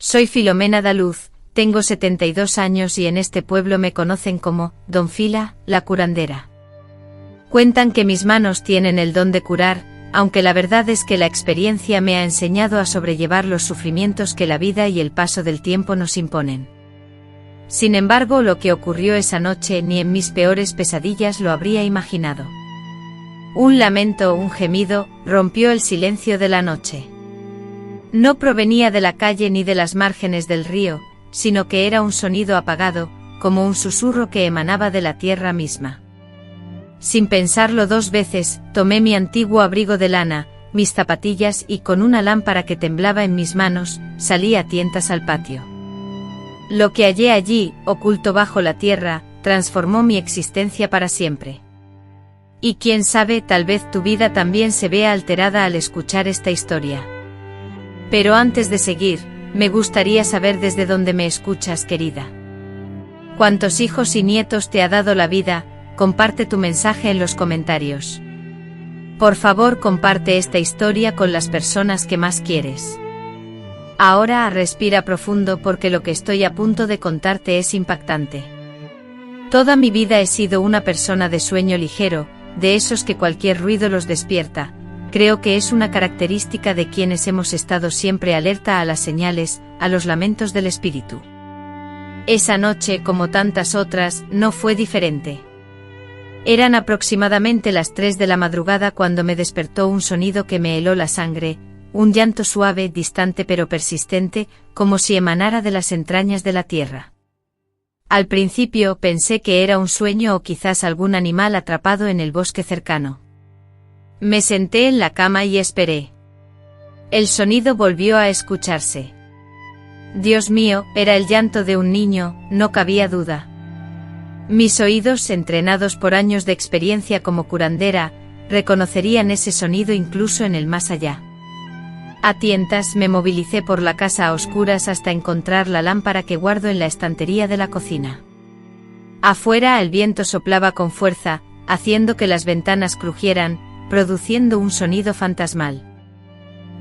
Soy Filomena Daluz, tengo 72 años y en este pueblo me conocen como Don Fila, la curandera. Cuentan que mis manos tienen el don de curar, aunque la verdad es que la experiencia me ha enseñado a sobrellevar los sufrimientos que la vida y el paso del tiempo nos imponen. Sin embargo, lo que ocurrió esa noche ni en mis peores pesadillas lo habría imaginado. Un lamento, un gemido, rompió el silencio de la noche. No provenía de la calle ni de las márgenes del río, sino que era un sonido apagado, como un susurro que emanaba de la tierra misma. Sin pensarlo dos veces, tomé mi antiguo abrigo de lana, mis zapatillas y con una lámpara que temblaba en mis manos, salí a tientas al patio. Lo que hallé allí, oculto bajo la tierra, transformó mi existencia para siempre. Y quién sabe, tal vez tu vida también se vea alterada al escuchar esta historia. Pero antes de seguir, me gustaría saber desde dónde me escuchas, querida. ¿Cuántos hijos y nietos te ha dado la vida? Comparte tu mensaje en los comentarios. Por favor, comparte esta historia con las personas que más quieres. Ahora respira profundo porque lo que estoy a punto de contarte es impactante. Toda mi vida he sido una persona de sueño ligero, de esos que cualquier ruido los despierta. Creo que es una característica de quienes hemos estado siempre alerta a las señales, a los lamentos del espíritu. Esa noche, como tantas otras, no fue diferente. Eran aproximadamente las 3 de la madrugada cuando me despertó un sonido que me heló la sangre, un llanto suave, distante pero persistente, como si emanara de las entrañas de la tierra. Al principio pensé que era un sueño o quizás algún animal atrapado en el bosque cercano. Me senté en la cama y esperé. El sonido volvió a escucharse. Dios mío, era el llanto de un niño, no cabía duda. Mis oídos, entrenados por años de experiencia como curandera, reconocerían ese sonido incluso en el más allá. A tientas me movilicé por la casa a oscuras hasta encontrar la lámpara que guardo en la estantería de la cocina. Afuera el viento soplaba con fuerza, haciendo que las ventanas crujieran, produciendo un sonido fantasmal.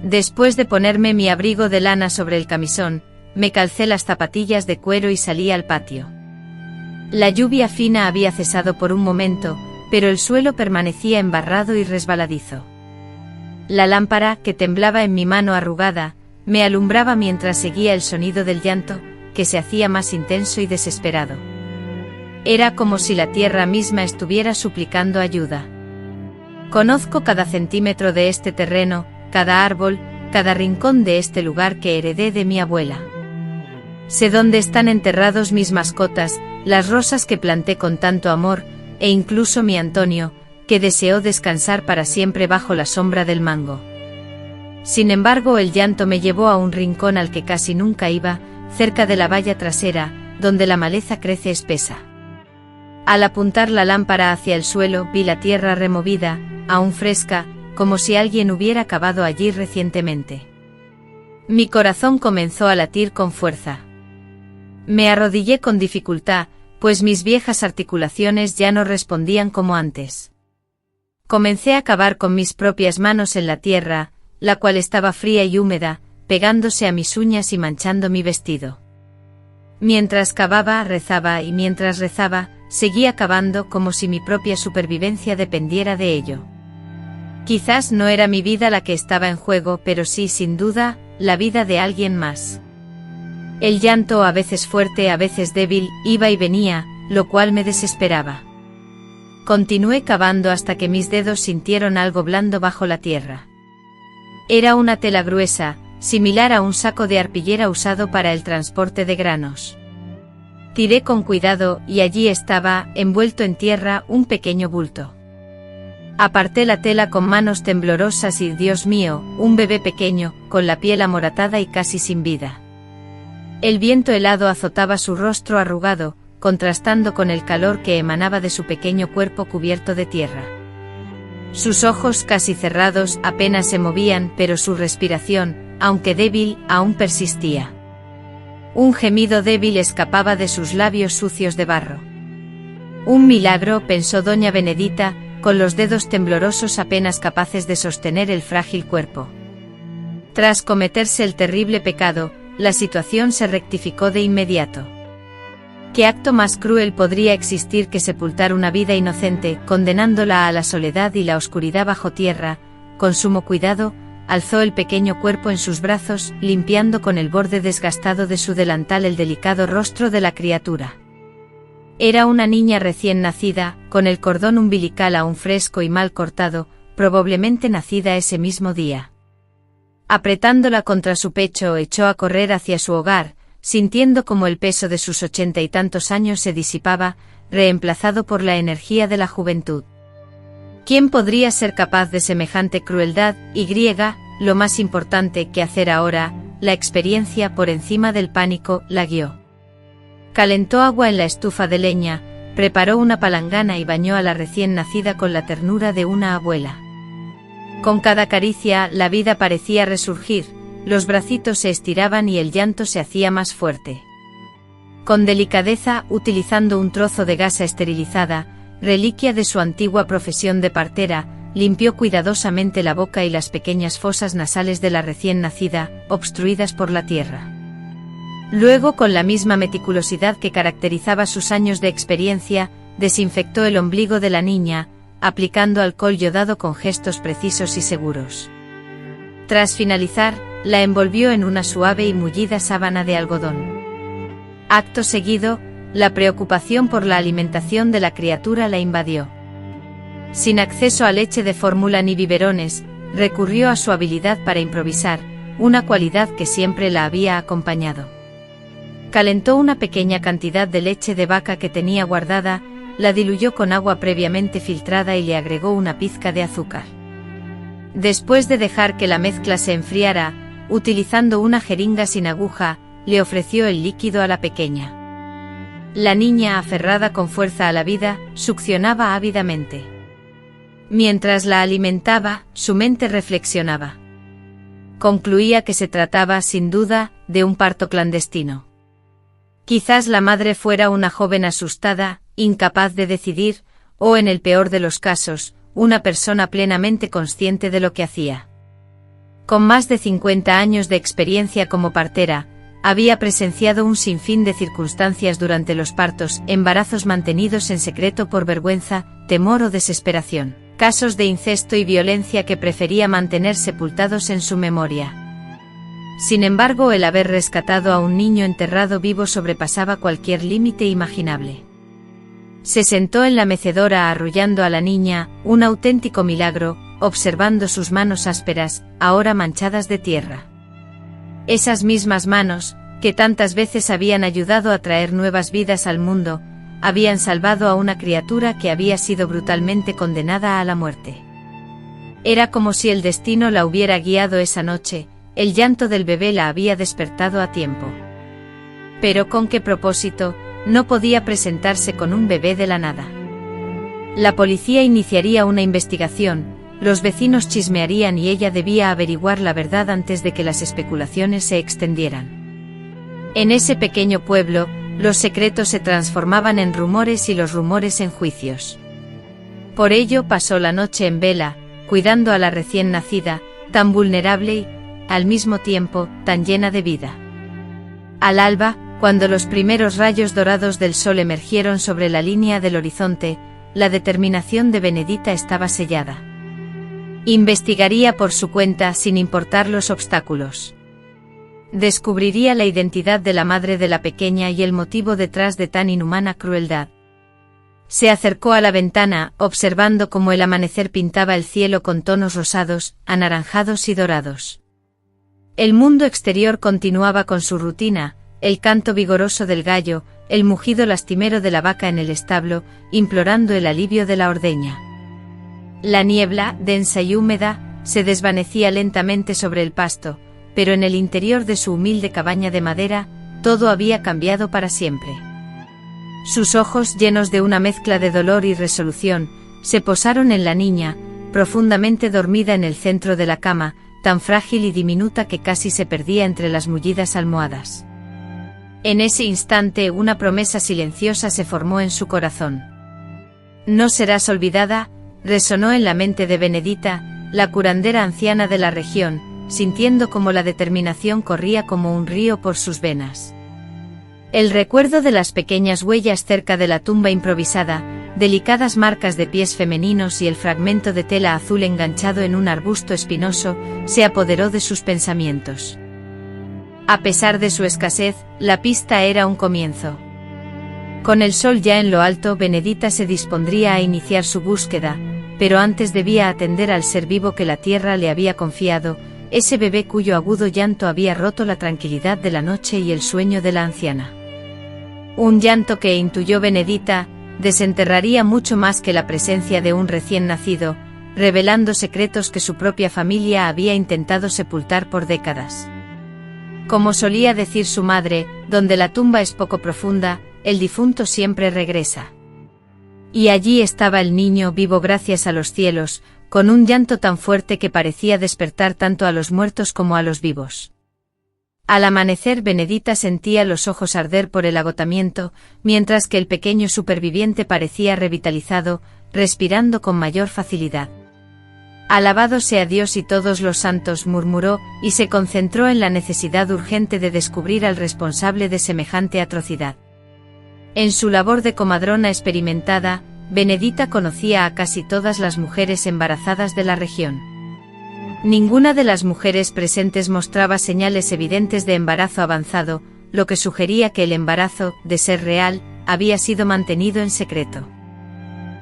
Después de ponerme mi abrigo de lana sobre el camisón, me calcé las zapatillas de cuero y salí al patio. La lluvia fina había cesado por un momento, pero el suelo permanecía embarrado y resbaladizo. La lámpara, que temblaba en mi mano arrugada, me alumbraba mientras seguía el sonido del llanto, que se hacía más intenso y desesperado. Era como si la tierra misma estuviera suplicando ayuda. Conozco cada centímetro de este terreno, cada árbol, cada rincón de este lugar que heredé de mi abuela. Sé dónde están enterrados mis mascotas, las rosas que planté con tanto amor, e incluso mi Antonio, que deseó descansar para siempre bajo la sombra del mango. Sin embargo, el llanto me llevó a un rincón al que casi nunca iba, cerca de la valla trasera, donde la maleza crece espesa. Al apuntar la lámpara hacia el suelo, vi la tierra removida, aún fresca, como si alguien hubiera cavado allí recientemente. Mi corazón comenzó a latir con fuerza. Me arrodillé con dificultad, pues mis viejas articulaciones ya no respondían como antes. Comencé a cavar con mis propias manos en la tierra, la cual estaba fría y húmeda, pegándose a mis uñas y manchando mi vestido. Mientras cavaba, rezaba y mientras rezaba, seguía cavando como si mi propia supervivencia dependiera de ello. Quizás no era mi vida la que estaba en juego, pero sí, sin duda, la vida de alguien más. El llanto, a veces fuerte, a veces débil, iba y venía, lo cual me desesperaba. Continué cavando hasta que mis dedos sintieron algo blando bajo la tierra. Era una tela gruesa, similar a un saco de arpillera usado para el transporte de granos. Tiré con cuidado y allí estaba, envuelto en tierra, un pequeño bulto. Aparté la tela con manos temblorosas y, Dios mío, un bebé pequeño, con la piel amoratada y casi sin vida. El viento helado azotaba su rostro arrugado, contrastando con el calor que emanaba de su pequeño cuerpo cubierto de tierra. Sus ojos casi cerrados apenas se movían, pero su respiración, aunque débil, aún persistía. Un gemido débil escapaba de sus labios sucios de barro. Un milagro, pensó doña Benedita, con los dedos temblorosos apenas capaces de sostener el frágil cuerpo. Tras cometerse el terrible pecado, la situación se rectificó de inmediato. ¿Qué acto más cruel podría existir que sepultar una vida inocente, condenándola a la soledad y la oscuridad bajo tierra? Con sumo cuidado, alzó el pequeño cuerpo en sus brazos, limpiando con el borde desgastado de su delantal el delicado rostro de la criatura. Era una niña recién nacida, con el cordón umbilical aún fresco y mal cortado, probablemente nacida ese mismo día. Apretándola contra su pecho, echó a correr hacia su hogar, sintiendo como el peso de sus 80 y tantos años se disipaba, reemplazado por la energía de la juventud. ¿Quién podría ser capaz de semejante crueldad? Lo más importante que hacer ahora, la experiencia por encima del pánico, la guió. Calentó agua en la estufa de leña, preparó una palangana y bañó a la recién nacida con la ternura de una abuela. Con cada caricia, la vida parecía resurgir, los bracitos se estiraban y el llanto se hacía más fuerte. Con delicadeza, utilizando un trozo de gasa esterilizada, reliquia de su antigua profesión de partera, limpió cuidadosamente la boca y las pequeñas fosas nasales de la recién nacida, obstruidas por la tierra. Luego, con la misma meticulosidad que caracterizaba sus años de experiencia, desinfectó el ombligo de la niña, aplicando alcohol yodado con gestos precisos y seguros. Tras finalizar, la envolvió en una suave y mullida sábana de algodón. Acto seguido, la preocupación por la alimentación de la criatura la invadió. Sin acceso a leche de fórmula ni biberones, recurrió a su habilidad para improvisar, una cualidad que siempre la había acompañado. Calentó una pequeña cantidad de leche de vaca que tenía guardada, la diluyó con agua previamente filtrada y le agregó una pizca de azúcar. Después de dejar que la mezcla se enfriara, utilizando una jeringa sin aguja, le ofreció el líquido a la pequeña. La niña, aferrada con fuerza a la vida, succionaba ávidamente. Mientras la alimentaba, su mente reflexionaba. Concluía que se trataba, sin duda, de un parto clandestino. Quizás la madre fuera una joven asustada, incapaz de decidir, o en el peor de los casos, una persona plenamente consciente de lo que hacía. Con más de 50 años de experiencia como partera, había presenciado un sinfín de circunstancias durante los partos, embarazos mantenidos en secreto por vergüenza, temor o desesperación, casos de incesto y violencia que prefería mantener sepultados en su memoria. Sin embargo, el haber rescatado a un niño enterrado vivo sobrepasaba cualquier límite imaginable. Se sentó en la mecedora arrullando a la niña, un auténtico milagro, observando sus manos ásperas, ahora manchadas de tierra. Esas mismas manos, que tantas veces habían ayudado a traer nuevas vidas al mundo, habían salvado a una criatura que había sido brutalmente condenada a la muerte. Era como si el destino la hubiera guiado esa noche, el llanto del bebé la había despertado a tiempo. Pero ¿con qué propósito? No podía presentarse con un bebé de la nada. La policía iniciaría una investigación, los vecinos chismearían y ella debía averiguar la verdad antes de que las especulaciones se extendieran. En ese pequeño pueblo, los secretos se transformaban en rumores y los rumores en juicios. Por ello pasó la noche en vela, cuidando a la recién nacida, tan vulnerable y, al mismo tiempo, tan llena de vida. Al alba, cuando los primeros rayos dorados del sol emergieron sobre la línea del horizonte, la determinación de Benedita estaba sellada. Investigaría por su cuenta sin importar los obstáculos. Descubriría la identidad de la madre de la pequeña y el motivo detrás de tan inhumana crueldad. Se acercó a la ventana, observando cómo el amanecer pintaba el cielo con tonos rosados, anaranjados y dorados. El mundo exterior continuaba con su rutina, el canto vigoroso del gallo, el mugido lastimero de la vaca en el establo, implorando el alivio de la ordeña. La niebla, densa y húmeda, se desvanecía lentamente sobre el pasto, pero en el interior de su humilde cabaña de madera, todo había cambiado para siempre. Sus ojos, llenos de una mezcla de dolor y resolución, se posaron en la niña, profundamente dormida en el centro de la cama, tan frágil y diminuta que casi se perdía entre las mullidas almohadas. En ese instante una promesa silenciosa se formó en su corazón. «No serás olvidada», resonó en la mente de Benedita, la curandera anciana de la región, sintiendo como la determinación corría como un río por sus venas. El recuerdo de las pequeñas huellas cerca de la tumba improvisada, delicadas marcas de pies femeninos y el fragmento de tela azul enganchado en un arbusto espinoso, se apoderó de sus pensamientos. A pesar de su escasez, la pista era un comienzo. Con el sol ya en lo alto, Benedita se dispondría a iniciar su búsqueda, pero antes debía atender al ser vivo que la tierra le había confiado, ese bebé cuyo agudo llanto había roto la tranquilidad de la noche y el sueño de la anciana. Un llanto que, intuyó Benedita, desenterraría mucho más que la presencia de un recién nacido, revelando secretos que su propia familia había intentado sepultar por décadas. Como solía decir su madre, donde la tumba es poco profunda, el difunto siempre regresa. Y allí estaba el niño vivo gracias a los cielos, con un llanto tan fuerte que parecía despertar tanto a los muertos como a los vivos. Al amanecer, Benedita sentía los ojos arder por el agotamiento, mientras que el pequeño superviviente parecía revitalizado, respirando con mayor facilidad. «Alabado sea Dios y todos los santos», murmuró, y se concentró en la necesidad urgente de descubrir al responsable de semejante atrocidad. En su labor de comadrona experimentada, Benedita conocía a casi todas las mujeres embarazadas de la región. Ninguna de las mujeres presentes mostraba señales evidentes de embarazo avanzado, lo que sugería que el embarazo, de ser real, había sido mantenido en secreto.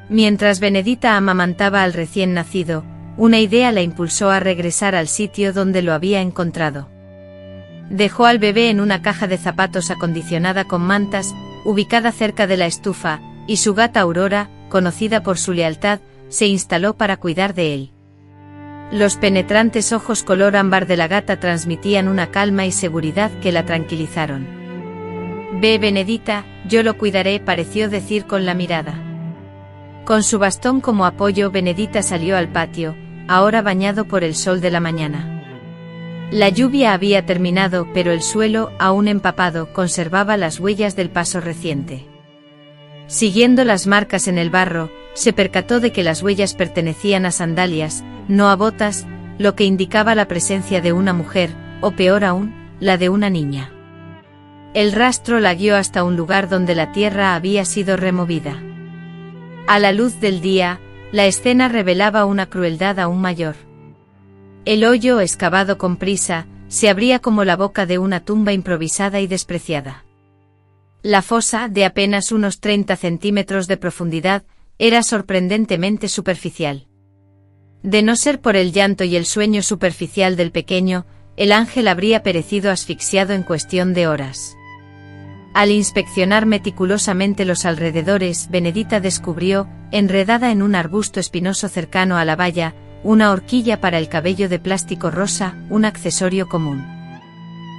Mientras Benedita amamantaba al recién nacido, una idea la impulsó a regresar al sitio donde lo había encontrado. Dejó al bebé en una caja de zapatos acondicionada con mantas, ubicada cerca de la estufa, y su gata Aurora, conocida por su lealtad, se instaló para cuidar de él. Los penetrantes ojos color ámbar de la gata transmitían una calma y seguridad que la tranquilizaron. «Ve, Benedita, yo lo cuidaré», pareció decir con la mirada. Con su bastón como apoyo, Benedita salió al patio, ahora bañado por el sol de la mañana. La lluvia había terminado, pero el suelo, aún empapado, conservaba las huellas del paso reciente. Siguiendo las marcas en el barro, se percató de que las huellas pertenecían a sandalias, no a botas, lo que indicaba la presencia de una mujer, o peor aún, la de una niña. El rastro la guió hasta un lugar donde la tierra había sido removida. A la luz del día, la escena revelaba una crueldad aún mayor. El hoyo, excavado con prisa, se abría como la boca de una tumba improvisada y despreciada. La fosa, de apenas unos 30 centímetros de profundidad, era sorprendentemente superficial. De no ser por el llanto y el sueño superficial del pequeño, el ángel habría perecido asfixiado en cuestión de horas. Al inspeccionar meticulosamente los alrededores, Benedita descubrió, enredada en un arbusto espinoso cercano a la valla, una horquilla para el cabello de plástico rosa, un accesorio común.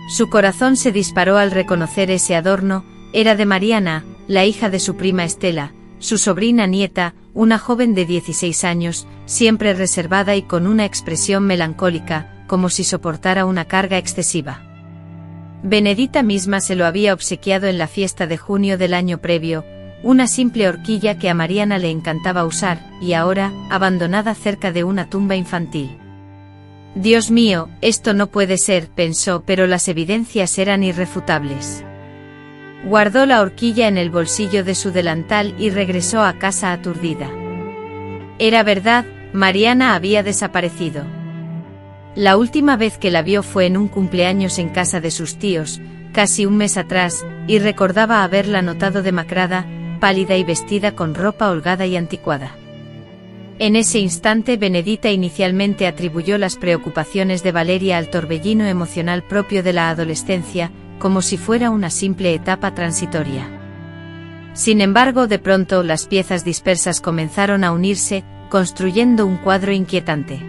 Su corazón se disparó al reconocer ese adorno. Era de Mariana, la hija de su prima Estela, su sobrina nieta, una joven de 16 años, siempre reservada y con una expresión melancólica, como si soportara una carga excesiva. Benedita misma se lo había obsequiado en la fiesta de junio del año previo, una simple horquilla que a Mariana le encantaba usar, y ahora, abandonada cerca de una tumba infantil. «Dios mío, esto no puede ser», pensó, pero las evidencias eran irrefutables. Guardó la horquilla en el bolsillo de su delantal y regresó a casa aturdida. Era verdad, Mariana había desaparecido. La última vez que la vio fue en un cumpleaños en casa de sus tíos, casi un mes atrás, y recordaba haberla notado demacrada, pálida y vestida con ropa holgada y anticuada. En ese instante, Benedita inicialmente atribuyó las preocupaciones de Valeria al torbellino emocional propio de la adolescencia, como si fuera una simple etapa transitoria. Sin embargo, de pronto las piezas dispersas comenzaron a unirse, construyendo un cuadro inquietante.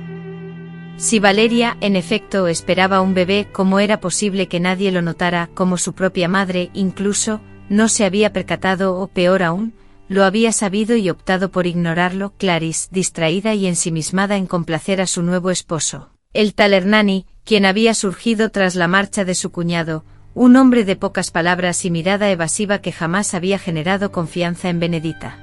Si Valeria, en efecto, esperaba un bebé, ¿cómo era posible que nadie lo notara, como su propia madre, incluso, no se había percatado o, peor aún, lo había sabido y optado por ignorarlo? Clarice, distraída y ensimismada en complacer a su nuevo esposo, el tal Hernani, quien había surgido tras la marcha de su cuñado, un hombre de pocas palabras y mirada evasiva que jamás había generado confianza en Benedita.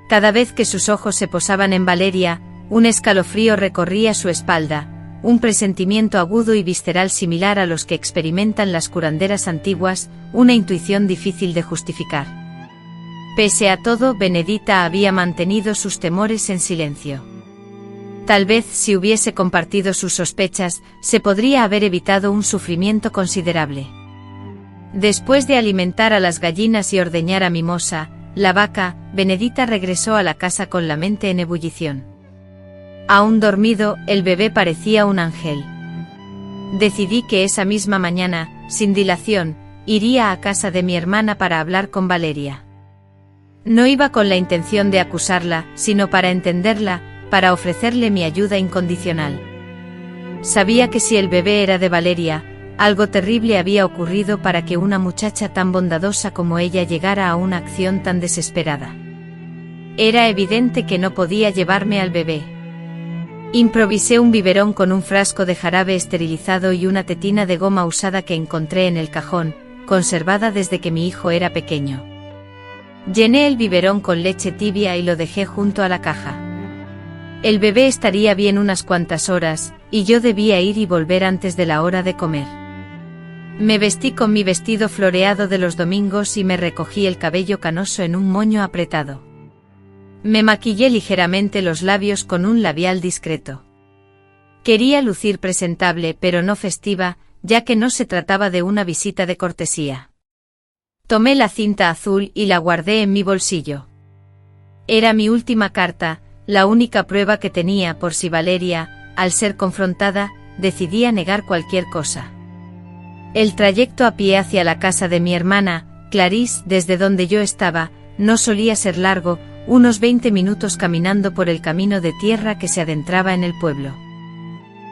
Cada vez que sus ojos se posaban en Valeria, un escalofrío recorría su espalda, un presentimiento agudo y visceral similar a los que experimentan las curanderas antiguas, una intuición difícil de justificar. Pese a todo, Benedita había mantenido sus temores en silencio. Tal vez si hubiese compartido sus sospechas, se podría haber evitado un sufrimiento considerable. Después de alimentar a las gallinas y ordeñar a Mimosa, la vaca, Benedita regresó a la casa con la mente en ebullición. Aún dormido, el bebé parecía un ángel. Decidí que esa misma mañana, sin dilación, iría a casa de mi hermana para hablar con Valeria. No iba con la intención de acusarla, sino para entenderla, para ofrecerle mi ayuda incondicional. Sabía que si el bebé era de Valeria, algo terrible había ocurrido para que una muchacha tan bondadosa como ella llegara a una acción tan desesperada. Era evidente que no podía llevarme al bebé. Improvisé un biberón con un frasco de jarabe esterilizado y una tetina de goma usada que encontré en el cajón, conservada desde que mi hijo era pequeño. Llené el biberón con leche tibia y lo dejé junto a la caja. El bebé estaría bien unas cuantas horas, y yo debía ir y volver antes de la hora de comer. Me vestí con mi vestido floreado de los domingos y me recogí el cabello canoso en un moño apretado. Me maquillé ligeramente los labios con un labial discreto. Quería lucir presentable pero no festiva, ya que no se trataba de una visita de cortesía. Tomé la cinta azul y la guardé en mi bolsillo. Era mi última carta, la única prueba que tenía por si Valeria, al ser confrontada, decidía negar cualquier cosa. El trayecto a pie hacia la casa de mi hermana, Clarisse, desde donde yo estaba, no solía ser largo, unos 20 minutos caminando por el camino de tierra que se adentraba en el pueblo.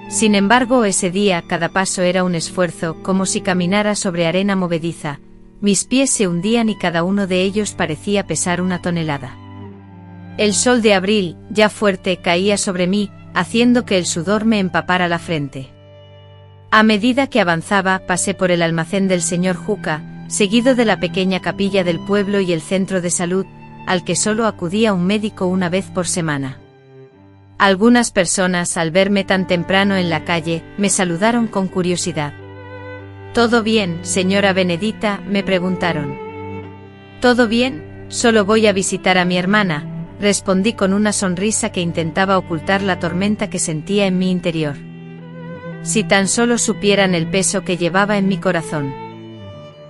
Sin embargo, ese día cada paso era un esfuerzo, como si caminara sobre arena movediza. Mis pies se hundían y cada uno de ellos parecía pesar 1 tonelada. El sol de abril, ya fuerte, caía sobre mí, haciendo que el sudor me empapara la frente. A medida que avanzaba, pasé por el almacén del señor Juca, seguido de la pequeña capilla del pueblo y el centro de salud, al que solo acudía un médico una vez por semana. Algunas personas, al verme tan temprano en la calle, me saludaron con curiosidad. ¿Todo bien, señora Benedita?, me preguntaron. ¿Todo bien? Solo voy a visitar a mi hermana, respondí con una sonrisa que intentaba ocultar la tormenta que sentía en mi interior. Si tan solo supieran el peso que llevaba en mi corazón.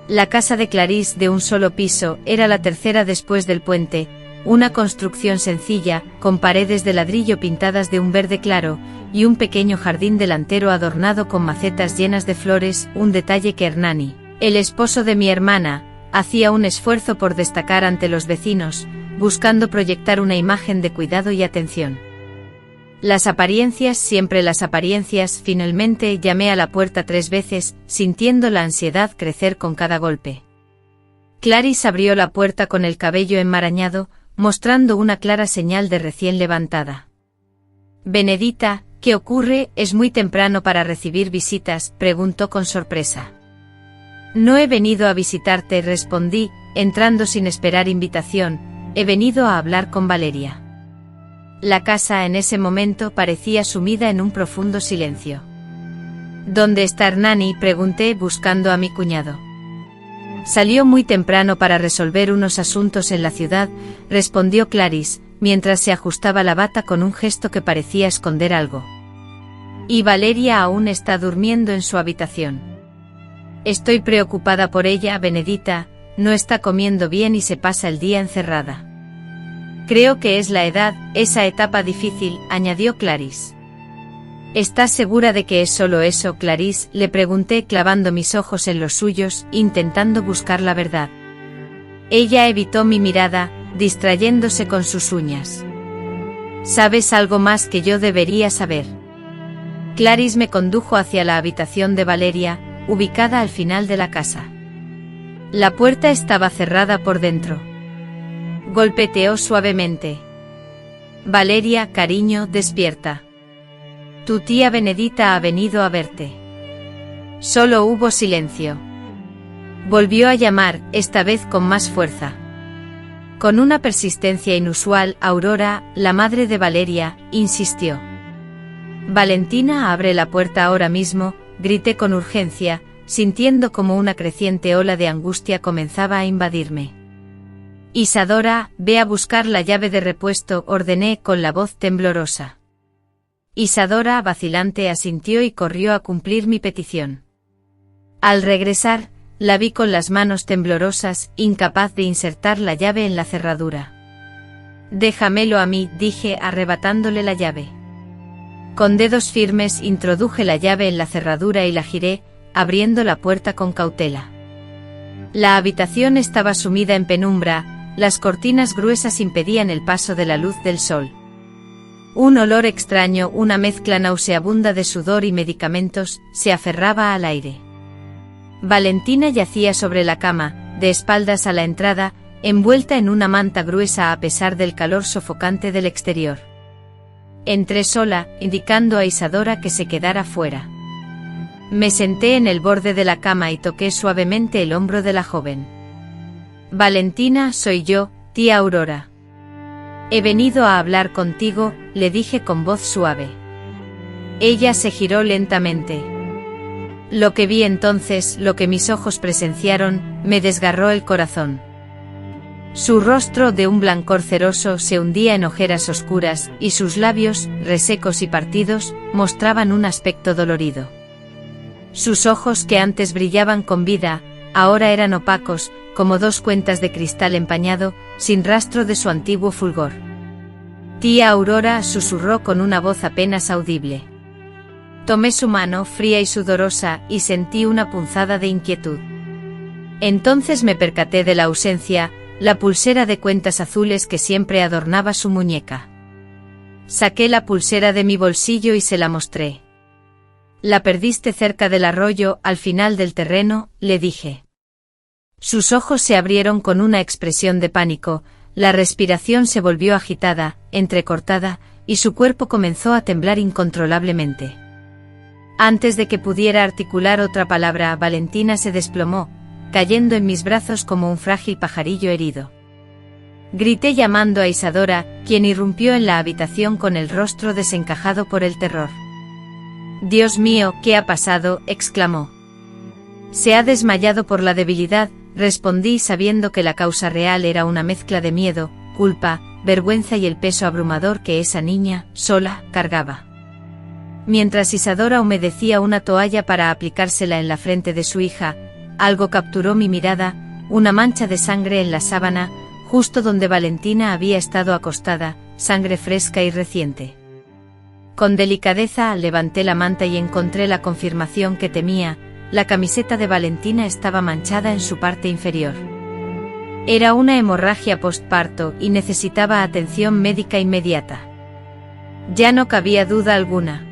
La casa de Clarisse, de un solo piso, era la tercera después del puente, una construcción sencilla, con paredes de ladrillo pintadas de un verde claro, y un pequeño jardín delantero adornado con macetas llenas de flores, un detalle que Hernani, el esposo de mi hermana, hacía un esfuerzo por destacar ante los vecinos, buscando proyectar una imagen de cuidado y atención. Las apariencias, siempre las apariencias. Finalmente llamé a la puerta 3 veces, sintiendo la ansiedad crecer con cada golpe. Clarisse abrió la puerta con el cabello enmarañado, mostrando una clara señal de recién levantada. Benedita, ¿qué ocurre? ¿Es muy temprano para recibir visitas?, preguntó con sorpresa. No he venido a visitarte, respondí, entrando sin esperar invitación, he venido a hablar con Valeria. La casa en ese momento parecía sumida en un profundo silencio. ¿Dónde está Hernani?, pregunté, buscando a mi cuñado. Salió muy temprano para resolver unos asuntos en la ciudad, respondió Clarisse, mientras se ajustaba la bata con un gesto que parecía esconder algo. Y Valeria aún está durmiendo en su habitación. Estoy preocupada por ella, Benedita, no está comiendo bien y se pasa el día encerrada. Creo que es la edad, esa etapa difícil, añadió Clarisse. ¿Estás segura de que es solo eso, Clarisse?, le pregunté clavando mis ojos en los suyos, intentando buscar la verdad. Ella evitó mi mirada, distrayéndose con sus uñas. ¿Sabes algo más que yo debería saber? Clarisse me condujo hacia la habitación de Valeria, ubicada al final de la casa. La puerta estaba cerrada por dentro. Golpeteó suavemente. Valeria, cariño, despierta. Tu tía Benedita ha venido a verte. Solo hubo silencio. Volvió a llamar, esta vez con más fuerza. Con una persistencia inusual, Aurora, la madre de Valeria, insistió. Valentina, abre la puerta ahora mismo, grité con urgencia, sintiendo como una creciente ola de angustia comenzaba a invadirme. Isadora, ve a buscar la llave de repuesto, ordené con la voz temblorosa. Isadora, vacilante, asintió y corrió a cumplir mi petición. Al regresar, la vi con las manos temblorosas, incapaz de insertar la llave en la cerradura. Déjamelo a mí, dije, arrebatándole la llave. Con dedos firmes introduje la llave en la cerradura y la giré, abriendo la puerta con cautela. La habitación estaba sumida en penumbra, las cortinas gruesas impedían el paso de la luz del sol. Un olor extraño, una mezcla nauseabunda de sudor y medicamentos, se aferraba al aire. Valentina yacía sobre la cama, de espaldas a la entrada, envuelta en una manta gruesa a pesar del calor sofocante del exterior. Entré sola, indicando a Isadora que se quedara fuera. Me senté en el borde de la cama y toqué suavemente el hombro de la joven. Valentina, soy yo, tía Aurora. He venido a hablar contigo, le dije con voz suave. Ella se giró lentamente. Lo que vi entonces, lo que mis ojos presenciaron, me desgarró el corazón. Su rostro de un blancor ceroso se hundía en ojeras oscuras, y sus labios, resecos y partidos, mostraban un aspecto dolorido. Sus ojos, que antes brillaban con vida, ahora eran opacos, como dos cuentas de cristal empañado, sin rastro de su antiguo fulgor. Tía Aurora, susurró con una voz apenas audible. Tomé su mano, fría y sudorosa, y sentí una punzada de inquietud. Entonces me percaté de la ausencia, la pulsera de cuentas azules que siempre adornaba su muñeca. Saqué la pulsera de mi bolsillo y se la mostré. La perdiste cerca del arroyo, al final del terreno, le dije. Sus ojos se abrieron con una expresión de pánico, la respiración se volvió agitada, entrecortada, y su cuerpo comenzó a temblar incontrolablemente. Antes de que pudiera articular otra palabra, Valentina se desplomó, cayendo en mis brazos como un frágil pajarillo herido. Grité llamando a Isadora, quien irrumpió en la habitación con el rostro desencajado por el terror. «Dios mío, ¿qué ha pasado?», exclamó. «Se ha desmayado por la debilidad», respondí sabiendo que la causa real era una mezcla de miedo, culpa, vergüenza y el peso abrumador que esa niña, sola, cargaba. Mientras Isadora humedecía una toalla para aplicársela en la frente de su hija, algo capturó mi mirada, una mancha de sangre en la sábana, justo donde Valentina había estado acostada, sangre fresca y reciente. Con delicadeza levanté la manta y encontré la confirmación que temía, la camiseta de Valentina estaba manchada en su parte inferior. Era una hemorragia postparto y necesitaba atención médica inmediata. Ya no cabía duda alguna.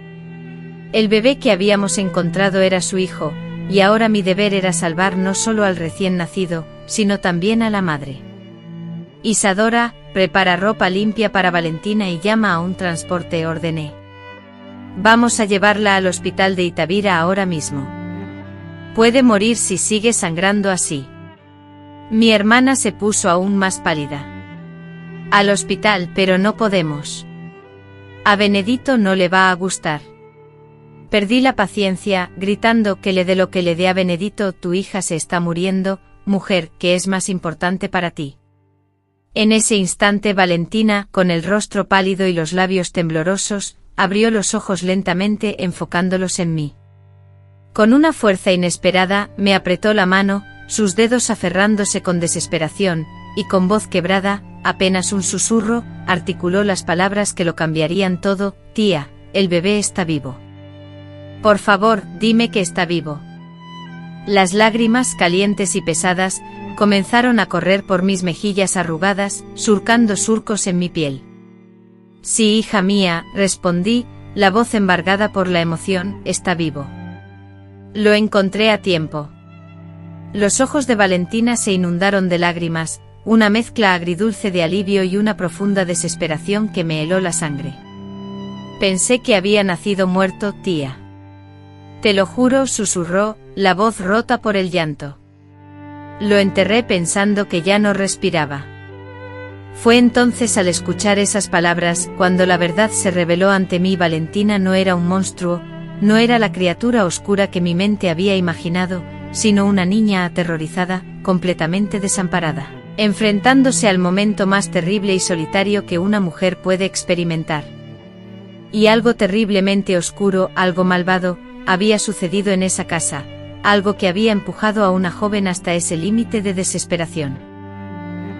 El bebé que habíamos encontrado era su hijo, y ahora mi deber era salvar no solo al recién nacido, sino también a la madre. Isadora, prepara ropa limpia para Valentina y llama a un transporte, ordené. Vamos a llevarla al hospital de Itavira ahora mismo. Puede morir si sigue sangrando así. Mi hermana se puso aún más pálida. Al hospital, pero no podemos. A Benedito no le va a gustar. Perdí la paciencia, gritando que le dé lo que le dé a Benedito. Tu hija se está muriendo, mujer, ¿qué es más importante para ti? En ese instante Valentina, con el rostro pálido y los labios temblorosos, abrió los ojos lentamente enfocándolos en mí. Con una fuerza inesperada, me apretó la mano, sus dedos aferrándose con desesperación, y con voz quebrada, apenas un susurro, articuló las palabras que lo cambiarían todo. Tía, el bebé está vivo. Por favor, dime que está vivo. Las lágrimas, calientes y pesadas, comenzaron a correr por mis mejillas arrugadas, surcando surcos en mi piel. Sí, hija mía, respondí, la voz embargada por la emoción, está vivo. Lo encontré a tiempo. Los ojos de Valentina se inundaron de lágrimas, una mezcla agridulce de alivio y una profunda desesperación que me heló la sangre. Pensé que había nacido muerto, tía. Te lo juro, susurró, la voz rota por el llanto. Lo enterré pensando que ya no respiraba. Fue entonces al escuchar esas palabras, cuando la verdad se reveló ante mí. Valentina no era un monstruo, no era la criatura oscura que mi mente había imaginado, sino una niña aterrorizada, completamente desamparada, enfrentándose al momento más terrible y solitario que una mujer puede experimentar. Y algo terriblemente oscuro, algo malvado, había sucedido en esa casa, algo que había empujado a una joven hasta ese límite de desesperación.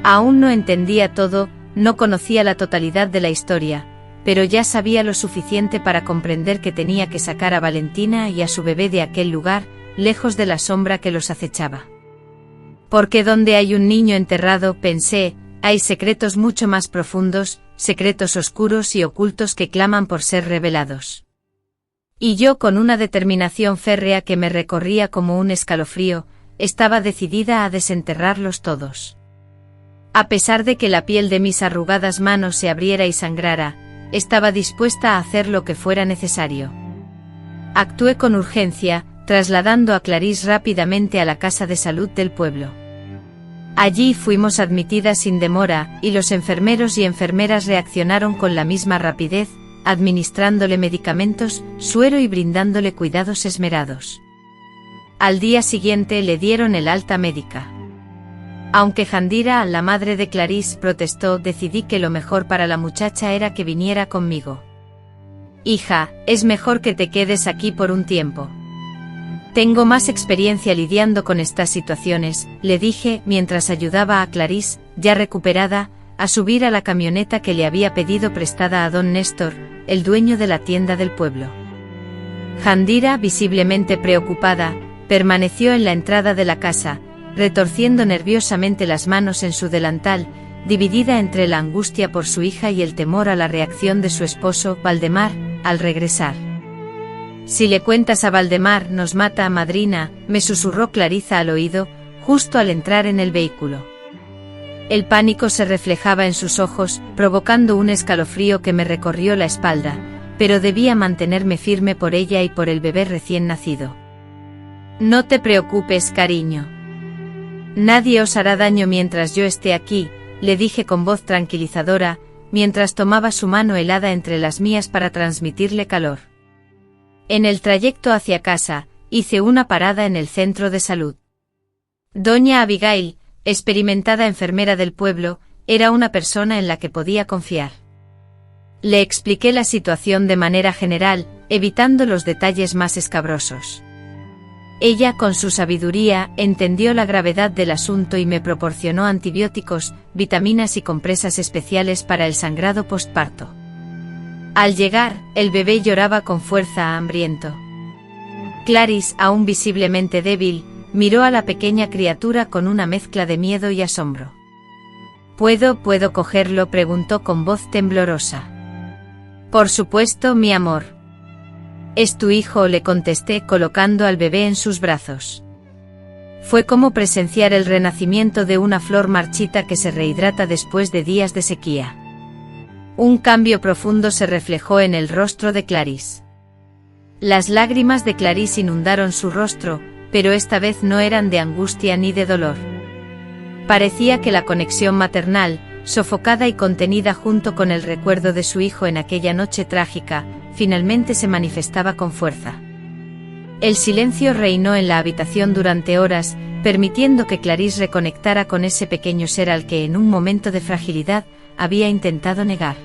Aún no entendía todo, no conocía la totalidad de la historia, pero ya sabía lo suficiente para comprender que tenía que sacar a Valentina y a su bebé de aquel lugar, lejos de la sombra que los acechaba. Porque donde hay un niño enterrado, pensé, hay secretos mucho más profundos, secretos oscuros y ocultos que claman por ser revelados. Y yo, con una determinación férrea que me recorría como un escalofrío, estaba decidida a desenterrarlos todos. A pesar de que la piel de mis arrugadas manos se abriera y sangrara, estaba dispuesta a hacer lo que fuera necesario. Actué con urgencia, trasladando a Clarice rápidamente a la casa de salud del pueblo. Allí fuimos admitidas sin demora, y los enfermeros y enfermeras reaccionaron con la misma rapidez, administrándole medicamentos, suero y brindándole cuidados esmerados. Al día siguiente le dieron el alta médica. Aunque Jandira, la madre de Clarice, protestó, decidí que lo mejor para la muchacha era que viniera conmigo. Hija, es mejor que te quedes aquí por un tiempo. Tengo más experiencia lidiando con estas situaciones, le dije mientras ayudaba a Clarice, ya recuperada, a subir a la camioneta que le había pedido prestada a don Néstor, el dueño de la tienda del pueblo. Jandira, visiblemente preocupada, permaneció en la entrada de la casa, retorciendo nerviosamente las manos en su delantal, dividida entre la angustia por su hija y el temor a la reacción de su esposo, Valdemar, al regresar. Si le cuentas a Valdemar, nos mata, madrina, me susurró Clarisa al oído, justo al entrar en el vehículo. El pánico se reflejaba en sus ojos, provocando un escalofrío que me recorrió la espalda, pero debía mantenerme firme por ella y por el bebé recién nacido. No te preocupes, cariño. Nadie os hará daño mientras yo esté aquí, le dije con voz tranquilizadora, mientras tomaba su mano helada entre las mías para transmitirle calor. En el trayecto hacia casa, hice una parada en el centro de salud. Doña Abigail, experimentada enfermera del pueblo, era una persona en la que podía confiar. Le expliqué la situación de manera general, evitando los detalles más escabrosos. Ella, con su sabiduría, entendió la gravedad del asunto y me proporcionó antibióticos, vitaminas y compresas especiales para el sangrado postparto. Al llegar, el bebé lloraba con fuerza, hambriento. Clarice, aún visiblemente débil, miró a la pequeña criatura con una mezcla de miedo y asombro. ¿Puedo cogerlo?, preguntó con voz temblorosa. Por supuesto, mi amor. Es tu hijo, le contesté colocando al bebé en sus brazos. Fue como presenciar el renacimiento de una flor marchita que se rehidrata después de días de sequía. Un cambio profundo se reflejó en el rostro de Clarice. Las lágrimas de Clarice inundaron su rostro, pero esta vez no eran de angustia ni de dolor. Parecía que la conexión maternal, sofocada y contenida junto con el recuerdo de su hijo en aquella noche trágica, finalmente se manifestaba con fuerza. El silencio reinó en la habitación durante horas, permitiendo que Clarice reconectara con ese pequeño ser al que en un momento de fragilidad había intentado negar.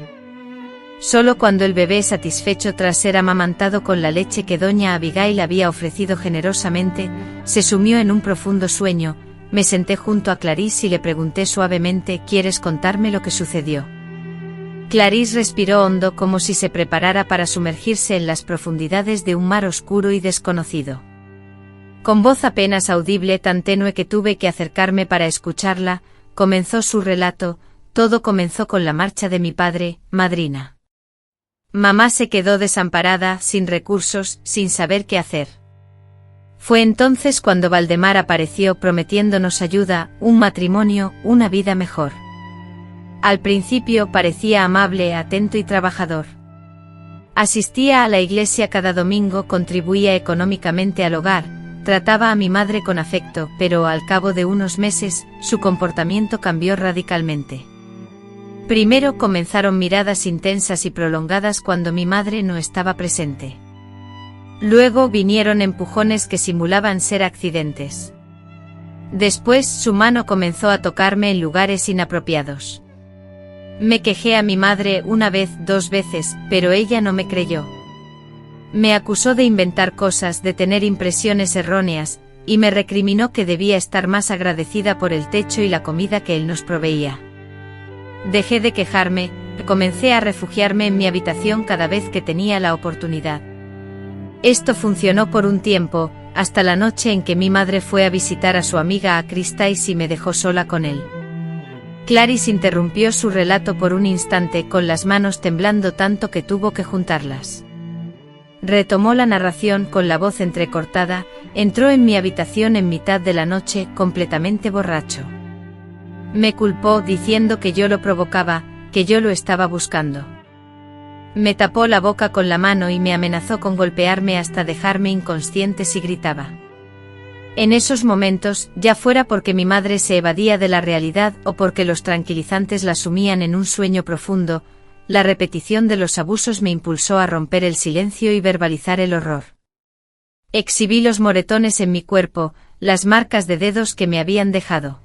Solo cuando el bebé, satisfecho tras ser amamantado con la leche que doña Abigail había ofrecido generosamente, se sumió en un profundo sueño, me senté junto a Clarice y le pregunté suavemente: ¿quieres contarme lo que sucedió? Clarice respiró hondo como si se preparara para sumergirse en las profundidades de un mar oscuro y desconocido. Con voz apenas audible, tan tenue que tuve que acercarme para escucharla, comenzó su relato. Todo comenzó con la marcha de mi padre, madrina. Mamá se quedó desamparada, sin recursos, sin saber qué hacer. Fue entonces cuando Valdemar apareció prometiéndonos ayuda, un matrimonio, una vida mejor. Al principio parecía amable, atento y trabajador. Asistía a la iglesia cada domingo, contribuía económicamente al hogar, trataba a mi madre con afecto, pero al cabo de unos meses, su comportamiento cambió radicalmente. Primero comenzaron miradas intensas y prolongadas cuando mi madre no estaba presente. Luego vinieron empujones que simulaban ser accidentes. Después su mano comenzó a tocarme en lugares inapropiados. Me quejé a mi madre una vez, 2 veces, pero ella no me creyó. Me acusó de inventar cosas, de tener impresiones erróneas, y me recriminó que debía estar más agradecida por el techo y la comida que él nos proveía. Dejé de quejarme, comencé a refugiarme en mi habitación cada vez que tenía la oportunidad. Esto funcionó por un tiempo, hasta la noche en que mi madre fue a visitar a su amiga a Christie's y me dejó sola con él. Clarice interrumpió su relato por un instante con las manos temblando tanto que tuvo que juntarlas. Retomó la narración con la voz entrecortada, entró en mi habitación en mitad de la noche completamente borracho. Me culpó diciendo que yo lo provocaba, que yo lo estaba buscando. Me tapó la boca con la mano y me amenazó con golpearme hasta dejarme inconsciente si gritaba. En esos momentos, ya fuera porque mi madre se evadía de la realidad o porque los tranquilizantes la sumían en un sueño profundo, la repetición de los abusos me impulsó a romper el silencio y verbalizar el horror. Exhibí los moretones en mi cuerpo, las marcas de dedos que me habían dejado.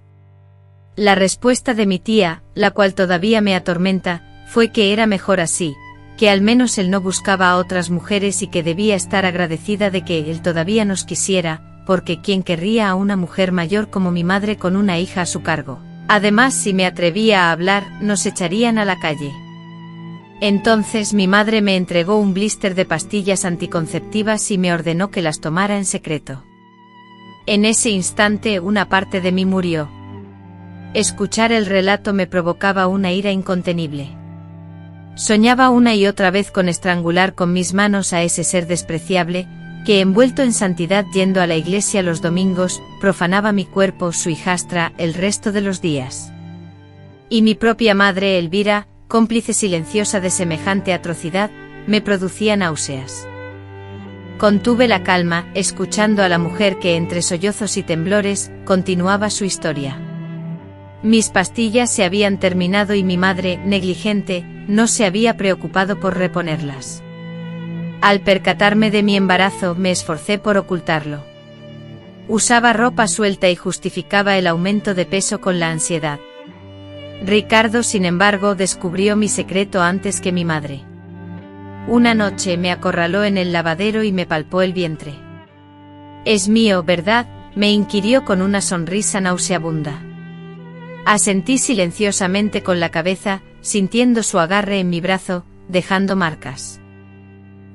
La respuesta de mi tía, la cual todavía me atormenta, fue que era mejor así, que al menos él no buscaba a otras mujeres y que debía estar agradecida de que él todavía nos quisiera, porque ¿quién querría a una mujer mayor como mi madre con una hija a su cargo? Además, si me atrevía a hablar, nos echarían a la calle. Entonces mi madre me entregó un blister de pastillas anticonceptivas y me ordenó que las tomara en secreto. En ese instante una parte de mí murió. Escuchar el relato me provocaba una ira incontenible. Soñaba una y otra vez con estrangular con mis manos a ese ser despreciable, que envuelto en santidad yendo a la iglesia los domingos, profanaba mi cuerpo, su hijastra, el resto de los días. Y mi propia madre, Elvira, cómplice silenciosa de semejante atrocidad, me producía náuseas. Contuve la calma, escuchando a la mujer que entre sollozos y temblores, continuaba su historia. Mis pastillas se habían terminado y mi madre, negligente, no se había preocupado por reponerlas. Al percatarme de mi embarazo, me esforcé por ocultarlo. Usaba ropa suelta y justificaba el aumento de peso con la ansiedad. Ricardo, sin embargo, descubrió mi secreto antes que mi madre. Una noche me acorraló en el lavadero y me palpó el vientre. «Es mío, ¿verdad?», me inquirió con una sonrisa nauseabunda. Asentí silenciosamente con la cabeza, sintiendo su agarre en mi brazo, dejando marcas.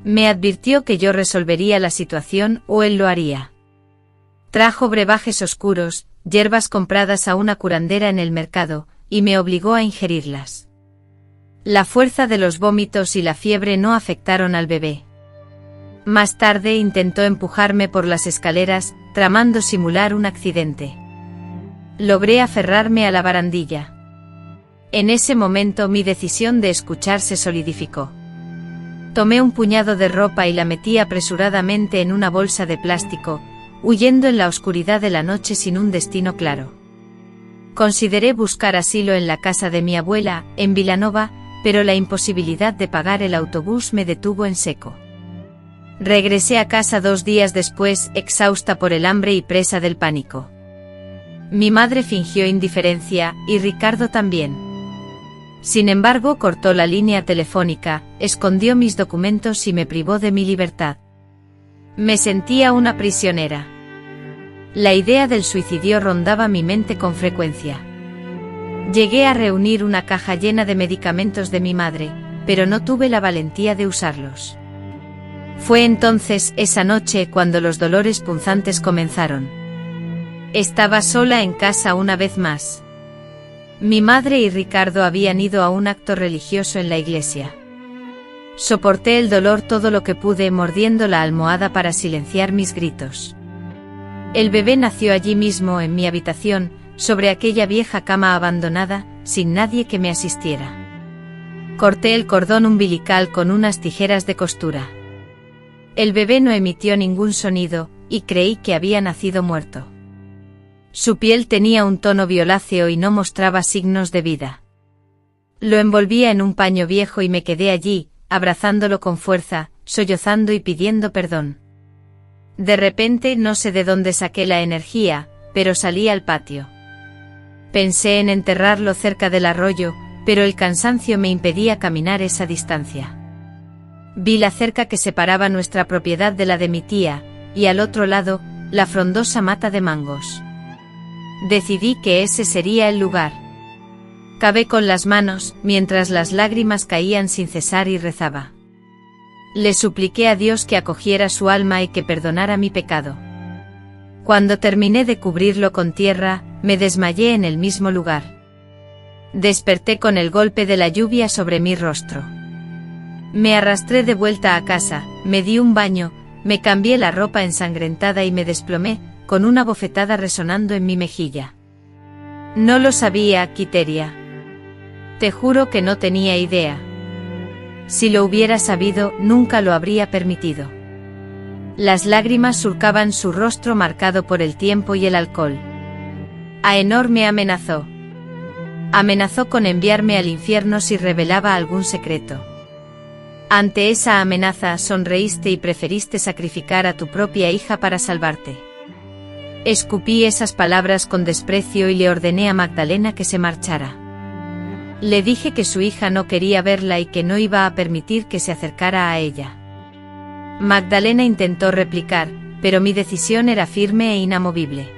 Me advirtió que yo resolvería la situación o él lo haría. Trajo brebajes oscuros, hierbas compradas a una curandera en el mercado, y me obligó a ingerirlas. La fuerza de los vómitos y la fiebre no afectaron al bebé. Más tarde intentó empujarme por las escaleras, tramando simular un accidente. Logré aferrarme a la barandilla. En ese momento mi decisión de escuchar se solidificó. Tomé un puñado de ropa y la metí apresuradamente en una bolsa de plástico, huyendo en la oscuridad de la noche sin un destino claro. Consideré buscar asilo en la casa de mi abuela, en Vilanova, pero la imposibilidad de pagar el autobús me detuvo en seco. Regresé a casa 2 días después, exhausta por el hambre y presa del pánico. Mi madre fingió indiferencia, y Ricardo también. Sin embargo, cortó la línea telefónica, escondió mis documentos y me privó de mi libertad. Me sentía una prisionera. La idea del suicidio rondaba mi mente con frecuencia. Llegué a reunir una caja llena de medicamentos de mi madre, pero no tuve la valentía de usarlos. Fue entonces, esa noche, cuando los dolores punzantes comenzaron. Estaba sola en casa una vez más. Mi madre y Ricardo habían ido a un acto religioso en la iglesia. Soporté el dolor todo lo que pude, mordiendo la almohada para silenciar mis gritos. El bebé nació allí mismo en mi habitación, sobre aquella vieja cama abandonada, sin nadie que me asistiera. Corté el cordón umbilical con unas tijeras de costura. El bebé no emitió ningún sonido, y creí que había nacido muerto. Su piel tenía un tono violáceo y no mostraba signos de vida. Lo envolvía en un paño viejo y me quedé allí, abrazándolo con fuerza, sollozando y pidiendo perdón. De repente no sé de dónde saqué la energía, pero salí al patio. Pensé en enterrarlo cerca del arroyo, pero el cansancio me impedía caminar esa distancia. Vi la cerca que separaba nuestra propiedad de la de mi tía, y al otro lado, la frondosa mata de mangos. Decidí que ese sería el lugar. Cavé con las manos, mientras las lágrimas caían sin cesar y rezaba. Le supliqué a Dios que acogiera su alma y que perdonara mi pecado. Cuando terminé de cubrirlo con tierra, me desmayé en el mismo lugar. Desperté con el golpe de la lluvia sobre mi rostro. Me arrastré de vuelta a casa, me di un baño, me cambié la ropa ensangrentada y me desplomé, con una bofetada resonando en mi mejilla. No lo sabía, Quiteria. Te juro que no tenía idea. Si lo hubiera sabido, nunca lo habría permitido. Las lágrimas surcaban su rostro marcado por el tiempo y el alcohol. Aenor me amenazó. Amenazó con enviarme al infierno si revelaba algún secreto. Ante esa amenaza sonreíste y preferiste sacrificar a tu propia hija para salvarte. Escupí esas palabras con desprecio y le ordené a Magdalena que se marchara. Le dije que su hija no quería verla y que no iba a permitir que se acercara a ella. Magdalena intentó replicar, pero mi decisión era firme e inamovible.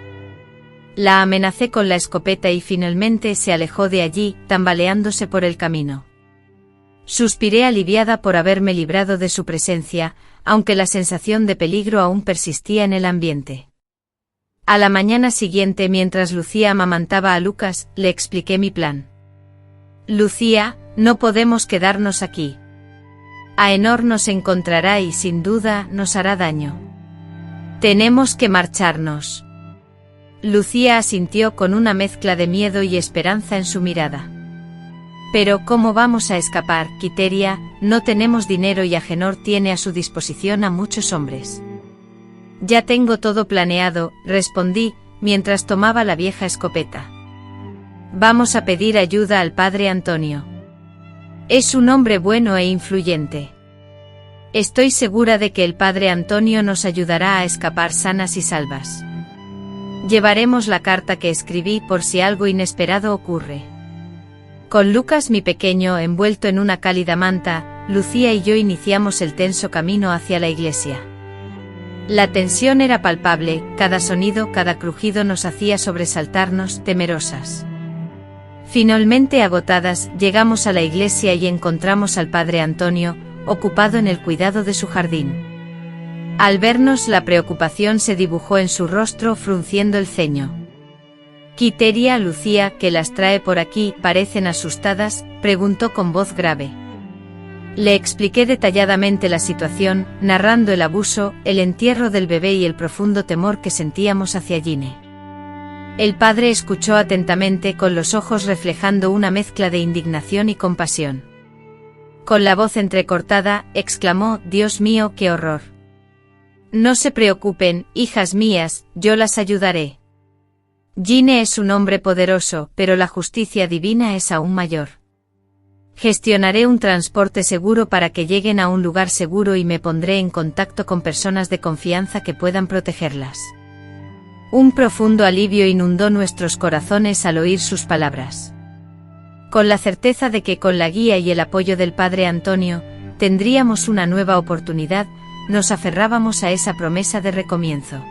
La amenacé con la escopeta y finalmente se alejó de allí, tambaleándose por el camino. Suspiré aliviada por haberme librado de su presencia, aunque la sensación de peligro aún persistía en el ambiente. A la mañana siguiente, mientras Lucía amamantaba a Lucas, le expliqué mi plan. Lucía, no podemos quedarnos aquí. Aenor nos encontrará y sin duda nos hará daño. Tenemos que marcharnos. Lucía asintió con una mezcla de miedo y esperanza en su mirada. Pero ¿cómo vamos a escapar, Quiteria? No tenemos dinero y Agenor tiene a su disposición a muchos hombres. Ya tengo todo planeado, respondí, mientras tomaba la vieja escopeta. Vamos a pedir ayuda al padre Antonio. Es un hombre bueno e influyente. Estoy segura de que el padre Antonio nos ayudará a escapar sanas y salvas. Llevaremos la carta que escribí por si algo inesperado ocurre. Con Lucas mi pequeño envuelto en una cálida manta, Lucía y yo iniciamos el tenso camino hacia la iglesia. La tensión era palpable, cada sonido, cada crujido nos hacía sobresaltarnos, temerosas. Finalmente agotadas, llegamos a la iglesia y encontramos al padre Antonio, ocupado en el cuidado de su jardín. Al vernos, la preocupación se dibujó en su rostro, frunciendo el ceño. Quiteria, Lucía, ¿qué las trae por aquí? ¿Parecen asustadas?, preguntó con voz grave. Le expliqué detalladamente la situación, narrando el abuso, el entierro del bebé y el profundo temor que sentíamos hacia Gine. El padre escuchó atentamente, con los ojos reflejando una mezcla de indignación y compasión. Con la voz entrecortada, exclamó: «Dios mío, qué horror. No se preocupen, hijas mías, yo las ayudaré. Gine es un hombre poderoso, pero la justicia divina es aún mayor. Gestionaré un transporte seguro para que lleguen a un lugar seguro y me pondré en contacto con personas de confianza que puedan protegerlas». Un profundo alivio inundó nuestros corazones al oír sus palabras. Con la certeza de que con la guía y el apoyo del padre Antonio, tendríamos una nueva oportunidad, nos aferrábamos a esa promesa de recomienzo.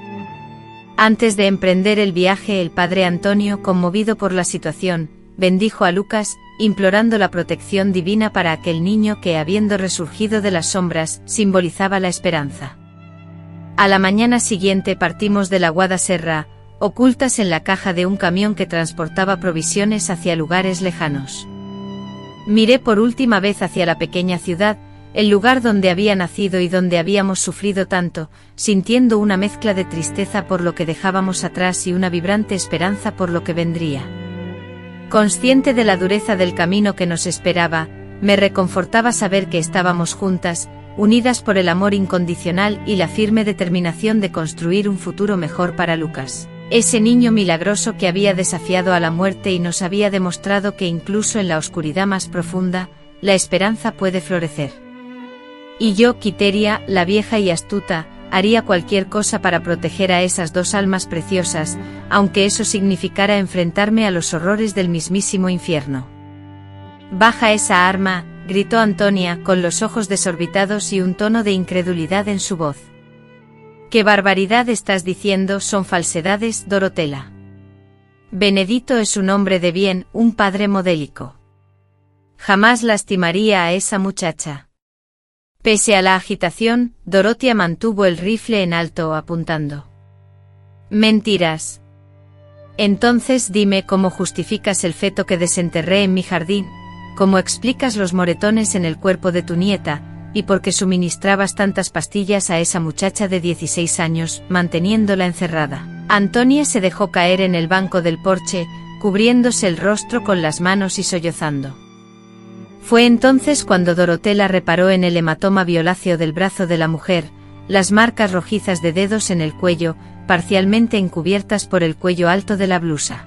Antes de emprender el viaje, el padre Antonio, conmovido por la situación, bendijo a Lucas, implorando la protección divina para aquel niño que, habiendo resurgido de las sombras, simbolizaba la esperanza. A la mañana siguiente partimos de la Guadaserra, ocultas en la caja de un camión que transportaba provisiones hacia lugares lejanos. Miré por última vez hacia la pequeña ciudad, el lugar donde había nacido y donde habíamos sufrido tanto, sintiendo una mezcla de tristeza por lo que dejábamos atrás y una vibrante esperanza por lo que vendría. Consciente de la dureza del camino que nos esperaba, me reconfortaba saber que estábamos juntas, unidas por el amor incondicional y la firme determinación de construir un futuro mejor para Lucas. Ese niño milagroso que había desafiado a la muerte y nos había demostrado que incluso en la oscuridad más profunda, la esperanza puede florecer. Y yo, Quiteria, la vieja y astuta, haría cualquier cosa para proteger a esas dos almas preciosas, aunque eso significara enfrentarme a los horrores del mismísimo infierno. «Baja esa arma», gritó Antonia, con los ojos desorbitados y un tono de incredulidad en su voz. «¿Qué barbaridad estás diciendo? Son falsedades, Dorotela. Benedito es un hombre de bien, un padre modélico. Jamás lastimaría a esa muchacha». Pese a la agitación, Dorotea mantuvo el rifle en alto apuntando. «Mentiras. Entonces dime cómo justificas el feto que desenterré en mi jardín, cómo explicas los moretones en el cuerpo de tu nieta, y por qué suministrabas tantas pastillas a esa muchacha de 16 años, manteniéndola encerrada». Antonia se dejó caer en el banco del porche, cubriéndose el rostro con las manos y sollozando. Fue entonces cuando Dorotela reparó en el hematoma violáceo del brazo de la mujer, las marcas rojizas de dedos en el cuello, parcialmente encubiertas por el cuello alto de la blusa.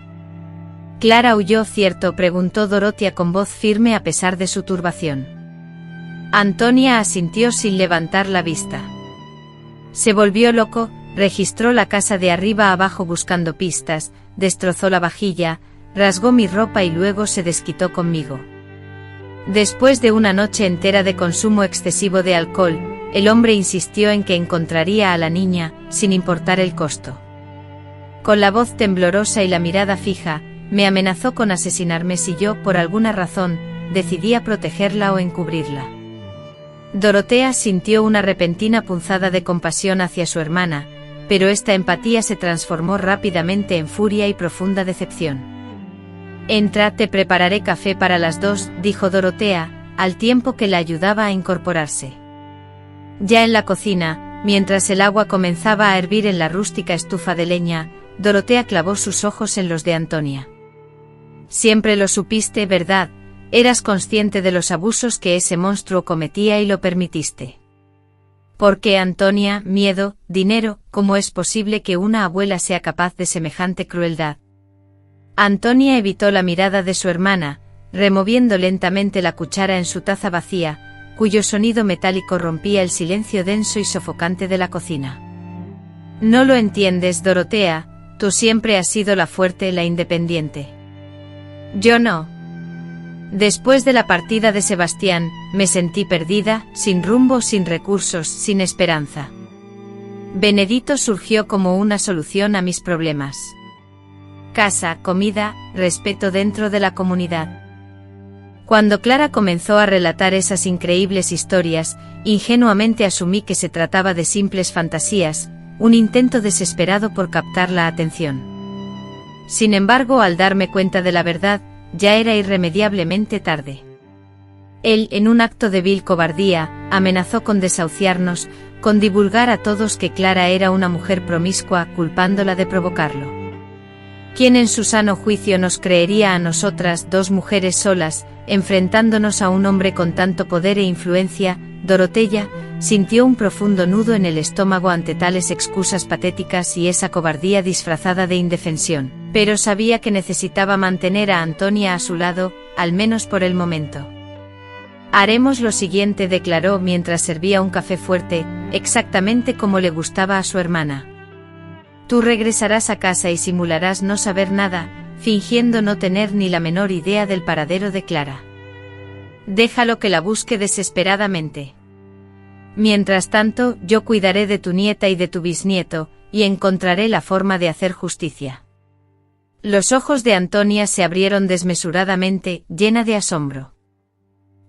«¿Clara huyó, cierto?», preguntó Dorotea con voz firme a pesar de su turbación. Antonia asintió sin levantar la vista. Se volvió loco, registró la casa de arriba abajo buscando pistas, destrozó la vajilla, rasgó mi ropa y luego se desquitó conmigo. Después de una noche entera de consumo excesivo de alcohol, el hombre insistió en que encontraría a la niña, sin importar el costo. Con la voz temblorosa y la mirada fija, me amenazó con asesinarme si yo, por alguna razón, decidía protegerla o encubrirla. Dorotea sintió una repentina punzada de compasión hacia su hermana, pero esta empatía se transformó rápidamente en furia y profunda decepción. «Entra, te prepararé café para las dos», dijo Dorotea, al tiempo que la ayudaba a incorporarse. Ya en la cocina, mientras el agua comenzaba a hervir en la rústica estufa de leña, Dorotea clavó sus ojos en los de Antonia. «Siempre lo supiste, ¿verdad? Eras consciente de los abusos que ese monstruo cometía y lo permitiste». «¿Por qué, Antonia? Miedo, dinero, ¿cómo es posible que una abuela sea capaz de semejante crueldad?». Antonia evitó la mirada de su hermana, removiendo lentamente la cuchara en su taza vacía, cuyo sonido metálico rompía el silencio denso y sofocante de la cocina. «No lo entiendes, Dorotea, tú siempre has sido la fuerte, la independiente. Yo no. Después de la partida de Sebastián, me sentí perdida, sin rumbo, sin recursos, sin esperanza. Benedito surgió como una solución a mis problemas. Casa, comida, respeto dentro de la comunidad». Cuando Clara comenzó a relatar esas increíbles historias, ingenuamente asumí que se trataba de simples fantasías, un intento desesperado por captar la atención. Sin embargo, al darme cuenta de la verdad, ya era irremediablemente tarde. Él, en un acto de vil cobardía, amenazó con desahuciarnos, con divulgar a todos que Clara era una mujer promiscua, culpándola de provocarlo. ¿Quién en su sano juicio nos creería a nosotras, dos mujeres solas, enfrentándonos a un hombre con tanto poder e influencia? Dorotea sintió un profundo nudo en el estómago ante tales excusas patéticas y esa cobardía disfrazada de indefensión, pero sabía que necesitaba mantener a Antonia a su lado, al menos por el momento. «Haremos lo siguiente», declaró mientras servía un café fuerte, exactamente como le gustaba a su hermana. «Tú regresarás a casa y simularás no saber nada, fingiendo no tener ni la menor idea del paradero de Clara. Déjalo que la busque desesperadamente. Mientras tanto, yo cuidaré de tu nieta y de tu bisnieto, y encontraré la forma de hacer justicia». Los ojos de Antonia se abrieron desmesuradamente, llena de asombro.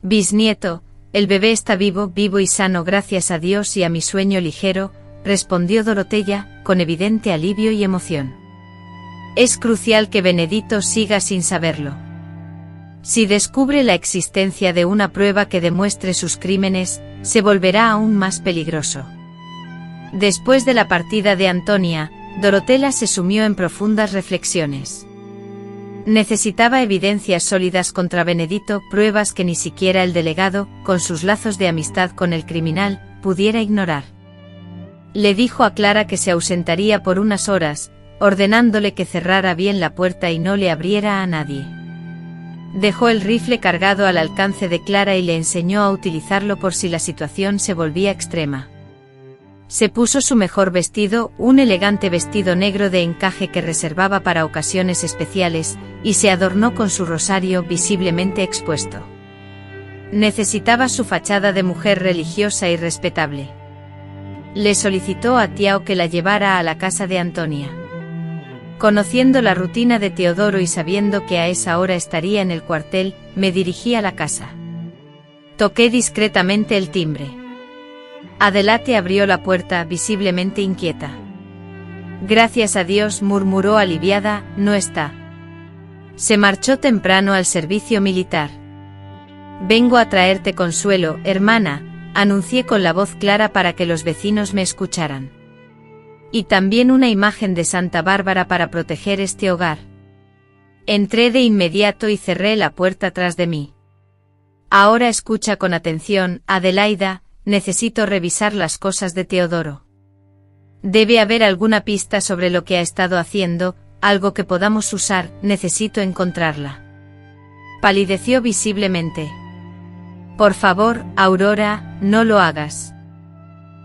«Bisnieto, el bebé está vivo y sano gracias a Dios y a mi sueño ligero», respondió Dorotea, con evidente alivio y emoción. «Es crucial que Benedito siga sin saberlo. Si descubre la existencia de una prueba que demuestre sus crímenes, se volverá aún más peligroso». Después de la partida de Antonia, Dorotela se sumió en profundas reflexiones. Necesitaba evidencias sólidas contra Benedito, pruebas que ni siquiera el delegado, con sus lazos de amistad con el criminal, pudiera ignorar. Le dijo a Clara que se ausentaría por unas horas, ordenándole que cerrara bien la puerta y no le abriera a nadie. Dejó el rifle cargado al alcance de Clara y le enseñó a utilizarlo por si la situación se volvía extrema. Se puso su mejor vestido, un elegante vestido negro de encaje que reservaba para ocasiones especiales, y se adornó con su rosario visiblemente expuesto. Necesitaba su fachada de mujer religiosa y respetable. Le solicitó a Tiao que la llevara a la casa de Antonia. Conociendo la rutina de Teodoro y sabiendo que a esa hora estaría en el cuartel, me dirigí a la casa. Toqué discretamente el timbre. Adelante abrió la puerta, visiblemente inquieta. Gracias a Dios, murmuró aliviada, no está. Se marchó temprano al servicio militar. Vengo a traerte consuelo, hermana, anuncié con la voz clara para que los vecinos me escucharan. Y también una imagen de Santa Bárbara para proteger este hogar. Entré de inmediato y cerré la puerta tras de mí. Ahora escucha con atención, Adelaida, necesito revisar las cosas de Teodoro. Debe haber alguna pista sobre lo que ha estado haciendo, algo que podamos usar, necesito encontrarla. Palideció visiblemente. Por favor, Aurora, no lo hagas.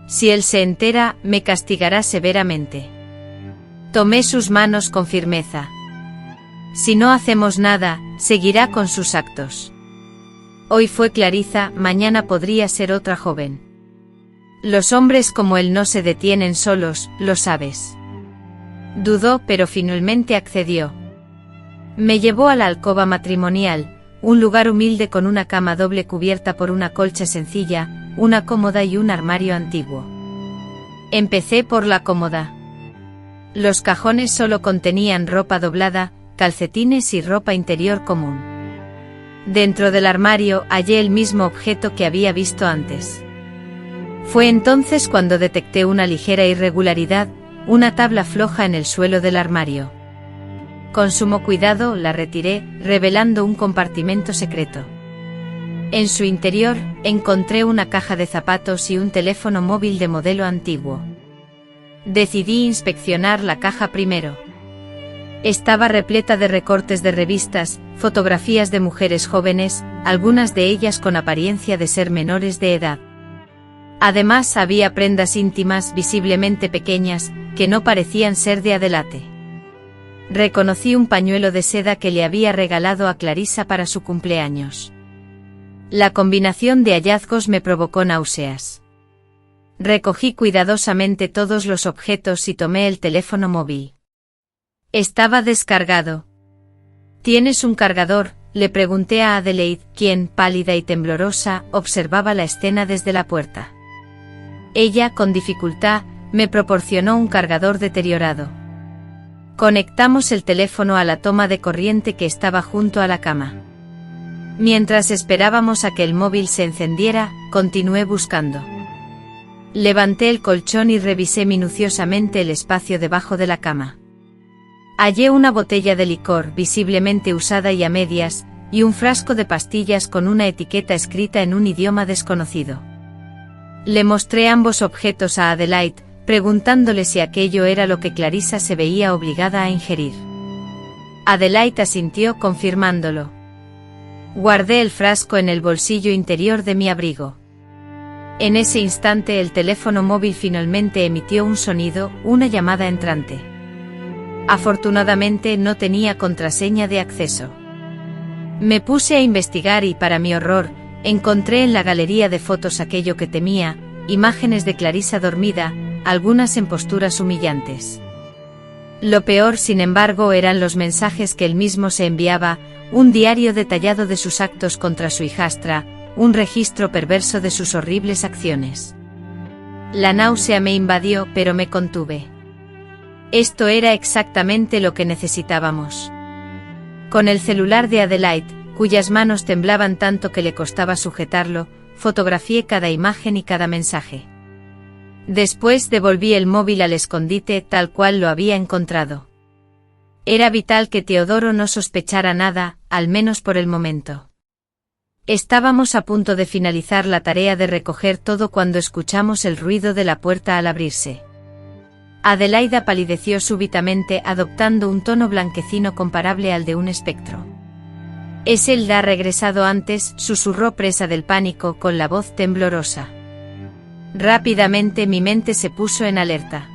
Si él se entera, me castigará severamente. Tomé sus manos con firmeza. Si no hacemos nada, seguirá con sus actos. Hoy fue Clarissa, mañana podría ser otra joven. Los hombres como él no se detienen solos, lo sabes. Dudó, pero finalmente accedió. Me llevó a la alcoba matrimonial, un lugar humilde con una cama doble cubierta por una colcha sencilla, una cómoda y un armario antiguo. Empecé por la cómoda. Los cajones solo contenían ropa doblada, calcetines y ropa interior común. Dentro del armario hallé el mismo objeto que había visto antes. Fue entonces cuando detecté una ligera irregularidad, una tabla floja en el suelo del armario. Con sumo cuidado la retiré, revelando un compartimento secreto. En su interior, encontré una caja de zapatos y un teléfono móvil de modelo antiguo. Decidí inspeccionar la caja primero. Estaba repleta de recortes de revistas, fotografías de mujeres jóvenes, algunas de ellas con apariencia de ser menores de edad. Además había prendas íntimas visiblemente pequeñas, que no parecían ser de Adelaide. Reconocí un pañuelo de seda que le había regalado a Clarissa para su cumpleaños. La combinación de hallazgos me provocó náuseas. Recogí cuidadosamente todos los objetos y tomé el teléfono móvil. Estaba descargado. ¿Tienes un cargador?, le pregunté a Adelaide, quien, pálida y temblorosa, observaba la escena desde la puerta. Ella, con dificultad, me proporcionó un cargador deteriorado. Conectamos el teléfono a la toma de corriente que estaba junto a la cama. Mientras esperábamos a que el móvil se encendiera, continué buscando. Levanté el colchón y revisé minuciosamente el espacio debajo de la cama. Hallé una botella de licor visiblemente usada y a medias, y un frasco de pastillas con una etiqueta escrita en un idioma desconocido. Le mostré ambos objetos a Adelaide, preguntándole si aquello era lo que Clarissa se veía obligada a ingerir. Adelaide asintió confirmándolo. Guardé el frasco en el bolsillo interior de mi abrigo. En ese instante el teléfono móvil finalmente emitió un sonido, una llamada entrante. Afortunadamente no tenía contraseña de acceso. Me puse a investigar y, para mi horror, encontré en la galería de fotos aquello que temía, imágenes de Clarissa dormida, algunas en posturas humillantes. Lo peor, sin embargo, eran los mensajes que él mismo se enviaba, un diario detallado de sus actos contra su hijastra, un registro perverso de sus horribles acciones. La náusea me invadió, pero me contuve. Esto era exactamente lo que necesitábamos. Con el celular de Adelaide, cuyas manos temblaban tanto que le costaba sujetarlo, fotografié cada imagen y cada mensaje. Después devolví el móvil al escondite tal cual lo había encontrado. Era vital que Teodoro no sospechara nada, al menos por el momento. Estábamos a punto de finalizar la tarea de recoger todo cuando escuchamos el ruido de la puerta al abrirse. Adelaida palideció súbitamente, adoptando un tono blanquecino comparable al de un espectro. «Es él, ha regresado antes», susurró, presa del pánico, con la voz temblorosa. Rápidamente mi mente se puso en alerta.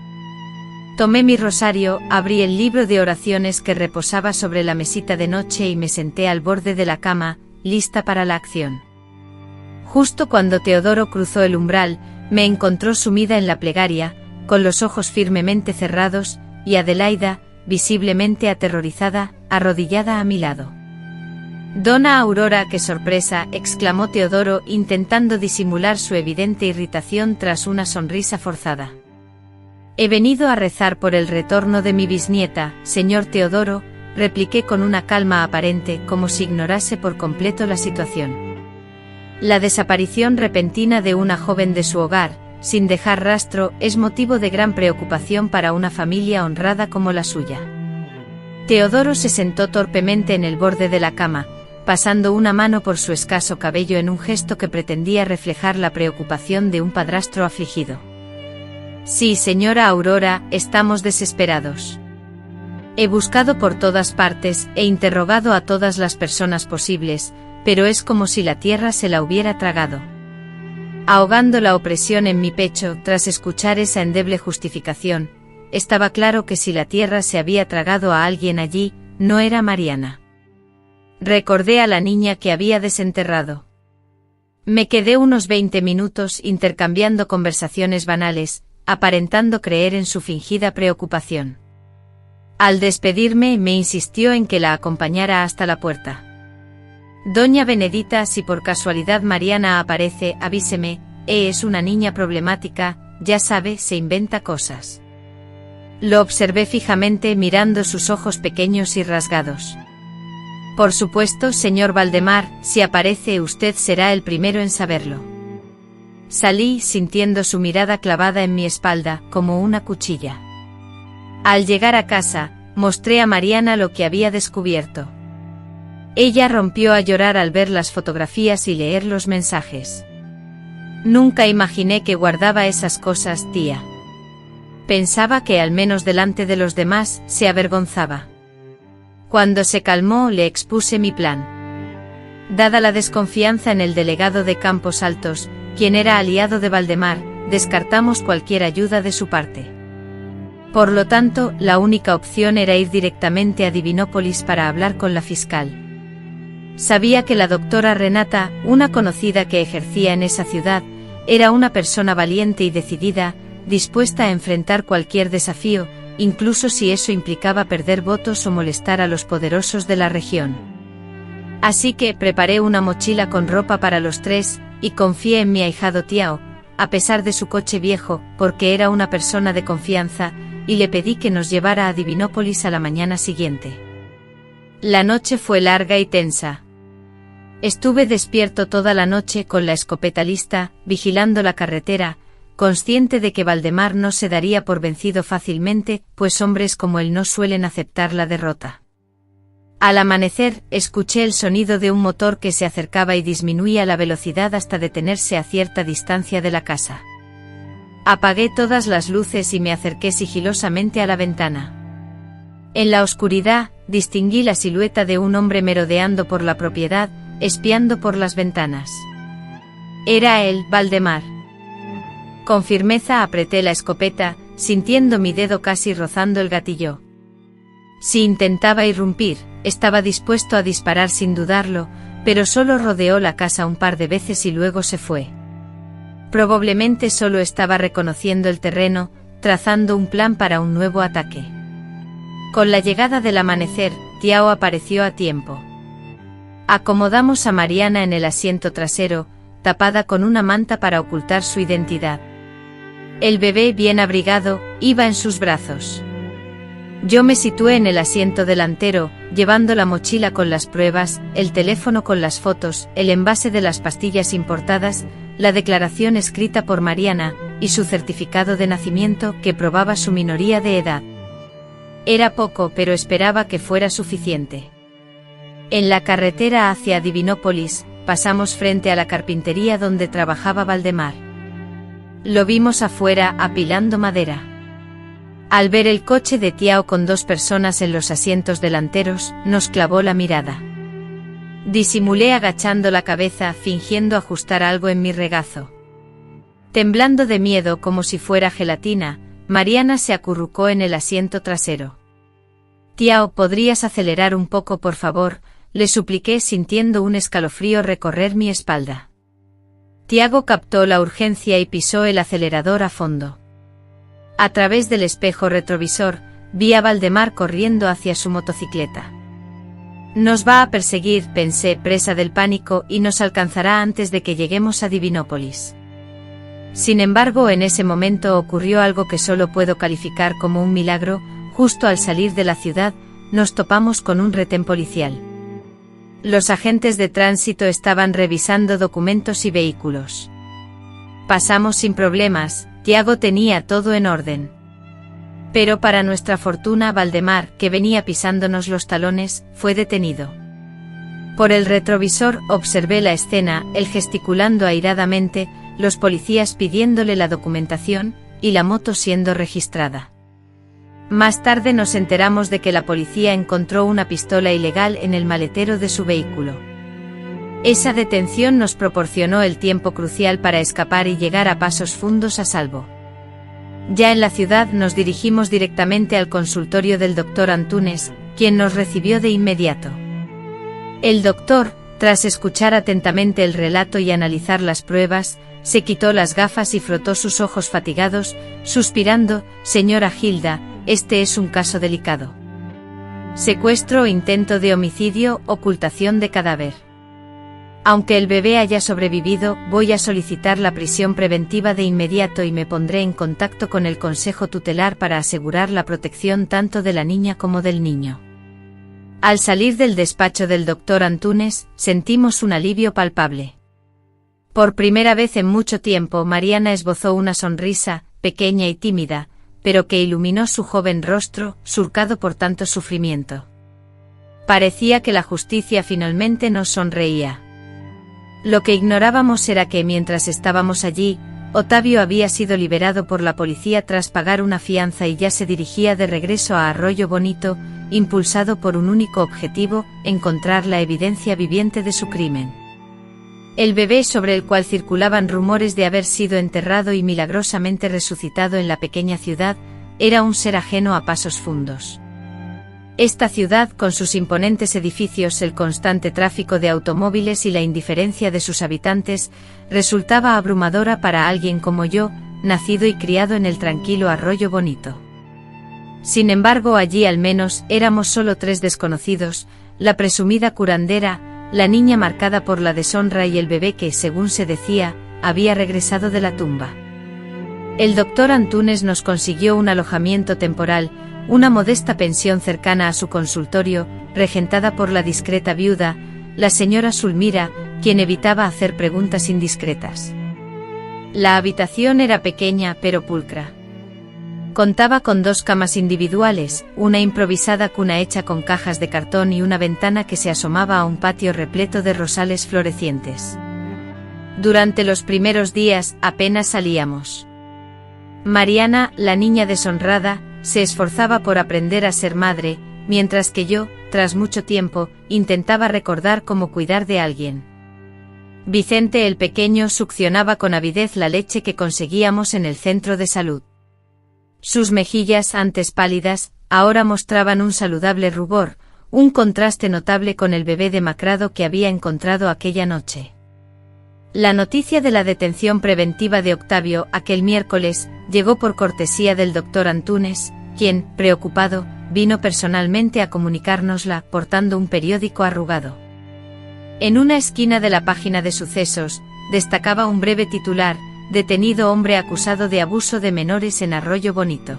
Tomé mi rosario, abrí el libro de oraciones que reposaba sobre la mesita de noche y me senté al borde de la cama, lista para la acción. Justo cuando Teodoro cruzó el umbral, me encontró sumida en la plegaria, con los ojos firmemente cerrados, y Adelaida, visiblemente aterrorizada, arrodillada a mi lado. «Dona Aurora, qué sorpresa», exclamó Teodoro, intentando disimular su evidente irritación tras una sonrisa forzada. «He venido a rezar por el retorno de mi bisnieta, señor Teodoro», repliqué con una calma aparente, como si ignorase por completo la situación. La desaparición repentina de una joven de su hogar, sin dejar rastro, es motivo de gran preocupación para una familia honrada como la suya. Teodoro se sentó torpemente en el borde de la cama, pasando una mano por su escaso cabello en un gesto que pretendía reflejar la preocupación de un padrastro afligido. «Sí, señora Aurora, estamos desesperados. He buscado por todas partes, he interrogado a todas las personas posibles, pero es como si la tierra se la hubiera tragado». Ahogando la opresión en mi pecho, tras escuchar esa endeble justificación, estaba claro que si la tierra se había tragado a alguien allí, no era Mariana. Recordé a la niña que había desenterrado. Me quedé unos 20 minutos intercambiando conversaciones banales, aparentando creer en su fingida preocupación. Al despedirme, me insistió en que la acompañara hasta la puerta. «Doña Benedita, si por casualidad Mariana aparece, avíseme, es una niña problemática, ya sabe, se inventa cosas». Lo observé fijamente, mirando sus ojos pequeños y rasgados. «Por supuesto, señor Valdemar, si aparece usted será el primero en saberlo». Salí, sintiendo su mirada clavada en mi espalda, como una cuchilla. Al llegar a casa, mostré a Mariana lo que había descubierto. Ella rompió a llorar al ver las fotografías y leer los mensajes. «Nunca imaginé que guardaba esas cosas, tía. Pensaba que al menos delante de los demás se avergonzaba». Cuando se calmó, le expuse mi plan. Dada la desconfianza en el delegado de Campos Altos, quien era aliado de Valdemar, descartamos cualquier ayuda de su parte. Por lo tanto, la única opción era ir directamente a Divinópolis para hablar con la fiscal. Sabía que la doctora Renata, una conocida que ejercía en esa ciudad, era una persona valiente y decidida, dispuesta a enfrentar cualquier desafío, incluso si eso implicaba perder votos o molestar a los poderosos de la región. Así que preparé una mochila con ropa para los tres, y confié en mi ahijado Tiao, a pesar de su coche viejo, porque era una persona de confianza, y le pedí que nos llevara a Divinópolis a la mañana siguiente. La noche fue larga y tensa. Estuve despierto toda la noche con la escopeta lista, vigilando la carretera, consciente de que Valdemar no se daría por vencido fácilmente, pues hombres como él no suelen aceptar la derrota. Al amanecer, escuché el sonido de un motor que se acercaba y disminuía la velocidad hasta detenerse a cierta distancia de la casa. Apagué todas las luces y me acerqué sigilosamente a la ventana. En la oscuridad, distinguí la silueta de un hombre merodeando por la propiedad, espiando por las ventanas. Era él, Valdemar. Con firmeza apreté la escopeta, sintiendo mi dedo casi rozando el gatillo. Si intentaba irrumpir, estaba dispuesto a disparar sin dudarlo, pero solo rodeó la casa un par de veces y luego se fue. Probablemente solo estaba reconociendo el terreno, trazando un plan para un nuevo ataque. Con la llegada del amanecer, Tiao apareció a tiempo. Acomodamos a Mariana en el asiento trasero, tapada con una manta para ocultar su identidad. El bebé, bien abrigado, iba en sus brazos. Yo me situé en el asiento delantero, llevando la mochila con las pruebas, el teléfono con las fotos, el envase de las pastillas importadas, la declaración escrita por Mariana, y su certificado de nacimiento que probaba su minoría de edad. Era poco, pero esperaba que fuera suficiente. En la carretera hacia Divinópolis, pasamos frente a la carpintería donde trabajaba Valdemar. Lo vimos afuera, apilando madera. Al ver el coche de Tiao con 2 personas en los asientos delanteros, nos clavó la mirada. Disimulé agachando la cabeza, fingiendo ajustar algo en mi regazo. Temblando de miedo como si fuera gelatina, Mariana se acurrucó en el asiento trasero. «Tiao, ¿podrías acelerar un poco, por favor?», le supliqué sintiendo un escalofrío recorrer mi espalda. Tiago captó la urgencia y pisó el acelerador a fondo. A través del espejo retrovisor, vi a Valdemar corriendo hacia su motocicleta. «Nos va a perseguir», pensé, presa del pánico, «y nos alcanzará antes de que lleguemos a Divinópolis». Sin embargo, en ese momento ocurrió algo que solo puedo calificar como un milagro. Justo al salir de la ciudad, nos topamos con un retén policial. Los agentes de tránsito estaban revisando documentos y vehículos. Pasamos sin problemas, Tiago tenía todo en orden. Pero para nuestra fortuna, Valdemar, que venía pisándonos los talones, fue detenido. Por el retrovisor observé la escena, él gesticulando airadamente, los policías pidiéndole la documentación, y la moto siendo registrada. Más tarde nos enteramos de que la policía encontró una pistola ilegal en el maletero de su vehículo. Esa detención nos proporcionó el tiempo crucial para escapar y llegar a Pasos Fundos a salvo. Ya en la ciudad nos dirigimos directamente al consultorio del doctor Antunes, quien nos recibió de inmediato. El doctor, tras escuchar atentamente el relato y analizar las pruebas, se quitó las gafas y frotó sus ojos fatigados, suspirando: «Señora Hilda, este es un caso delicado. Secuestro, intento de homicidio, ocultación de cadáver. Aunque el bebé haya sobrevivido, voy a solicitar la prisión preventiva de inmediato y me pondré en contacto con el Consejo Tutelar para asegurar la protección tanto de la niña como del niño». Al salir del despacho del doctor Antunes, sentimos un alivio palpable. Por primera vez en mucho tiempo, Mariana esbozó una sonrisa, pequeña y tímida, pero que iluminó su joven rostro, surcado por tanto sufrimiento. Parecía que la justicia finalmente nos sonreía. Lo que ignorábamos era que mientras estábamos allí, Otavio había sido liberado por la policía tras pagar una fianza y ya se dirigía de regreso a Arroyo Bonito, impulsado por un único objetivo: encontrar la evidencia viviente de su crimen. El bebé, sobre el cual circulaban rumores de haber sido enterrado y milagrosamente resucitado en la pequeña ciudad, era un ser ajeno a Pasos Fundos. Esta ciudad, con sus imponentes edificios, el constante tráfico de automóviles y la indiferencia de sus habitantes, resultaba abrumadora para alguien como yo, nacido y criado en el tranquilo Arroyo Bonito. Sin embargo, allí al menos éramos solo 3 desconocidos: la presumida curandera, la niña marcada por la deshonra y el bebé que, según se decía, había regresado de la tumba. El doctor Antunes nos consiguió un alojamiento temporal, una modesta pensión cercana a su consultorio, regentada por la discreta viuda, la señora Sulmira, quien evitaba hacer preguntas indiscretas. La habitación era pequeña pero pulcra. Contaba con 2 camas individuales, una improvisada cuna hecha con cajas de cartón y una ventana que se asomaba a un patio repleto de rosales florecientes. Durante los primeros días apenas salíamos. Mariana, la niña deshonrada, se esforzaba por aprender a ser madre, mientras que yo, tras mucho tiempo, intentaba recordar cómo cuidar de alguien. Vicente el pequeño succionaba con avidez la leche que conseguíamos en el centro de salud. Sus mejillas, antes pálidas, ahora mostraban un saludable rubor, un contraste notable con el bebé demacrado que había encontrado aquella noche. La noticia de la detención preventiva de Octavio aquel miércoles llegó por cortesía del doctor Antunes, quien, preocupado, vino personalmente a comunicárnosla portando un periódico arrugado. En una esquina de la página de sucesos, destacaba un breve titular: «Detenido hombre acusado de abuso de menores en Arroyo Bonito».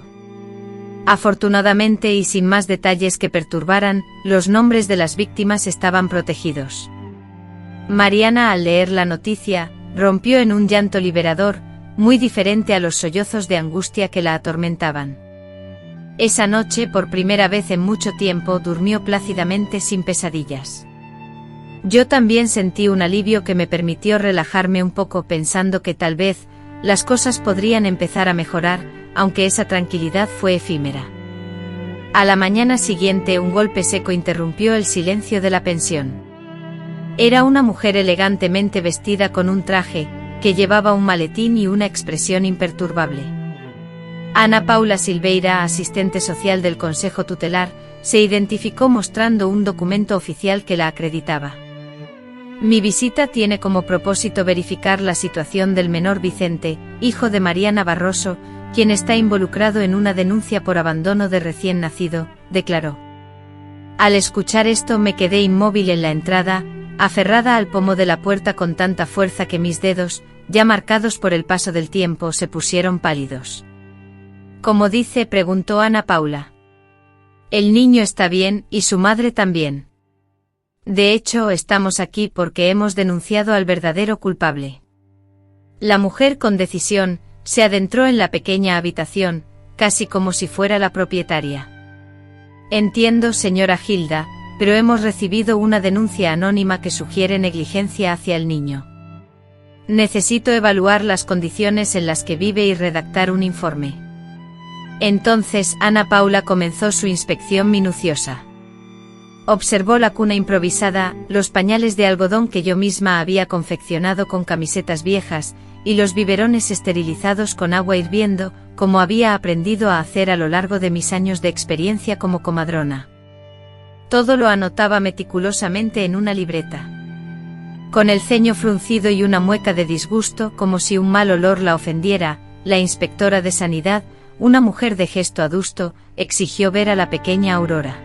Afortunadamente y sin más detalles que perturbaran, los nombres de las víctimas estaban protegidos. Mariana, al leer la noticia, rompió en un llanto liberador, muy diferente a los sollozos de angustia que la atormentaban. Esa noche, por primera vez en mucho tiempo, durmió plácidamente sin pesadillas. Yo también sentí un alivio que me permitió relajarme un poco pensando que tal vez las cosas podrían empezar a mejorar, aunque esa tranquilidad fue efímera. A la mañana siguiente un golpe seco interrumpió el silencio de la pensión. Era una mujer elegantemente vestida con un traje, que llevaba un maletín y una expresión imperturbable. Ana Paula Silveira, asistente social del Consejo Tutelar, se identificó mostrando un documento oficial que la acreditaba. Mi visita tiene como propósito verificar la situación del menor Vicente, hijo de Mariana Barroso, quien está involucrado en una denuncia por abandono de recién nacido, declaró. Al escuchar esto me quedé inmóvil en la entrada, aferrada al pomo de la puerta con tanta fuerza que mis dedos, ya marcados por el paso del tiempo, se pusieron pálidos. ¿Cómo dice?, preguntó Ana Paula. El niño está bien, y su madre también. De hecho, estamos aquí porque hemos denunciado al verdadero culpable. La mujer, con decisión, se adentró en la pequeña habitación, casi como si fuera la propietaria. Entiendo, señora Gilda, pero hemos recibido una denuncia anónima que sugiere negligencia hacia el niño. Necesito evaluar las condiciones en las que vive y redactar un informe. Entonces Ana Paula comenzó su inspección minuciosa. Observó la cuna improvisada, los pañales de algodón que yo misma había confeccionado con camisetas viejas, y los biberones esterilizados con agua hirviendo, como había aprendido a hacer a lo largo de mis años de experiencia como comadrona. Todo lo anotaba meticulosamente en una libreta. Con el ceño fruncido y una mueca de disgusto, como si un mal olor la ofendiera, la inspectora de Sanidad, una mujer de gesto adusto, exigió ver a la pequeña Aurora.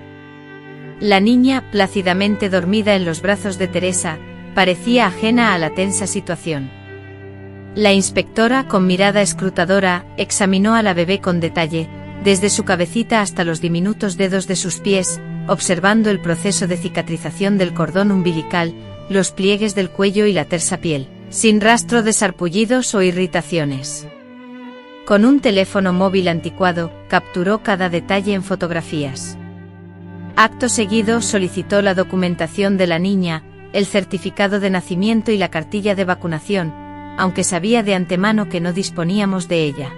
La niña, plácidamente dormida en los brazos de Teresa, parecía ajena a la tensa situación. La inspectora, con mirada escrutadora, examinó a la bebé con detalle, desde su cabecita hasta los diminutos dedos de sus pies, observando el proceso de cicatrización del cordón umbilical, los pliegues del cuello y la tersa piel, sin rastro de sarpullidos o irritaciones. Con un teléfono móvil anticuado, capturó cada detalle en fotografías. Acto seguido solicitó la documentación de la niña, el certificado de nacimiento y la cartilla de vacunación, aunque sabía de antemano que no disponíamos de ella.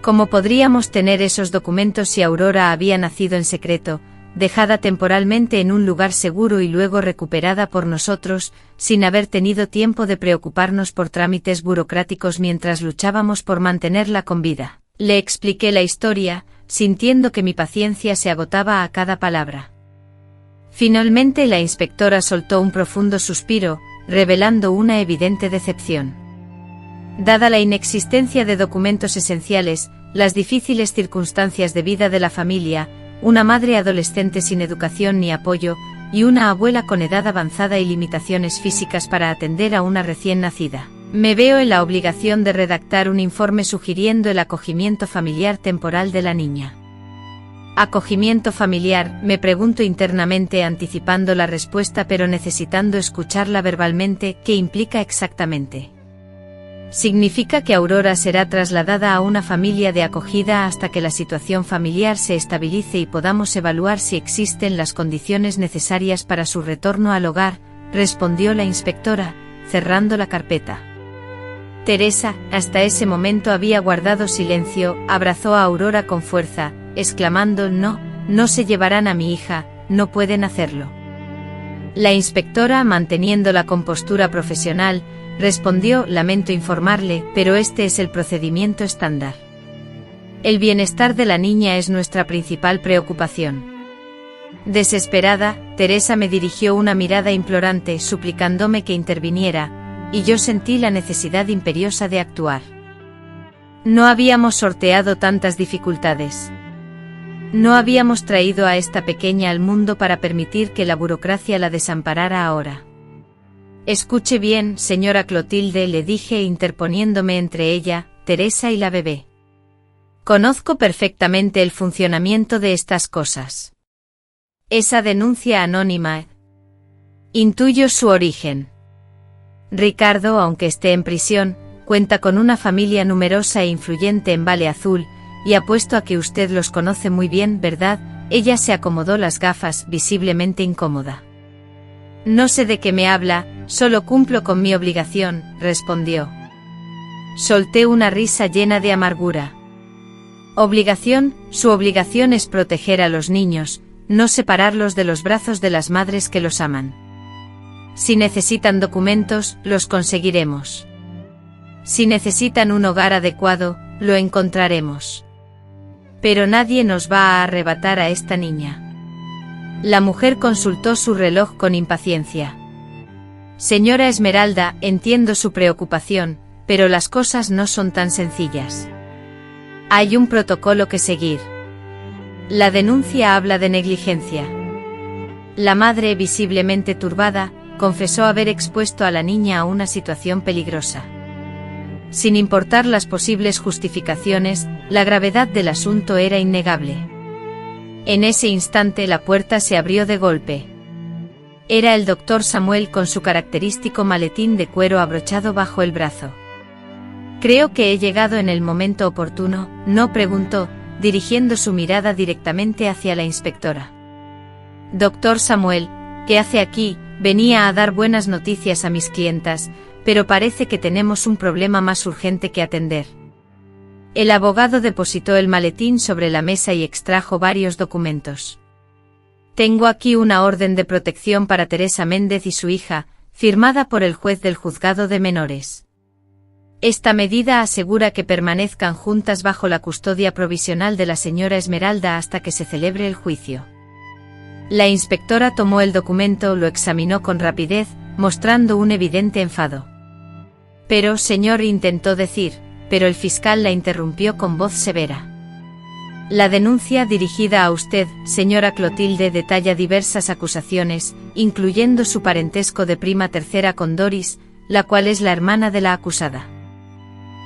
¿Cómo podríamos tener esos documentos si Aurora había nacido en secreto, dejada temporalmente en un lugar seguro y luego recuperada por nosotros, sin haber tenido tiempo de preocuparnos por trámites burocráticos mientras luchábamos por mantenerla con vida? Le expliqué la historia, sintiendo que mi paciencia se agotaba a cada palabra. Finalmente la inspectora soltó un profundo suspiro, revelando una evidente decepción. Dada la inexistencia de documentos esenciales, las difíciles circunstancias de vida de la familia, una madre adolescente sin educación ni apoyo, y una abuela con edad avanzada y limitaciones físicas para atender a una recién nacida, me veo en la obligación de redactar un informe sugiriendo el acogimiento familiar temporal de la niña. Acogimiento familiar, me pregunto internamente, anticipando la respuesta pero necesitando escucharla verbalmente. ¿Qué implica exactamente? Significa que Aurora será trasladada a una familia de acogida hasta que la situación familiar se estabilice y podamos evaluar si existen las condiciones necesarias para su retorno al hogar, respondió la inspectora, cerrando la carpeta. Teresa, hasta ese momento había guardado silencio, abrazó a Aurora con fuerza, exclamando: no se llevarán a mi hija, no pueden hacerlo. La inspectora, manteniendo la compostura profesional, respondió: lamento informarle, pero este es el procedimiento estándar. El bienestar de la niña es nuestra principal preocupación. Desesperada, Teresa me dirigió una mirada implorante, suplicándome que interviniera, y yo sentí la necesidad imperiosa de actuar. No habíamos sorteado tantas dificultades. No habíamos traído a esta pequeña al mundo para permitir que la burocracia la desamparara ahora. Escuche bien, señora Clotilde, le dije, interponiéndome entre ella, Teresa y la bebé. Conozco perfectamente el funcionamiento de estas cosas. Esa denuncia anónima. Intuyo su origen. Ricardo, aunque esté en prisión, cuenta con una familia numerosa e influyente en Vale Azul, y apuesto a que usted los conoce muy bien, ¿verdad? Ella se acomodó las gafas, visiblemente incómoda. No sé de qué me habla, solo cumplo con mi obligación, respondió. Solté una risa llena de amargura. Su obligación es proteger a los niños, no separarlos de los brazos de las madres que los aman. Si necesitan documentos, los conseguiremos. Si necesitan un hogar adecuado, lo encontraremos. Pero nadie nos va a arrebatar a esta niña. La mujer consultó su reloj con impaciencia. Señora Esmeralda, entiendo su preocupación, pero las cosas no son tan sencillas. Hay un protocolo que seguir. La denuncia habla de negligencia. La madre, visiblemente turbada, confesó haber expuesto a la niña a una situación peligrosa. Sin importar las posibles justificaciones, la gravedad del asunto era innegable. En ese instante la puerta se abrió de golpe. Era el doctor Samuel con su característico maletín de cuero abrochado bajo el brazo. «Creo que he llegado en el momento oportuno», no preguntó, dirigiendo su mirada directamente hacia la inspectora. «Doctor Samuel, ¿qué hace aquí? Venía a dar buenas noticias a mis clientas, pero parece que tenemos un problema más urgente que atender». El abogado depositó el maletín sobre la mesa y extrajo varios documentos. «Tengo aquí una orden de protección para Teresa Méndez y su hija, firmada por el juez del juzgado de menores. Esta medida asegura que permanezcan juntas bajo la custodia provisional de la señora Esmeralda hasta que se celebre el juicio». La inspectora tomó el documento, lo examinó con rapidez, mostrando un evidente enfado. «Pero, señor», intentó decir, pero el fiscal la interrumpió con voz severa. «La denuncia dirigida a usted, señora Clotilde, detalla diversas acusaciones, incluyendo su parentesco de prima tercera con Doris, la cual es la hermana de la acusada.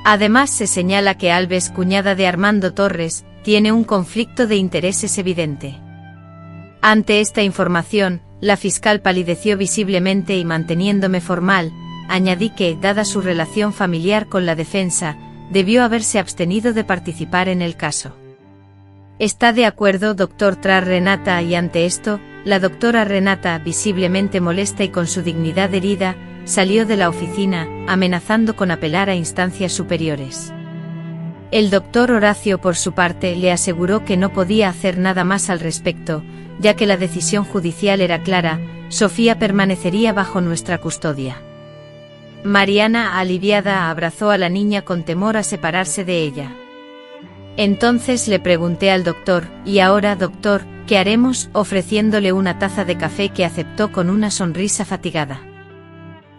Además se señala que Alves, cuñada de Armando Torres, tiene un conflicto de intereses evidente». Ante esta información, la fiscal palideció visiblemente y, manteniéndome formal, añadí que, dada su relación familiar con la defensa, debió haberse abstenido de participar en el caso. «¿Está de acuerdo, doctor?» tras Renata, y ante esto, la doctora Renata, visiblemente molesta y con su dignidad herida, salió de la oficina, amenazando con apelar a instancias superiores. El doctor Horacio, por su parte, le aseguró que no podía hacer nada más al respecto, ya que la decisión judicial era clara: Sofía permanecería bajo nuestra custodia. Mariana, aliviada, abrazó a la niña con temor a separarse de ella. Entonces le pregunté al doctor: «¿Y ahora, doctor, qué haremos?», ofreciéndole una taza de café que aceptó con una sonrisa fatigada.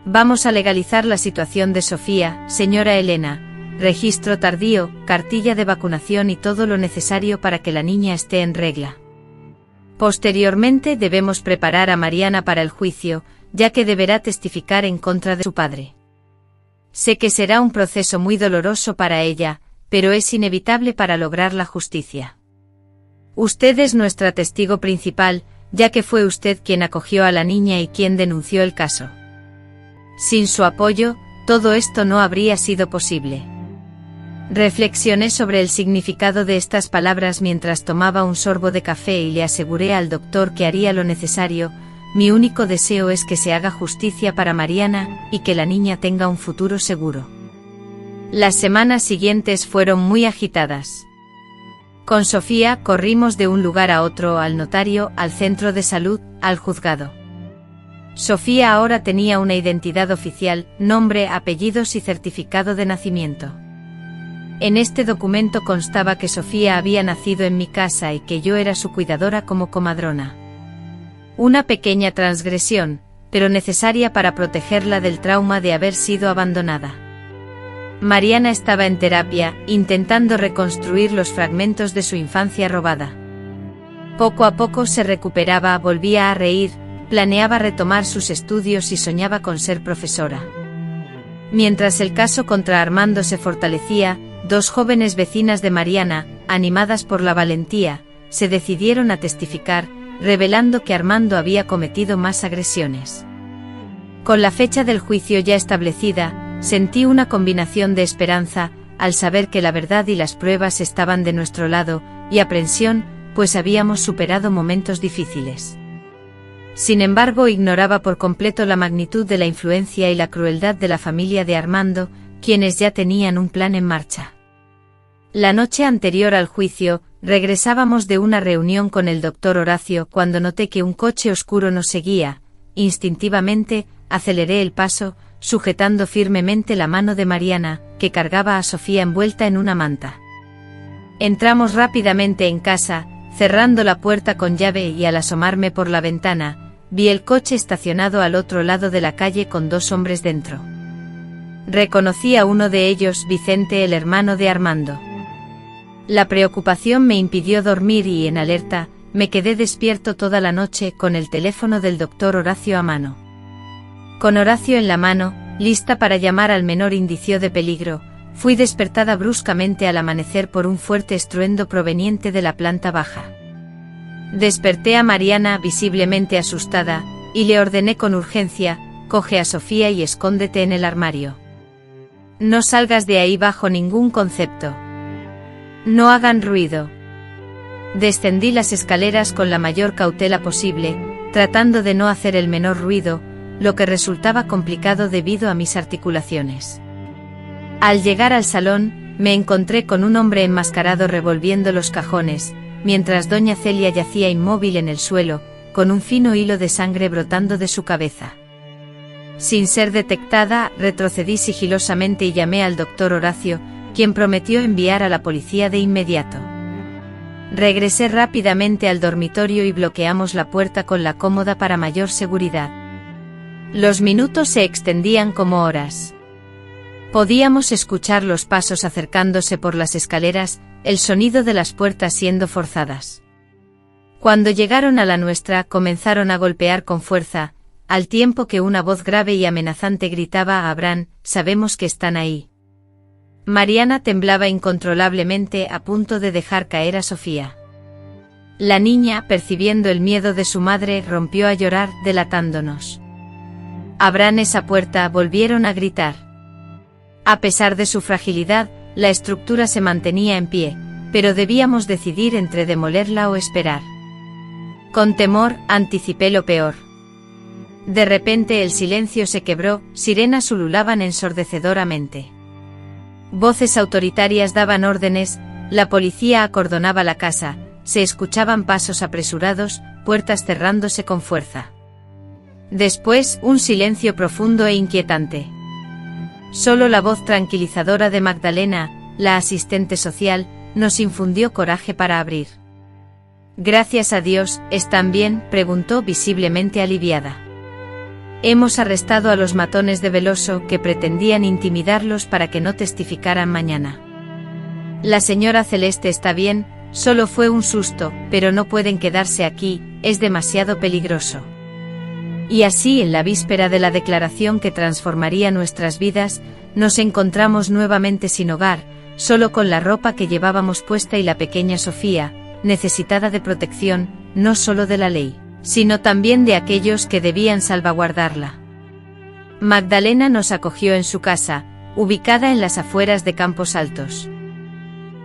«Vamos a legalizar la situación de Sofía, señora Elena, registro tardío, cartilla de vacunación y todo lo necesario para que la niña esté en regla. Posteriormente debemos preparar a Mariana para el juicio, ya que deberá testificar en contra de su padre. Sé que será un proceso muy doloroso para ella, pero es inevitable para lograr la justicia. Usted es nuestra testigo principal, ya que fue usted quien acogió a la niña y quien denunció el caso. Sin su apoyo, todo esto no habría sido posible». Reflexioné sobre el significado de estas palabras mientras tomaba un sorbo de café y le aseguré al doctor que haría lo necesario. «Mi único deseo es que se haga justicia para Mariana y que la niña tenga un futuro seguro». Las semanas siguientes fueron muy agitadas. Con Sofía corrimos de un lugar a otro, al notario, al centro de salud, al juzgado. Sofía ahora tenía una identidad oficial, nombre, apellidos y certificado de nacimiento. En este documento constaba que Sofía había nacido en mi casa y que yo era su cuidadora como comadrona. Una pequeña transgresión, pero necesaria para protegerla del trauma de haber sido abandonada. Mariana estaba en terapia, intentando reconstruir los fragmentos de su infancia robada. Poco a poco se recuperaba, volvía a reír, planeaba retomar sus estudios y soñaba con ser profesora. Mientras el caso contra Armando se fortalecía, dos jóvenes vecinas de Mariana, animadas por la valentía, se decidieron a testificar, revelando que Armando había cometido más agresiones. Con la fecha del juicio ya establecida, sentí una combinación de esperanza, al saber que la verdad y las pruebas estaban de nuestro lado, y aprensión, pues habíamos superado momentos difíciles. Sin embargo, ignoraba por completo la magnitud de la influencia y la crueldad de la familia de Armando, quienes ya tenían un plan en marcha. La noche anterior al juicio, regresábamos de una reunión con el doctor Horacio cuando noté que un coche oscuro nos seguía. Instintivamente, aceleré el paso, sujetando firmemente la mano de Mariana, que cargaba a Sofía envuelta en una manta. Entramos rápidamente en casa, cerrando la puerta con llave, y al asomarme por la ventana, vi el coche estacionado al otro lado de la calle con 2 hombres dentro. Reconocí a uno de ellos, Vicente, el hermano de Armando. La preocupación me impidió dormir y, en alerta, me quedé despierto toda la noche con el teléfono del doctor Horacio a mano. Con Horacio en la mano, lista para llamar al menor indicio de peligro, fui despertada bruscamente al amanecer por un fuerte estruendo proveniente de la planta baja. Desperté a Mariana visiblemente asustada, y le ordené con urgencia: coge a Sofía y escóndete en el armario. No salgas de ahí bajo ningún concepto. No hagan ruido. Descendí las escaleras con la mayor cautela posible, tratando de no hacer el menor ruido, lo que resultaba complicado debido a mis articulaciones. Al llegar al salón, me encontré con un hombre enmascarado revolviendo los cajones, mientras doña Celia yacía inmóvil en el suelo, con un fino hilo de sangre brotando de su cabeza. Sin ser detectada, retrocedí sigilosamente y llamé al doctor Horacio, quien prometió enviar a la policía de inmediato. Regresé rápidamente al dormitorio y bloqueamos la puerta con la cómoda para mayor seguridad. Los minutos se extendían como horas. Podíamos escuchar los pasos acercándose por las escaleras, el sonido de las puertas siendo forzadas. Cuando llegaron a la nuestra, comenzaron a golpear con fuerza, al tiempo que una voz grave y amenazante gritaba a Abraham: «Sabemos que están ahí». Mariana temblaba incontrolablemente, a punto de dejar caer a Sofía. La niña, percibiendo el miedo de su madre, rompió a llorar, delatándonos. «Abran esa puerta», volvieron a gritar. A pesar de su fragilidad, la estructura se mantenía en pie, pero debíamos decidir entre demolerla o esperar. Con temor, anticipé lo peor. De repente el silencio se quebró, sirenas ululaban ensordecedoramente. Voces autoritarias daban órdenes, la policía acordonaba la casa, se escuchaban pasos apresurados, puertas cerrándose con fuerza. Después, un silencio profundo e inquietante. Solo la voz tranquilizadora de Magdalena, la asistente social, nos infundió coraje para abrir. «Gracias a Dios, ¿están bien?», preguntó visiblemente aliviada. «Hemos arrestado a los matones de Veloso que pretendían intimidarlos para que no testificaran mañana. La señora Celeste está bien, solo fue un susto, pero no pueden quedarse aquí, es demasiado peligroso». Y así, en la víspera de la declaración que transformaría nuestras vidas, nos encontramos nuevamente sin hogar, solo con la ropa que llevábamos puesta y la pequeña Sofía, necesitada de protección, no solo de la ley, sino también de aquellos que debían salvaguardarla. Magdalena nos acogió en su casa, ubicada en las afueras de Campos Altos.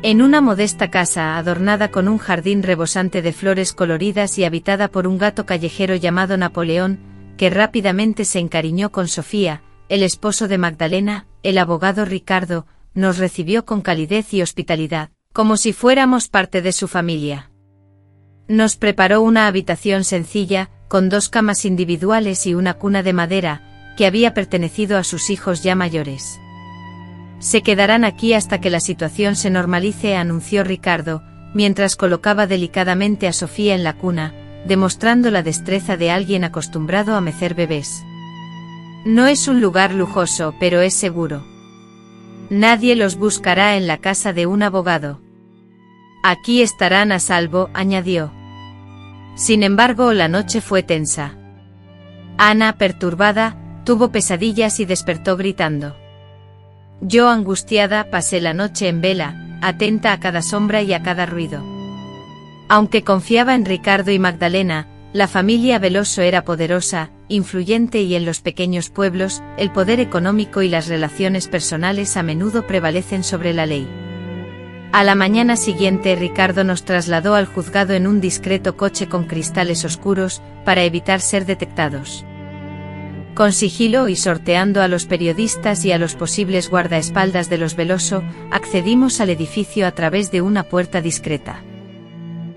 En una modesta casa adornada con un jardín rebosante de flores coloridas y habitada por un gato callejero llamado Napoleón, que rápidamente se encariñó con Sofía, el esposo de Magdalena, el abogado Ricardo, nos recibió con calidez y hospitalidad, como si fuéramos parte de su familia. Nos preparó una habitación sencilla, con 2 camas individuales y una cuna de madera, que había pertenecido a sus hijos ya mayores. «Se quedarán aquí hasta que la situación se normalice», anunció Ricardo, mientras colocaba delicadamente a Sofía en la cuna, demostrando la destreza de alguien acostumbrado a mecer bebés. «No es un lugar lujoso, pero es seguro. Nadie los buscará en la casa de un abogado. Aquí estarán a salvo», añadió. Sin embargo, la noche fue tensa. Ana, perturbada, tuvo pesadillas y despertó gritando. Yo, angustiada, pasé la noche en vela, atenta a cada sombra y a cada ruido. Aunque confiaba en Ricardo y Magdalena, la familia Veloso era poderosa, influyente, y en los pequeños pueblos, el poder económico y las relaciones personales a menudo prevalecen sobre la ley. A la mañana siguiente, Ricardo nos trasladó al juzgado en un discreto coche con cristales oscuros, para evitar ser detectados. Con sigilo y sorteando a los periodistas y a los posibles guardaespaldas de los Veloso, accedimos al edificio a través de una puerta discreta.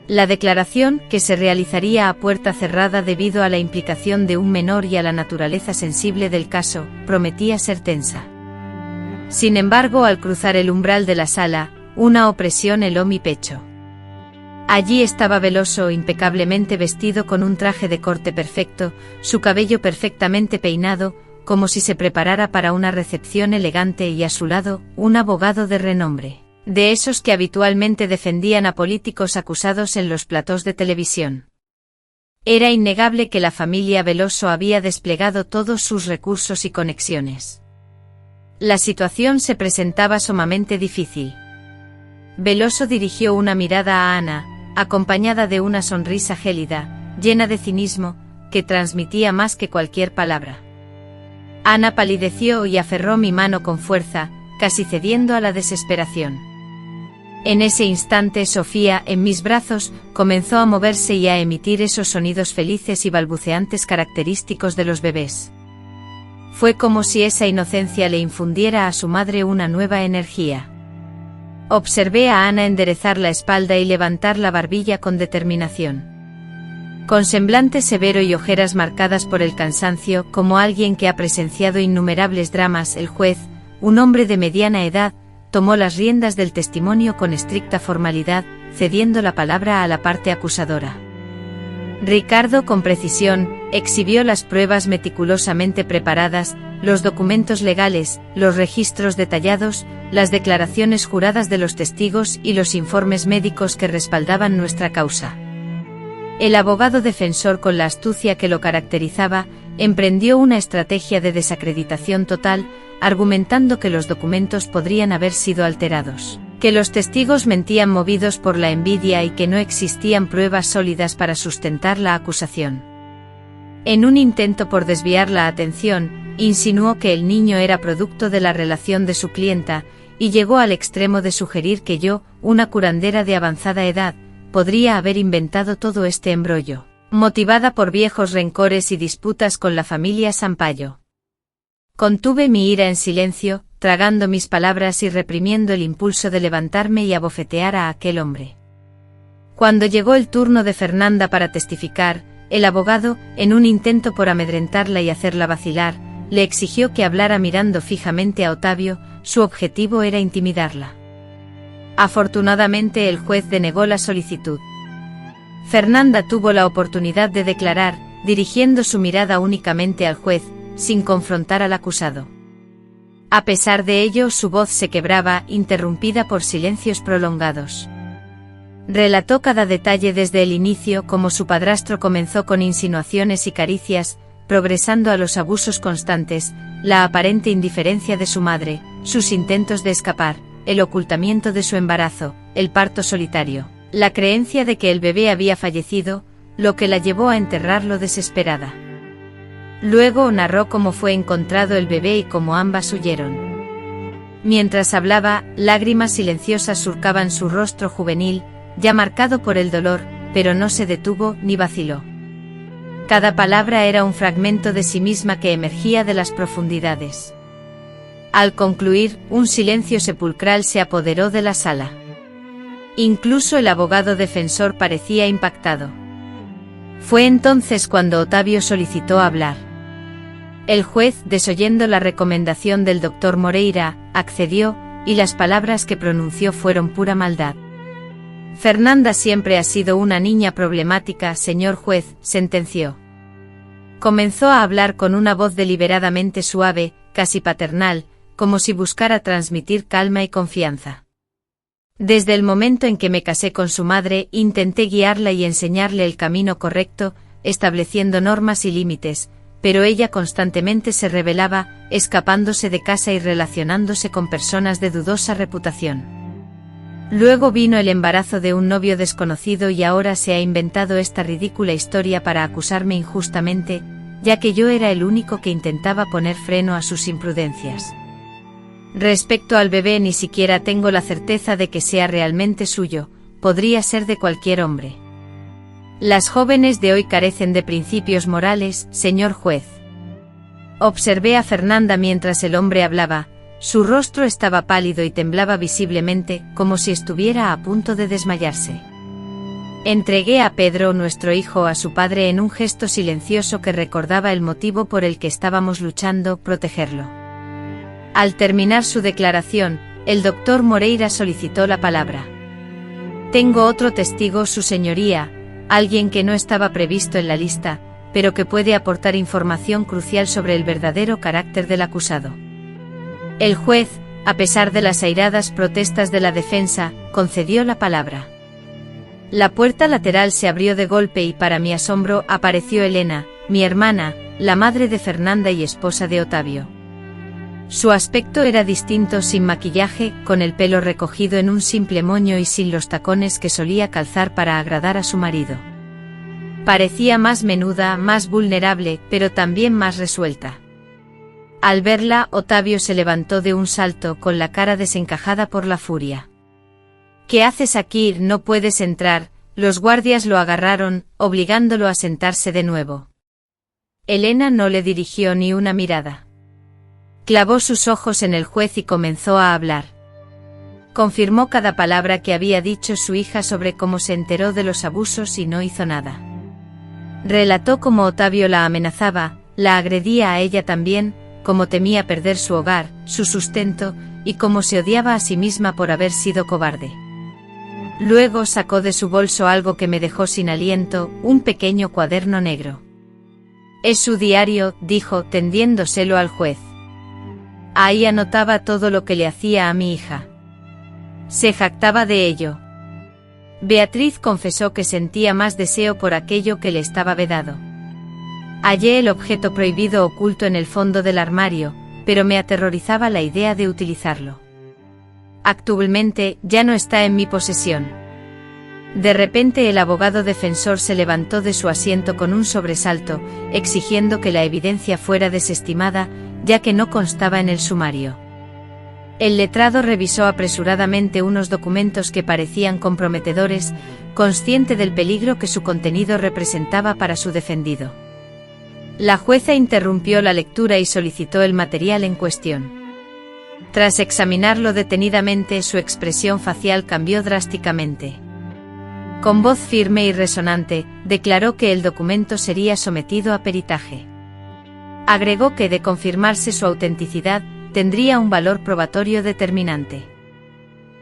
La declaración, que se realizaría a puerta cerrada debido a la implicación de un menor y a la naturaleza sensible del caso, prometía ser tensa. Sin embargo, al cruzar el umbral de la sala, una opresión heló mi pecho. Allí estaba Veloso, impecablemente vestido con un traje de corte perfecto, su cabello perfectamente peinado, como si se preparara para una recepción elegante, y a su lado, un abogado de renombre, de esos que habitualmente defendían a políticos acusados en los platós de televisión. Era innegable que la familia Veloso había desplegado todos sus recursos y conexiones. La situación se presentaba sumamente difícil. Veloso dirigió una mirada a Ana, acompañada de una sonrisa gélida, llena de cinismo, que transmitía más que cualquier palabra. Ana palideció y aferró mi mano con fuerza, casi cediendo a la desesperación. En ese instante Sofía, en mis brazos, comenzó a moverse y a emitir esos sonidos felices y balbuceantes característicos de los bebés. Fue como si esa inocencia le infundiera a su madre una nueva energía. Observé a Ana enderezar la espalda y levantar la barbilla con determinación. Con semblante severo y ojeras marcadas por el cansancio, como alguien que ha presenciado innumerables dramas, el juez, un hombre de mediana edad, tomó las riendas del testimonio con estricta formalidad, cediendo la palabra a la parte acusadora. Ricardo, con precisión, exhibió las pruebas meticulosamente preparadas, los documentos legales, los registros detallados, las declaraciones juradas de los testigos y los informes médicos que respaldaban nuestra causa. El abogado defensor, con la astucia que lo caracterizaba, emprendió una estrategia de desacreditación total, argumentando que los documentos podrían haber sido alterados, que los testigos mentían movidos por la envidia y que no existían pruebas sólidas para sustentar la acusación. En un intento por desviar la atención, insinuó que el niño era producto de la relación de su clienta, y llegó al extremo de sugerir que yo, una curandera de avanzada edad, podría haber inventado todo este embrollo, motivada por viejos rencores y disputas con la familia Sampaio. Contuve mi ira en silencio, tragando mis palabras y reprimiendo el impulso de levantarme y abofetear a aquel hombre. Cuando llegó el turno de Fernanda para testificar, el abogado, en un intento por amedrentarla y hacerla vacilar, le exigió que hablara mirando fijamente a Ottavio. Su objetivo era intimidarla. Afortunadamente el juez denegó la solicitud. Fernanda tuvo la oportunidad de declarar, dirigiendo su mirada únicamente al juez, sin confrontar al acusado. A pesar de ello, su voz se quebraba, interrumpida por silencios prolongados. Relató cada detalle desde el inicio, como su padrastro comenzó con insinuaciones y caricias, progresando a los abusos constantes, la aparente indiferencia de su madre, sus intentos de escapar, el ocultamiento de su embarazo, el parto solitario, la creencia de que el bebé había fallecido, lo que la llevó a enterrarlo desesperada. Luego narró cómo fue encontrado el bebé y cómo ambas huyeron. Mientras hablaba, lágrimas silenciosas surcaban su rostro juvenil, ya marcado por el dolor, pero no se detuvo ni vaciló. Cada palabra era un fragmento de sí misma que emergía de las profundidades. Al concluir, un silencio sepulcral se apoderó de la sala. Incluso el abogado defensor parecía impactado. Fue entonces cuando Ottavio solicitó hablar. El juez, desoyendo la recomendación del doctor Moreira, accedió, y las palabras que pronunció fueron pura maldad. Fernanda siempre ha sido una niña problemática, señor juez, sentenció. Comenzó a hablar con una voz deliberadamente suave, casi paternal, como si buscara transmitir calma y confianza. Desde el momento en que me casé con su madre, intenté guiarla y enseñarle el camino correcto, estableciendo normas y límites, pero ella constantemente se rebelaba, escapándose de casa y relacionándose con personas de dudosa reputación. Luego vino el embarazo de un novio desconocido y ahora se ha inventado esta ridícula historia para acusarme injustamente, ya que yo era el único que intentaba poner freno a sus imprudencias. Respecto al bebé, ni siquiera tengo la certeza de que sea realmente suyo, podría ser de cualquier hombre. Las jóvenes de hoy carecen de principios morales, señor juez. Observé a Fernanda mientras el hombre hablaba. Su rostro estaba pálido y temblaba visiblemente, como si estuviera a punto de desmayarse. Entregué a Pedro, nuestro hijo, a su padre en un gesto silencioso que recordaba el motivo por el que estábamos luchando, protegerlo. Al terminar su declaración, el doctor Moreira solicitó la palabra. Tengo otro testigo, su señoría, alguien que no estaba previsto en la lista, pero que puede aportar información crucial sobre el verdadero carácter del acusado. El juez, a pesar de las airadas protestas de la defensa, concedió la palabra. La puerta lateral se abrió de golpe y para mi asombro apareció Elena, mi hermana, la madre de Fernanda y esposa de Otavio. Su aspecto era distinto, sin maquillaje, con el pelo recogido en un simple moño y sin los tacones que solía calzar para agradar a su marido. Parecía más menuda, más vulnerable, pero también más resuelta. Al verla, Otavio se levantó de un salto, con la cara desencajada por la furia. ¿Qué haces aquí? No puedes entrar. Los guardias lo agarraron, obligándolo a sentarse de nuevo. Elena no le dirigió ni una mirada. Clavó sus ojos en el juez y comenzó a hablar. Confirmó cada palabra que había dicho su hija sobre cómo se enteró de los abusos y no hizo nada. Relató cómo Otavio la amenazaba, la agredía a ella también, cómo temía perder su hogar, su sustento, y cómo se odiaba a sí misma por haber sido cobarde. Luego sacó de su bolso algo que me dejó sin aliento, un pequeño cuaderno negro. Es su diario, dijo, tendiéndoselo al juez. Ahí anotaba todo lo que le hacía a mi hija. Se jactaba de ello. Beatriz confesó que sentía más deseo por aquello que le estaba vedado. Hallé el objeto prohibido oculto en el fondo del armario, pero me aterrorizaba la idea de utilizarlo. Actualmente ya no está en mi posesión. De repente el abogado defensor se levantó de su asiento con un sobresalto, exigiendo que la evidencia fuera desestimada, ya que no constaba en el sumario. El letrado revisó apresuradamente unos documentos que parecían comprometedores, consciente del peligro que su contenido representaba para su defendido. La jueza interrumpió la lectura y solicitó el material en cuestión. Tras examinarlo detenidamente, su expresión facial cambió drásticamente. Con voz firme y resonante, declaró que el documento sería sometido a peritaje. Agregó que, de confirmarse su autenticidad, tendría un valor probatorio determinante.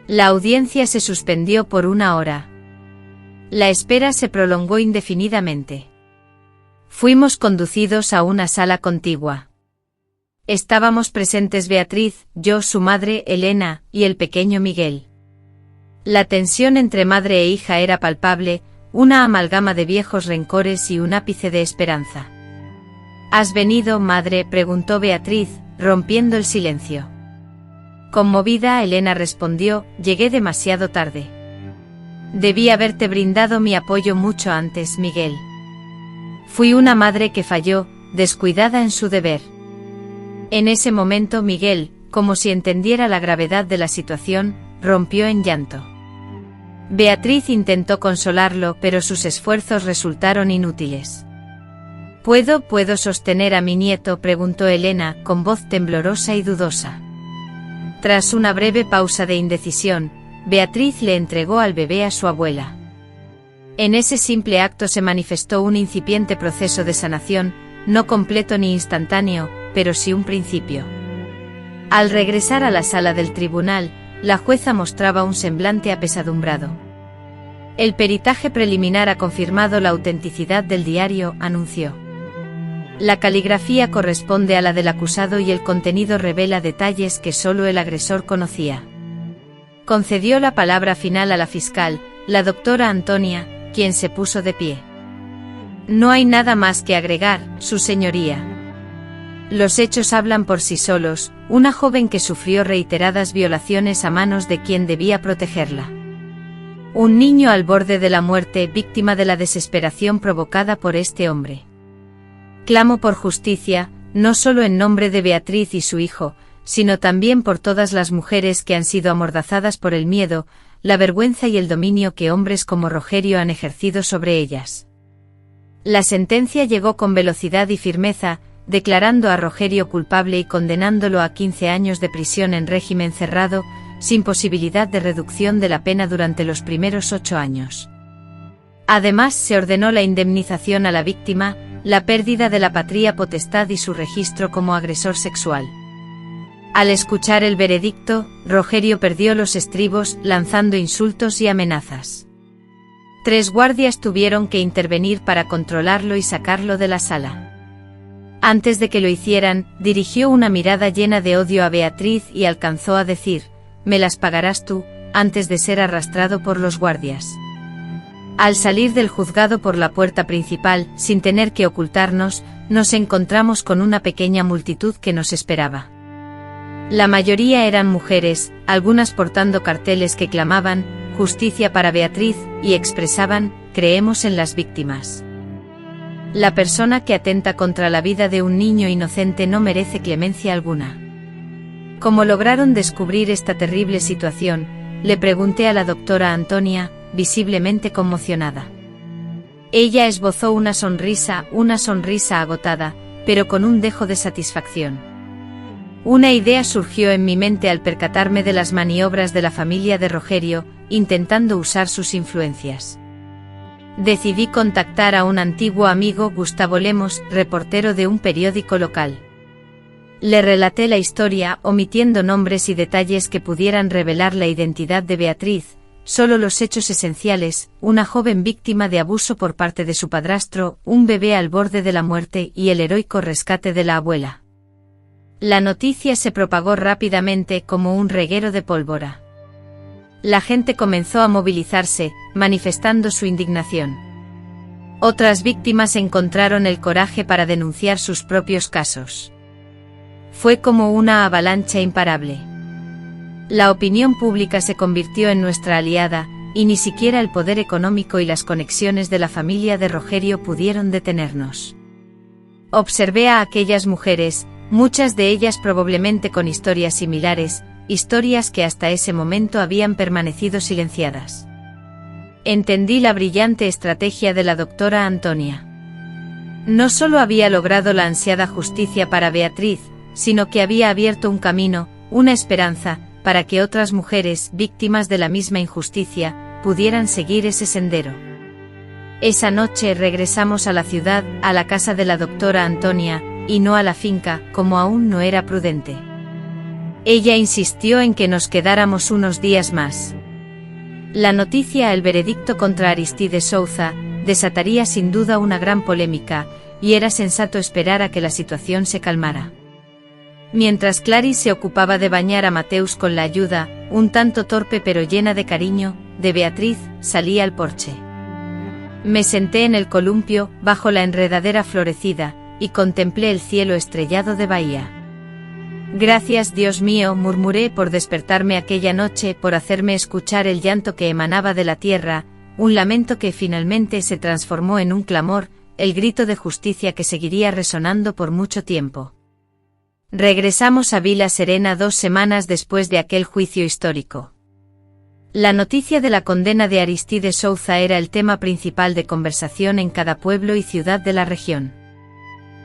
La audiencia se suspendió por 1 hora. La espera se prolongó indefinidamente. Fuimos conducidos a una sala contigua. Estábamos presentes Beatriz, yo, su madre, Elena, y el pequeño Miguel. La tensión entre madre e hija era palpable, una amalgama de viejos rencores y un ápice de esperanza. ¿Has venido, madre?, preguntó Beatriz, rompiendo el silencio. Conmovida, Elena respondió, llegué demasiado tarde. Debí haberte brindado mi apoyo mucho antes, Miguel. Fui una madre que falló, descuidada en su deber. En ese momento Miguel, como si entendiera la gravedad de la situación, rompió en llanto. Beatriz intentó consolarlo, pero sus esfuerzos resultaron inútiles. ¿Puedo sostener a mi nieto?, preguntó Elena, con voz temblorosa y dudosa. Tras una breve pausa de indecisión, Beatriz le entregó al bebé a su abuela. En ese simple acto se manifestó un incipiente proceso de sanación, no completo ni instantáneo, pero sí un principio. Al regresar a la sala del tribunal, la jueza mostraba un semblante apesadumbrado. El peritaje preliminar ha confirmado la autenticidad del diario, anunció. La caligrafía corresponde a la del acusado y el contenido revela detalles que solo el agresor conocía. Concedió la palabra final a la fiscal, la doctora Antonia, quien se puso de pie. No hay nada más que agregar, su señoría. Los hechos hablan por sí solos, una joven que sufrió reiteradas violaciones a manos de quien debía protegerla. Un niño al borde de la muerte, víctima de la desesperación provocada por este hombre. Clamo por justicia, no solo en nombre de Beatriz y su hijo, sino también por todas las mujeres que han sido amordazadas por el miedo, la vergüenza y el dominio que hombres como Rogerio han ejercido sobre ellas. La sentencia llegó con velocidad y firmeza, declarando a Rogerio culpable y condenándolo a 15 años de prisión en régimen cerrado, sin posibilidad de reducción de la pena durante los primeros 8 años. Además, se ordenó la indemnización a la víctima, la pérdida de la patria potestad y su registro como agresor sexual. Al escuchar el veredicto, Rogerio perdió los estribos, lanzando insultos y amenazas. 3 guardias tuvieron que intervenir para controlarlo y sacarlo de la sala. Antes de que lo hicieran, dirigió una mirada llena de odio a Beatriz y alcanzó a decir: «Me las pagarás tú», antes de ser arrastrado por los guardias. Al salir del juzgado por la puerta principal, sin tener que ocultarnos, nos encontramos con una pequeña multitud que nos esperaba. La mayoría eran mujeres, algunas portando carteles que clamaban «Justicia para Beatriz» y expresaban «Creemos en las víctimas». La persona que atenta contra la vida de un niño inocente no merece clemencia alguna. ¿Cómo lograron descubrir esta terrible situación?, le pregunté a la doctora Antonia, visiblemente conmocionada. Ella esbozó una sonrisa agotada, pero con un dejo de satisfacción. Una idea surgió en mi mente al percatarme de las maniobras de la familia de Rogerio, intentando usar sus influencias. Decidí contactar a un antiguo amigo, Gustavo Lemos, reportero de un periódico local. Le relaté la historia, omitiendo nombres y detalles que pudieran revelar la identidad de Beatriz, solo los hechos esenciales: una joven víctima de abuso por parte de su padrastro, un bebé al borde de la muerte y el heroico rescate de la abuela. La noticia se propagó rápidamente como un reguero de pólvora. La gente comenzó a movilizarse, manifestando su indignación. Otras víctimas encontraron el coraje para denunciar sus propios casos. Fue como una avalancha imparable. La opinión pública se convirtió en nuestra aliada, y ni siquiera el poder económico y las conexiones de la familia de Rogerio pudieron detenernos. Observé a aquellas mujeres, muchas de ellas probablemente con historias similares, historias que hasta ese momento habían permanecido silenciadas. Entendí la brillante estrategia de la doctora Antonia. No solo había logrado la ansiada justicia para Beatriz, sino que había abierto un camino, una esperanza, para que otras mujeres, víctimas de la misma injusticia, pudieran seguir ese sendero. Esa noche regresamos a la ciudad, a la casa de la doctora Antonia, y no a la finca, como aún no era prudente. Ella insistió en que nos quedáramos unos días más. La noticia, el veredicto contra Aristide Souza, desataría sin duda una gran polémica, y era sensato esperar a que la situación se calmara. Mientras Clarice se ocupaba de bañar a Mateus con la ayuda, un tanto torpe pero llena de cariño, de Beatriz, salí al porche. Me senté en el columpio, bajo la enredadera florecida, y contemplé el cielo estrellado de Bahía. Gracias, Dios mío, murmuré, por despertarme aquella noche, por hacerme escuchar el llanto que emanaba de la tierra, un lamento que finalmente se transformó en un clamor, el grito de justicia que seguiría resonando por mucho tiempo. Regresamos a Vila Serena 2 semanas después de aquel juicio histórico. La noticia de la condena de Aristide Souza era el tema principal de conversación en cada pueblo y ciudad de la región.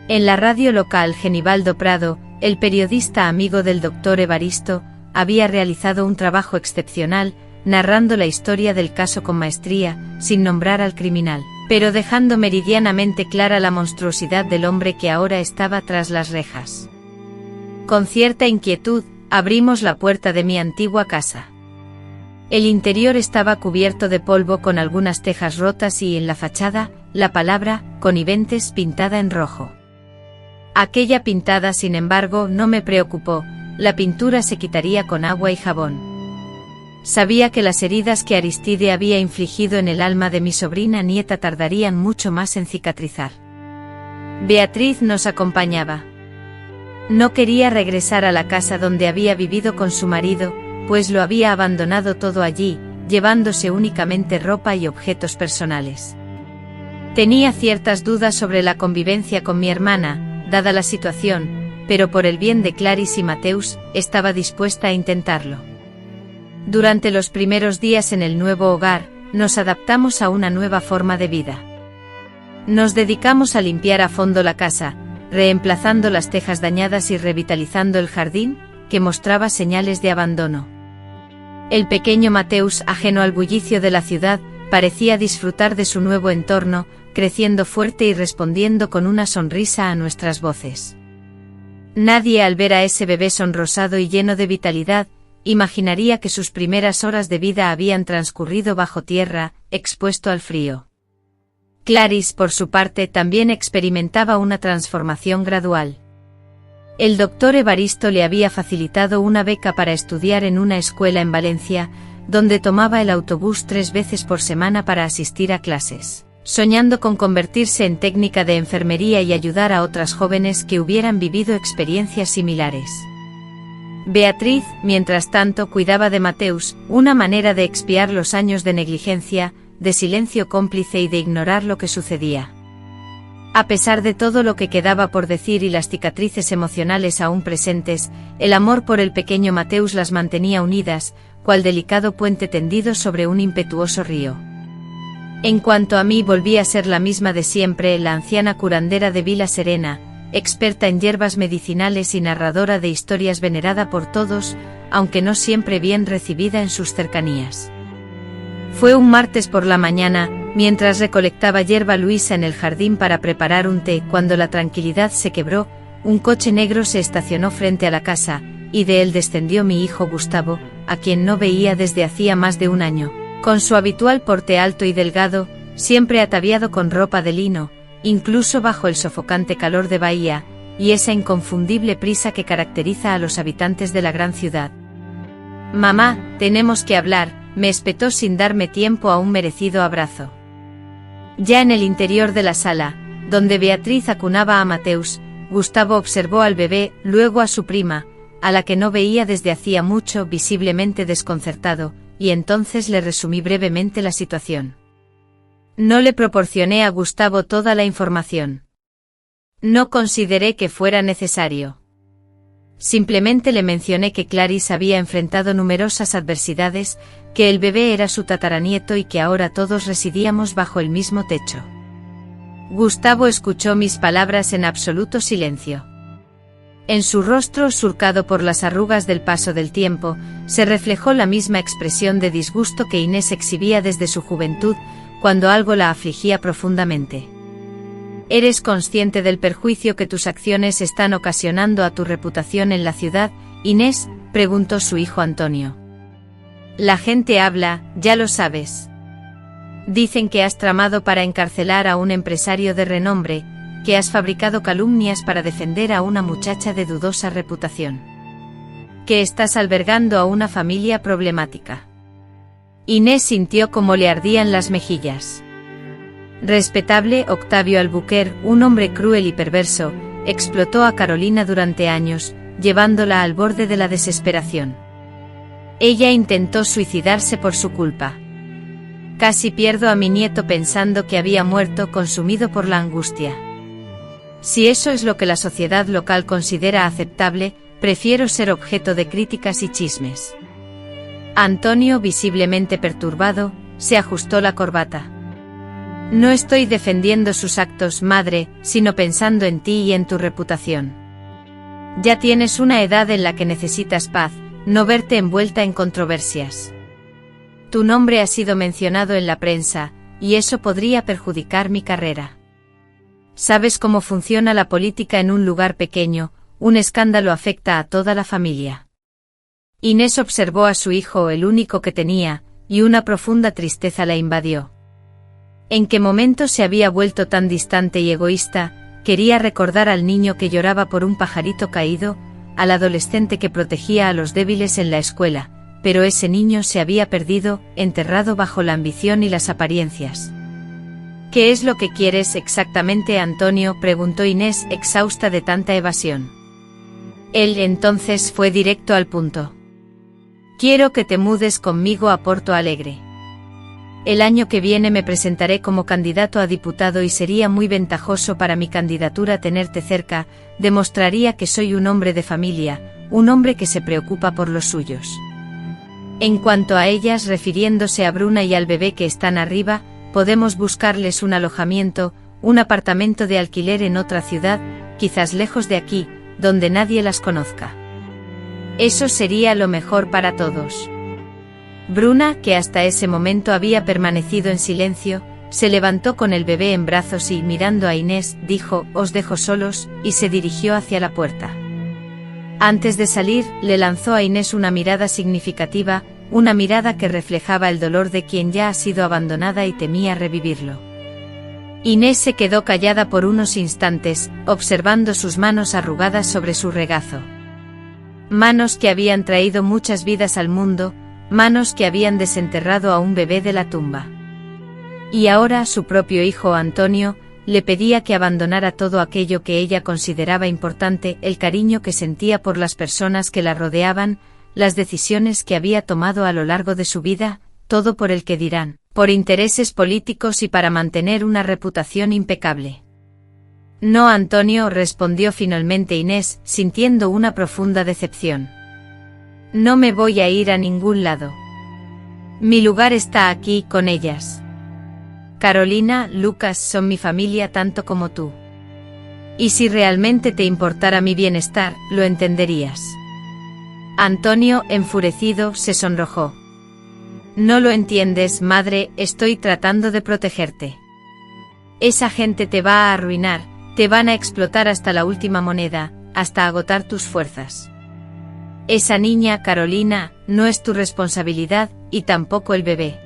En la radio local, Genibaldo Prado, el periodista amigo del doctor Evaristo, había realizado un trabajo excepcional, narrando la historia del caso con maestría, sin nombrar al criminal, pero dejando meridianamente clara la monstruosidad del hombre que ahora estaba tras las rejas. Con cierta inquietud, abrimos la puerta de mi antigua casa. El interior estaba cubierto de polvo con algunas tejas rotas y en la fachada, la palabra «Conniventes» pintada en rojo. Aquella pintada, sin embargo, no me preocupó, la pintura se quitaría con agua y jabón. Sabía que las heridas que Aristide había infligido en el alma de mi sobrina nieta tardarían mucho más en cicatrizar. Beatriz nos acompañaba. No quería regresar a la casa donde había vivido con su marido, pues lo había abandonado todo allí, llevándose únicamente ropa y objetos personales. Tenía ciertas dudas sobre la convivencia con mi hermana, dada la situación, pero por el bien de Clarice y Mateus, estaba dispuesta a intentarlo. Durante los primeros días en el nuevo hogar, nos adaptamos a una nueva forma de vida. Nos dedicamos a limpiar a fondo la casa, reemplazando las tejas dañadas y revitalizando el jardín, que mostraba señales de abandono. El pequeño Mateusz, ajeno al bullicio de la ciudad, parecía disfrutar de su nuevo entorno, creciendo fuerte y respondiendo con una sonrisa a nuestras voces. Nadie, al ver a ese bebé sonrosado y lleno de vitalidad, imaginaría que sus primeras horas de vida habían transcurrido bajo tierra, expuesto al frío. Clarice, por su parte, también experimentaba una transformación gradual. El doctor Evaristo le había facilitado una beca para estudiar en una escuela en Valencia, donde tomaba el autobús 3 veces por semana para asistir a clases, soñando con convertirse en técnica de enfermería y ayudar a otras jóvenes que hubieran vivido experiencias similares. Beatriz, mientras tanto, cuidaba de Mateusz, una manera de expiar los años de negligencia, de silencio cómplice y de ignorar lo que sucedía. A pesar de todo lo que quedaba por decir y las cicatrices emocionales aún presentes, el amor por el pequeño Mateusz las mantenía unidas, cual delicado puente tendido sobre un impetuoso río. En cuanto a mí, volví a ser la misma de siempre, la anciana curandera de Vila Serena, experta en hierbas medicinales y narradora de historias venerada por todos, aunque no siempre bien recibida en sus cercanías. Fue un martes por la mañana, mientras recolectaba hierba Luisa en el jardín para preparar un té, cuando la tranquilidad se quebró, un coche negro se estacionó frente a la casa, y de él descendió mi hijo Gustavo, a quien no veía desde hacía más de un año, con su habitual porte alto y delgado, siempre ataviado con ropa de lino, incluso bajo el sofocante calor de Bahía, y esa inconfundible prisa que caracteriza a los habitantes de la gran ciudad. «Mamá, tenemos que hablar», me espetó sin darme tiempo a un merecido abrazo. Ya en el interior de la sala, donde Beatriz acunaba a Mateusz, Gustavo observó al bebé, luego a su prima, a la que no veía desde hacía mucho, visiblemente desconcertado, y entonces le resumí brevemente la situación. No le proporcioné a Gustavo toda la información. No consideré que fuera necesario. Simplemente le mencioné que Clarice había enfrentado numerosas adversidades, que el bebé era su tataranieto y que ahora todos residíamos bajo el mismo techo. Gustavo escuchó mis palabras en absoluto silencio. En su rostro, surcado por las arrugas del paso del tiempo, se reflejó la misma expresión de disgusto que Inés exhibía desde su juventud, cuando algo la afligía profundamente. ¿Eres consciente del perjuicio que tus acciones están ocasionando a tu reputación en la ciudad, Inés?, preguntó su hijo Antonio. La gente habla, ya lo sabes. Dicen que has tramado para encarcelar a un empresario de renombre, que has fabricado calumnias para defender a una muchacha de dudosa reputación. Que estás albergando a una familia problemática. Inés sintió como le ardían las mejillas. Respetable Octavio Albuquerque, un hombre cruel y perverso, explotó a Carolina durante años, llevándola al borde de la desesperación. Ella intentó suicidarse por su culpa. Casi pierdo a mi nieto pensando que había muerto consumido por la angustia. Si eso es lo que la sociedad local considera aceptable, prefiero ser objeto de críticas y chismes. Antonio, visiblemente perturbado, se ajustó la corbata. No estoy defendiendo sus actos, madre, sino pensando en ti y en tu reputación. Ya tienes una edad en la que necesitas paz, no verte envuelta en controversias. Tu nombre ha sido mencionado en la prensa, y eso podría perjudicar mi carrera. Sabes cómo funciona la política en un lugar pequeño, un escándalo afecta a toda la familia. Inés observó a su hijo, el único que tenía, y una profunda tristeza la invadió. ¿En qué momento se había vuelto tan distante y egoísta? Quería recordar al niño que lloraba por un pajarito caído, al adolescente que protegía a los débiles en la escuela, pero ese niño se había perdido, enterrado bajo la ambición y las apariencias. ¿Qué es lo que quieres exactamente, Antonio?, preguntó Inés, exhausta de tanta evasión. Él entonces fue directo al punto. Quiero que te mudes conmigo a Porto Alegre. El año que viene me presentaré como candidato a diputado y sería muy ventajoso para mi candidatura tenerte cerca, demostraría que soy un hombre de familia, un hombre que se preocupa por los suyos. En cuanto a ellas, refiriéndose a Bruna y al bebé que están arriba, podemos buscarles un alojamiento, un apartamento de alquiler en otra ciudad, quizás lejos de aquí, donde nadie las conozca. Eso sería lo mejor para todos. Bruna, que hasta ese momento había permanecido en silencio, se levantó con el bebé en brazos y, mirando a Inés, dijo: «Os dejo solos», y se dirigió hacia la puerta. Antes de salir, le lanzó a Inés una mirada significativa, una mirada que reflejaba el dolor de quien ya ha sido abandonada y temía revivirlo. Inés se quedó callada por unos instantes, observando sus manos arrugadas sobre su regazo. Manos que habían traído muchas vidas al mundo, manos que habían desenterrado a un bebé de la tumba. Y ahora su propio hijo Antonio le pedía que abandonara todo aquello que ella consideraba importante, el cariño que sentía por las personas que la rodeaban, las decisiones que había tomado a lo largo de su vida, todo por el que dirán, por intereses políticos y para mantener una reputación impecable. «No, Antonio», respondió finalmente Inés, sintiendo una profunda decepción. «No me voy a ir a ningún lado. Mi lugar está aquí, con ellas. Carolina, Lucas son mi familia tanto como tú. Y si realmente te importara mi bienestar, lo entenderías». Antonio, enfurecido, se sonrojó. «No lo entiendes, madre, estoy tratando de protegerte. Esa gente te va a arruinar, te van a explotar hasta la última moneda, hasta agotar tus fuerzas. Esa niña, Carolina, no es tu responsabilidad, y tampoco el bebé.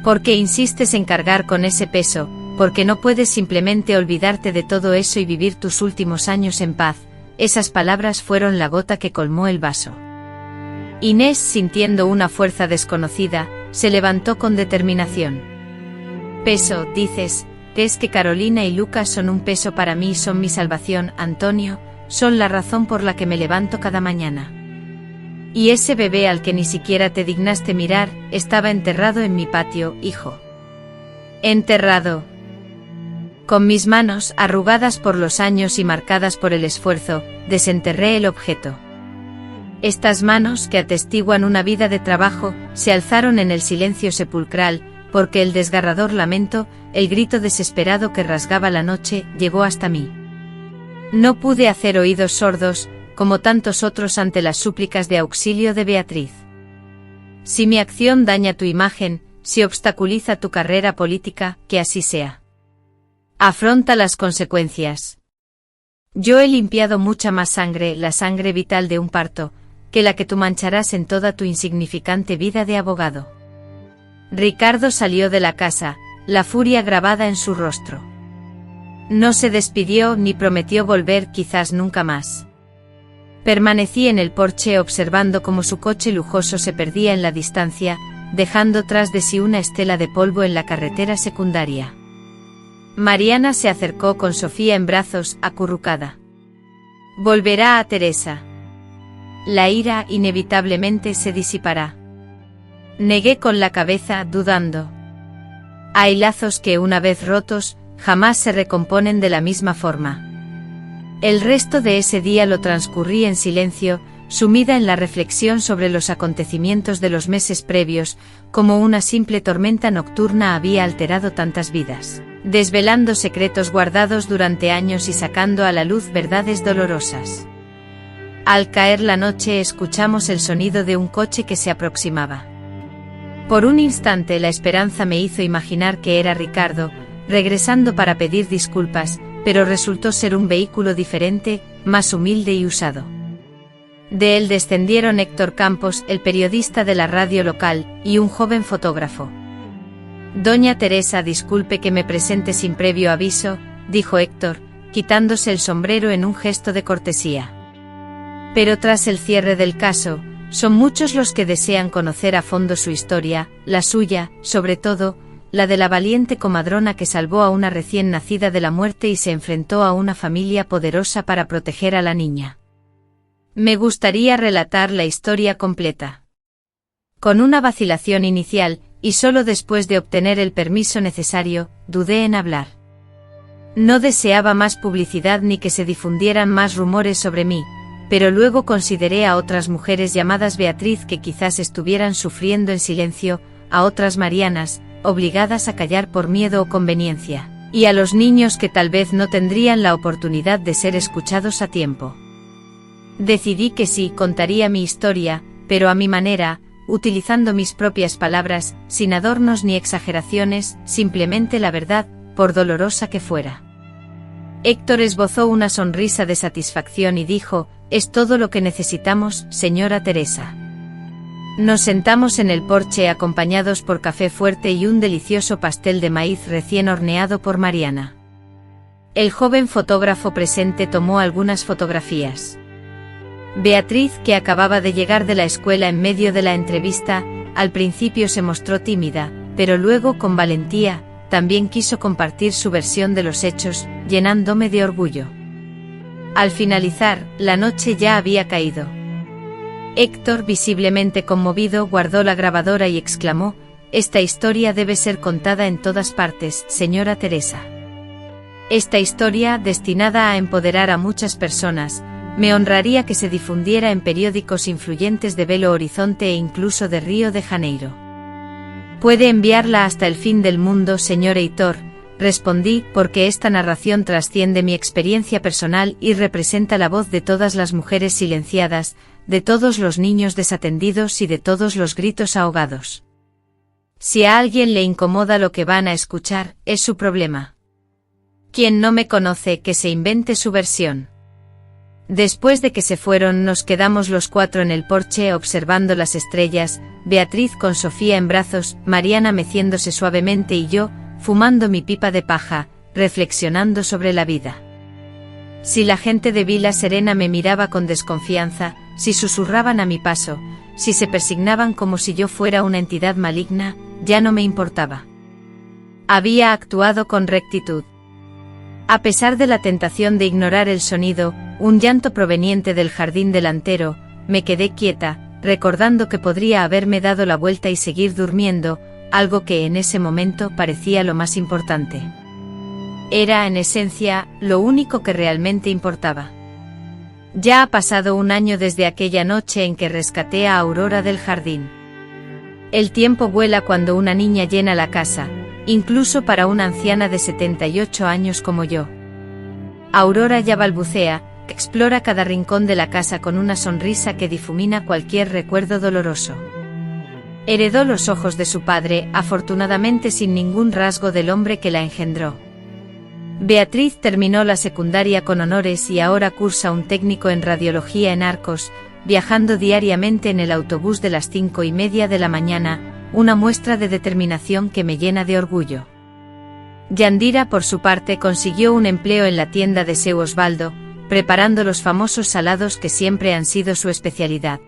¿Por qué insistes en cargar con ese peso? Porque no puedes simplemente olvidarte de todo eso y vivir tus últimos años en paz». Esas palabras fueron la gota que colmó el vaso. Inés, sintiendo una fuerza desconocida, se levantó con determinación. «Peso, dices, ¿crees que Carolina y Lucas son un peso para mí? Son mi salvación, Antonio, son la razón por la que me levanto cada mañana. Y ese bebé al que ni siquiera te dignaste mirar, estaba enterrado en mi patio, hijo. Enterrado». Con mis manos, arrugadas por los años y marcadas por el esfuerzo, desenterré el objeto. Estas manos, que atestiguan una vida de trabajo, se alzaron en el silencio sepulcral, porque el desgarrador lamento, el grito desesperado que rasgaba la noche, llegó hasta mí. No pude hacer oídos sordos, como tantos otros ante las súplicas de auxilio de Beatriz. Si mi acción daña tu imagen, si obstaculiza tu carrera política, que así sea. Afronta las consecuencias. Yo he limpiado mucha más sangre, la sangre vital de un parto, que la que tú mancharás en toda tu insignificante vida de abogado. Ricardo salió de la casa, la furia grabada en su rostro. No se despidió ni prometió volver, quizás nunca más. Permanecí en el porche observando cómo su coche lujoso se perdía en la distancia, dejando tras de sí una estela de polvo en la carretera secundaria. Mariana se acercó con Sofía en brazos, acurrucada. «Volverá a Teresa. La ira inevitablemente se disipará». Negué con la cabeza, dudando. Hay lazos que, una vez rotos, jamás se recomponen de la misma forma. El resto de ese día lo transcurrí en silencio, sumida en la reflexión sobre los acontecimientos de los meses previos, como una simple tormenta nocturna había alterado tantas vidas, desvelando secretos guardados durante años y sacando a la luz verdades dolorosas. Al caer la noche escuchamos el sonido de un coche que se aproximaba. Por un instante la esperanza me hizo imaginar que era Ricardo, regresando para pedir disculpas, pero resultó ser un vehículo diferente, más humilde y usado. De él descendieron Héctor Campos, el periodista de la radio local, y un joven fotógrafo. «Doña Teresa, disculpe que me presente sin previo aviso», dijo Héctor, quitándose el sombrero en un gesto de cortesía. «Pero tras el cierre del caso, son muchos los que desean conocer a fondo su historia, la suya, sobre todo, la de la valiente comadrona que salvó a una recién nacida de la muerte y se enfrentó a una familia poderosa para proteger a la niña. Me gustaría relatar la historia completa». Con una vacilación inicial, y solo después de obtener el permiso necesario, dudé en hablar. No deseaba más publicidad ni que se difundieran más rumores sobre mí, pero luego consideré a otras mujeres llamadas Beatriz que quizás estuvieran sufriendo en silencio, a otras Marianas, obligadas a callar por miedo o conveniencia. y a los niños que tal vez no tendrían la oportunidad de ser escuchados a tiempo. Decidí que sí, contaría mi historia, pero a mi manera, utilizando mis propias palabras, sin adornos ni exageraciones, simplemente la verdad, por dolorosa que fuera. Héctor esbozó una sonrisa de satisfacción y dijo: «Es todo lo que necesitamos, señora Teresa». Nos sentamos en el porche acompañados por café fuerte y un delicioso pastel de maíz recién horneado por Mariana. El joven fotógrafo presente tomó algunas fotografías. Beatriz, que acababa de llegar de la escuela en medio de la entrevista, al principio se mostró tímida, pero luego con valentía, también quiso compartir su versión de los hechos, llenándome de orgullo. Al finalizar, la noche ya había caído. Héctor, visiblemente conmovido, guardó la grabadora y exclamó: «Esta historia debe ser contada en todas partes, señora Teresa. Esta historia, destinada a empoderar a muchas personas, me honraría que se difundiera en periódicos influyentes de Belo Horizonte e incluso de Río de Janeiro». «Puede enviarla hasta el fin del mundo, señor Heitor», respondí, «porque esta narración trasciende mi experiencia personal y representa la voz de todas las mujeres silenciadas, de todos los niños desatendidos y de todos los gritos ahogados. Si a alguien le incomoda lo que van a escuchar, es su problema. Quien no me conoce, que se invente su versión». Después de que se fueron, nos quedamos los cuatro en el porche observando las estrellas, Beatriz con Sofía en brazos, Mariana meciéndose suavemente y yo, fumando mi pipa de paja, reflexionando sobre la vida. Si la gente de Vila Serena me miraba con desconfianza, si susurraban a mi paso, si se persignaban como si yo fuera una entidad maligna, ya no me importaba. Había actuado con rectitud. A pesar de la tentación de ignorar el sonido, un llanto proveniente del jardín delantero, me quedé quieta, recordando que podría haberme dado la vuelta y seguir durmiendo, algo que en ese momento parecía lo más importante. Era, en esencia, lo único que realmente importaba. Ya ha pasado un año desde aquella noche en que rescaté a Aurora del jardín. El tiempo vuela cuando una niña llena la casa, incluso para una anciana de 78 años como yo. Aurora ya balbucea, explora cada rincón de la casa con una sonrisa que difumina cualquier recuerdo doloroso. Heredó los ojos de su padre, afortunadamente sin ningún rasgo del hombre que la engendró. Beatriz terminó la secundaria con honores y ahora cursa un técnico en radiología en Arcos, viajando diariamente en el autobús de las 5:30 de la mañana, una muestra de determinación que me llena de orgullo. Yandira, por su parte, consiguió un empleo en la tienda de Seu Osvaldo, preparando los famosos salados que siempre han sido su especialidad.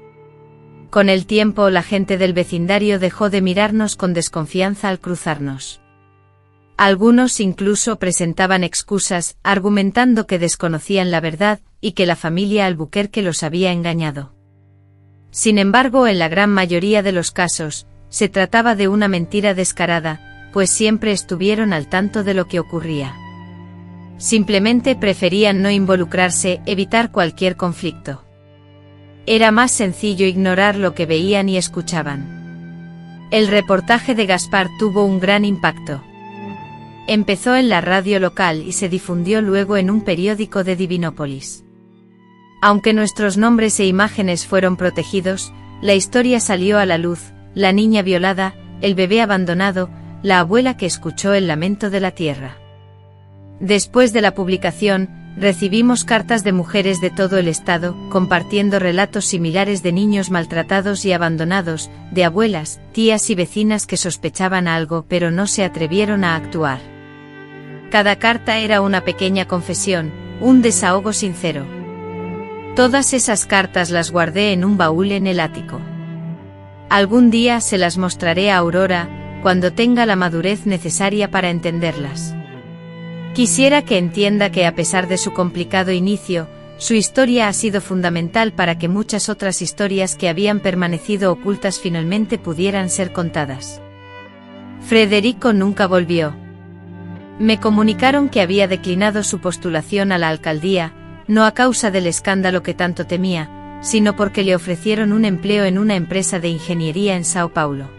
Con el tiempo, la gente del vecindario dejó de mirarnos con desconfianza al cruzarnos. Algunos incluso presentaban excusas, argumentando que desconocían la verdad y que la familia Albuquerque los había engañado. Sin embargo, en la gran mayoría de los casos, se trataba de una mentira descarada, pues siempre estuvieron al tanto de lo que ocurría. Simplemente preferían no involucrarse, evitar cualquier conflicto. Era más sencillo ignorar lo que veían y escuchaban. El reportaje de Gaspar tuvo un gran impacto. Empezó en la radio local y se difundió luego en un periódico de Divinópolis. Aunque nuestros nombres e imágenes fueron protegidos, la historia salió a la luz: la niña violada, el bebé abandonado, la abuela que escuchó el lamento de la tierra. Después de la publicación, recibimos cartas de mujeres de todo el estado, compartiendo relatos similares de niños maltratados y abandonados, de abuelas, tías y vecinas que sospechaban algo pero no se atrevieron a actuar. Cada carta era una pequeña confesión, un desahogo sincero. Todas esas cartas las guardé en un baúl en el ático. Algún día se las mostraré a Aurora, cuando tenga la madurez necesaria para entenderlas. Quisiera que entienda que a pesar de su complicado inicio, su historia ha sido fundamental para que muchas otras historias que habían permanecido ocultas finalmente pudieran ser contadas. Federico nunca volvió. Me comunicaron que había declinado su postulación a la alcaldía, no a causa del escándalo que tanto temía, sino porque le ofrecieron un empleo en una empresa de ingeniería en Sao Paulo.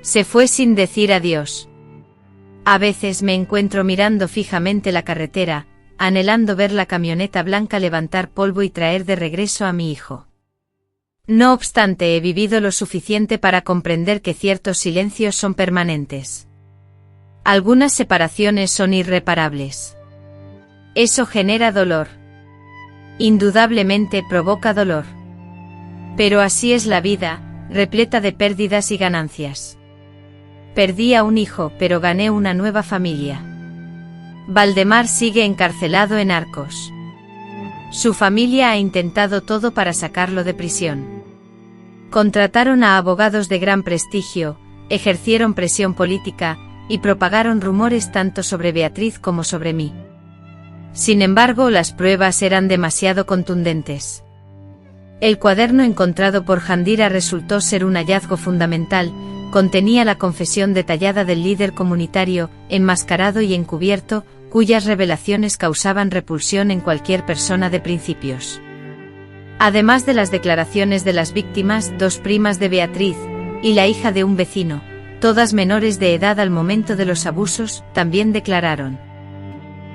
Se fue sin decir adiós. A veces me encuentro mirando fijamente la carretera, anhelando ver la camioneta blanca levantar polvo y traer de regreso a mi hijo. No obstante, he vivido lo suficiente para comprender que ciertos silencios son permanentes. Algunas separaciones son irreparables. Eso genera dolor. Indudablemente provoca dolor. Pero así es la vida, repleta de pérdidas y ganancias. Perdí a un hijo, pero gané una nueva familia. Valdemar sigue encarcelado en Arcos. Su familia ha intentado todo para sacarlo de prisión. Contrataron a abogados de gran prestigio, ejercieron presión política, y propagaron rumores tanto sobre Beatriz como sobre mí. Sin embargo, las pruebas eran demasiado contundentes. El cuaderno encontrado por Jandira resultó ser un hallazgo fundamental, contenía la confesión detallada del líder comunitario, enmascarado y encubierto, cuyas revelaciones causaban repulsión en cualquier persona de principios. Además de las declaraciones de las víctimas, 2 primas de Beatriz, y la hija de un vecino, todas menores de edad al momento de los abusos, también declararon.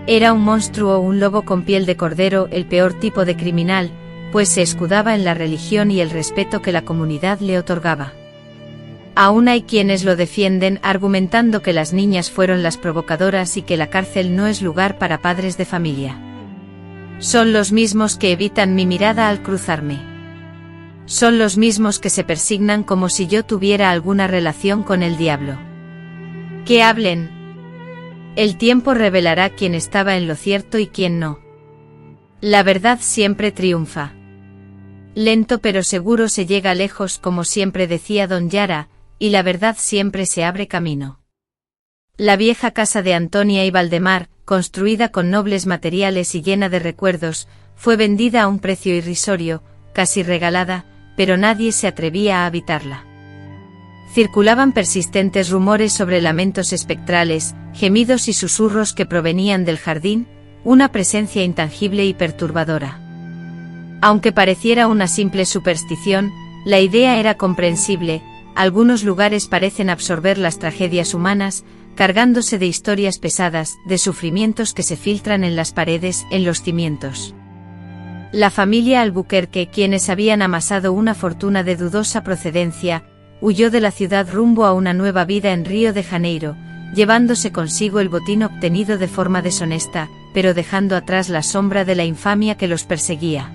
Era un monstruo, un lobo con piel de cordero, el peor tipo de criminal, pues se escudaba en la religión y el respeto que la comunidad le otorgaba. Aún hay quienes lo defienden, argumentando que las niñas fueron las provocadoras y que la cárcel no es lugar para padres de familia. Son los mismos que evitan mi mirada al cruzarme. Son los mismos que se persignan como si yo tuviera alguna relación con el diablo. Que hablen. El tiempo revelará quién estaba en lo cierto y quién no. La verdad siempre triunfa. Lento pero seguro se llega lejos, como siempre decía don Yara, y la verdad siempre se abre camino. La vieja casa de Antonia y Valdemar, construida con nobles materiales y llena de recuerdos, fue vendida a un precio irrisorio, casi regalada, pero nadie se atrevía a habitarla. Circulaban persistentes rumores sobre lamentos espectrales, gemidos y susurros que provenían del jardín, una presencia intangible y perturbadora. Aunque pareciera una simple superstición, la idea era comprensible. Algunos lugares parecen absorber las tragedias humanas, cargándose de historias pesadas, de sufrimientos que se filtran en las paredes, en los cimientos. La familia Albuquerque, quienes habían amasado una fortuna de dudosa procedencia, huyó de la ciudad rumbo a una nueva vida en Río de Janeiro, llevándose consigo el botín obtenido de forma deshonesta, pero dejando atrás la sombra de la infamia que los perseguía.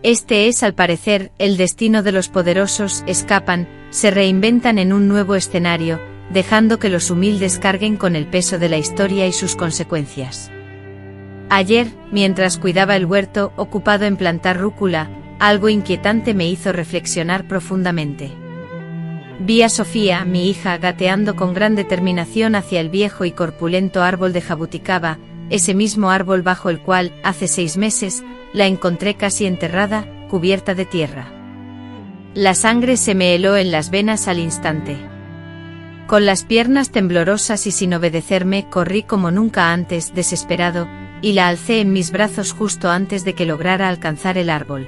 Este es, al parecer, el destino de los poderosos: escapan, se reinventan en un nuevo escenario, dejando que los humildes carguen con el peso de la historia y sus consecuencias. Ayer, mientras cuidaba el huerto, ocupado en plantar rúcula, algo inquietante me hizo reflexionar profundamente. Vi a Sofía, mi hija, gateando con gran determinación hacia el viejo y corpulento árbol de jabuticaba, ese mismo árbol bajo el cual, hace 6 meses, la encontré casi enterrada, cubierta de tierra. La sangre se me heló en las venas al instante. Con las piernas temblorosas y sin obedecerme, corrí como nunca antes, desesperado, y la alcé en mis brazos justo antes de que lograra alcanzar el árbol.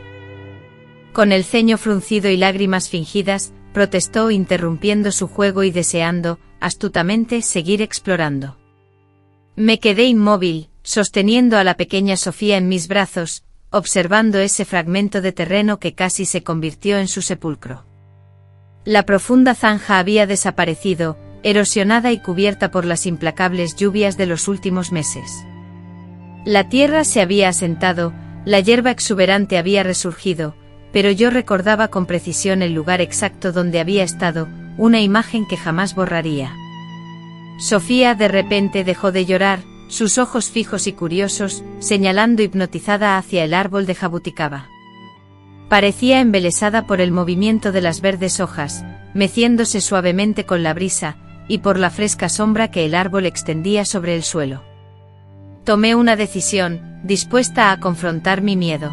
Con el ceño fruncido y lágrimas fingidas, protestó, interrumpiendo su juego y deseando, astutamente, seguir explorando. Me quedé inmóvil, sosteniendo a la pequeña Sofía en mis brazos, observando ese fragmento de terreno que casi se convirtió en su sepulcro. La profunda zanja había desaparecido, erosionada y cubierta por las implacables lluvias de los últimos meses. La tierra se había asentado, la hierba exuberante había resurgido, pero yo recordaba con precisión el lugar exacto donde había estado, una imagen que jamás borraría. Sofía de repente dejó de llorar, sus ojos fijos y curiosos, señalando hipnotizada hacia el árbol de jabuticaba. Parecía embelesada por el movimiento de las verdes hojas, meciéndose suavemente con la brisa, y por la fresca sombra que el árbol extendía sobre el suelo. Tomé una decisión, dispuesta a confrontar mi miedo.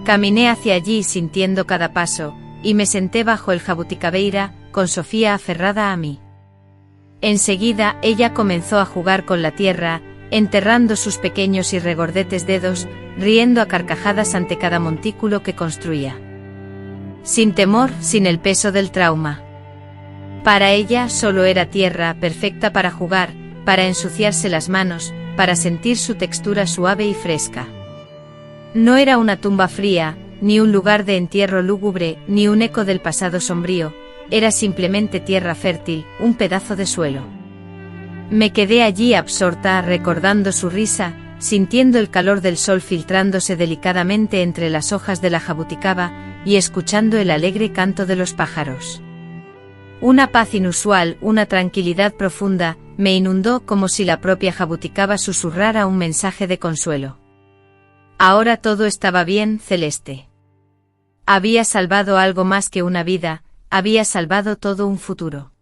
Caminé hacia allí sintiendo cada paso, y me senté bajo el jabuticabeira, con Sofía aferrada a mí. Enseguida, ella comenzó a jugar con la tierra, enterrando sus pequeños y regordetes dedos, riendo a carcajadas ante cada montículo que construía. Sin temor, sin el peso del trauma. Para ella solo era tierra, perfecta para jugar, para ensuciarse las manos, para sentir su textura suave y fresca. No era una tumba fría, ni un lugar de entierro lúgubre, ni un eco del pasado sombrío, era simplemente tierra fértil, un pedazo de suelo. Me quedé allí absorta, recordando su risa, sintiendo el calor del sol filtrándose delicadamente entre las hojas de la jabuticaba, y escuchando el alegre canto de los pájaros. Una paz inusual, una tranquilidad profunda, me inundó como si la propia jabuticaba susurrara un mensaje de consuelo. Ahora todo estaba bien, Celeste. Había salvado algo más que una vida, había salvado todo un futuro.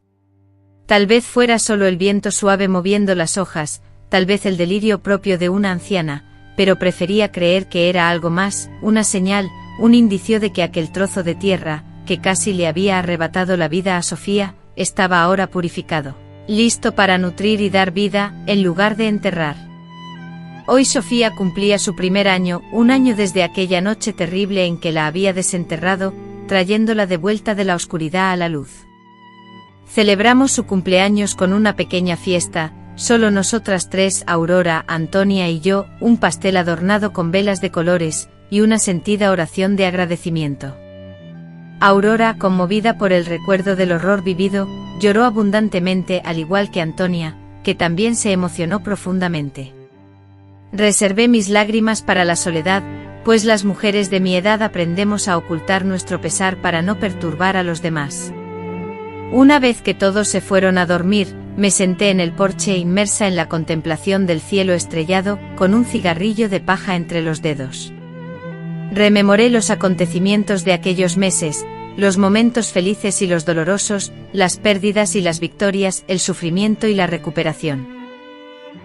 Tal vez fuera solo el viento suave moviendo las hojas, tal vez el delirio propio de una anciana, pero prefería creer que era algo más, una señal, un indicio de que aquel trozo de tierra, que casi le había arrebatado la vida a Sofía, estaba ahora purificado, listo para nutrir y dar vida, en lugar de enterrar. Hoy Sofía cumplía su primer año, un año desde aquella noche terrible en que la había desenterrado, trayéndola de vuelta de la oscuridad a la luz. Celebramos su cumpleaños con una pequeña fiesta, solo nosotras tres, Aurora, Antonia y yo, un pastel adornado con velas de colores, y una sentida oración de agradecimiento. Aurora, conmovida por el recuerdo del horror vivido, lloró abundantemente al igual que Antonia, que también se emocionó profundamente. Reservé mis lágrimas para la soledad, pues las mujeres de mi edad aprendemos a ocultar nuestro pesar para no perturbar a los demás. Una vez que todos se fueron a dormir, me senté en el porche inmersa en la contemplación del cielo estrellado, con un cigarrillo de paja entre los dedos. Rememoré los acontecimientos de aquellos meses, los momentos felices y los dolorosos, las pérdidas y las victorias, el sufrimiento y la recuperación.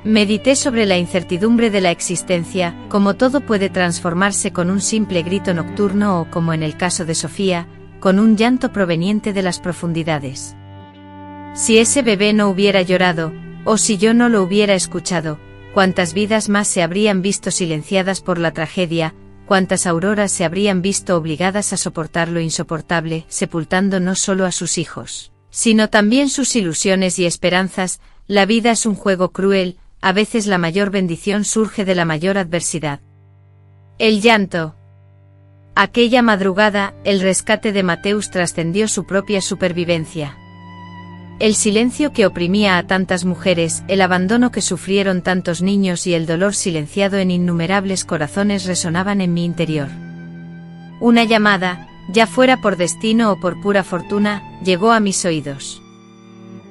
Medité sobre la incertidumbre de la existencia, cómo todo puede transformarse con un simple grito nocturno o, como en el caso de Sofía, con un llanto proveniente de las profundidades. Si ese bebé no hubiera llorado, o si yo no lo hubiera escuchado, cuántas vidas más se habrían visto silenciadas por la tragedia, cuántas auroras se habrían visto obligadas a soportar lo insoportable, sepultando no solo a sus hijos, sino también sus ilusiones y esperanzas. La vida es un juego cruel, a veces la mayor bendición surge de la mayor adversidad. El llanto. Aquella madrugada, el rescate de Mateus trascendió su propia supervivencia. El silencio que oprimía a tantas mujeres, el abandono que sufrieron tantos niños y el dolor silenciado en innumerables corazones resonaban en mi interior. Una llamada, ya fuera por destino o por pura fortuna, llegó a mis oídos.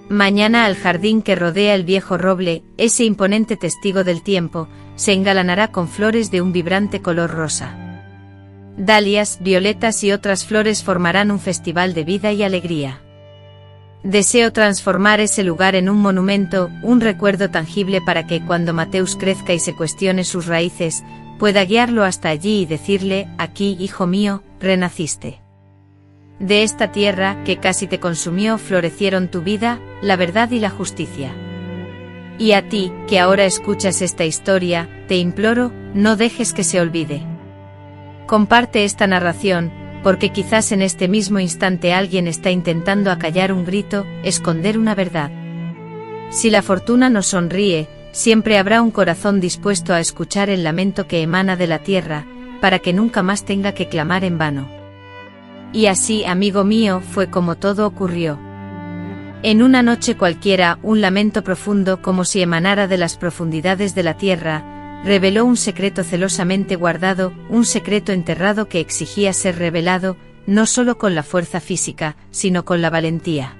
Mañana al jardín que rodea el viejo roble, ese imponente testigo del tiempo, se engalanará con flores de un vibrante color rosa. Dalias, violetas y otras flores formarán un festival de vida y alegría. Deseo transformar ese lugar en un monumento, un recuerdo tangible para que cuando Mateus crezca y se cuestione sus raíces, pueda guiarlo hasta allí y decirle: aquí, hijo mío, renaciste. De esta tierra, que casi te consumió, florecieron tu vida, la verdad y la justicia. Y a ti, que ahora escuchas esta historia, te imploro, no dejes que se olvide. Comparte esta narración, porque quizás en este mismo instante alguien está intentando acallar un grito, esconder una verdad. Si la fortuna nos sonríe, siempre habrá un corazón dispuesto a escuchar el lamento que emana de la tierra, para que nunca más tenga que clamar en vano. Y así, amigo mío, fue como todo ocurrió. En una noche cualquiera, un lamento profundo, como si emanara de las profundidades de la tierra, reveló un secreto celosamente guardado, un secreto enterrado que exigía ser revelado, no solo con la fuerza física, sino con la valentía.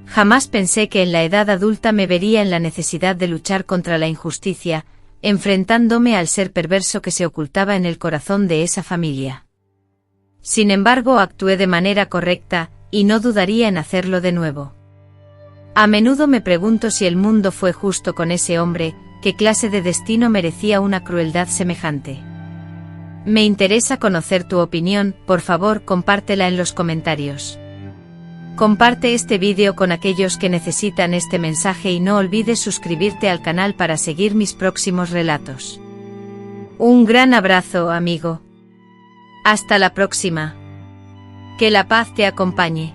Jamás pensé que en la edad adulta me vería en la necesidad de luchar contra la injusticia, enfrentándome al ser perverso que se ocultaba en el corazón de esa familia. Sin embargo, actué de manera correcta, y no dudaría en hacerlo de nuevo. A menudo me pregunto si el mundo fue justo con ese hombre, qué clase de destino merecía una crueldad semejante. Me interesa conocer tu opinión, por favor compártela en los comentarios. Comparte este vídeo con aquellos que necesitan este mensaje y no olvides suscribirte al canal para seguir mis próximos relatos. Un gran abrazo, amigo. Hasta la próxima. Que la paz te acompañe.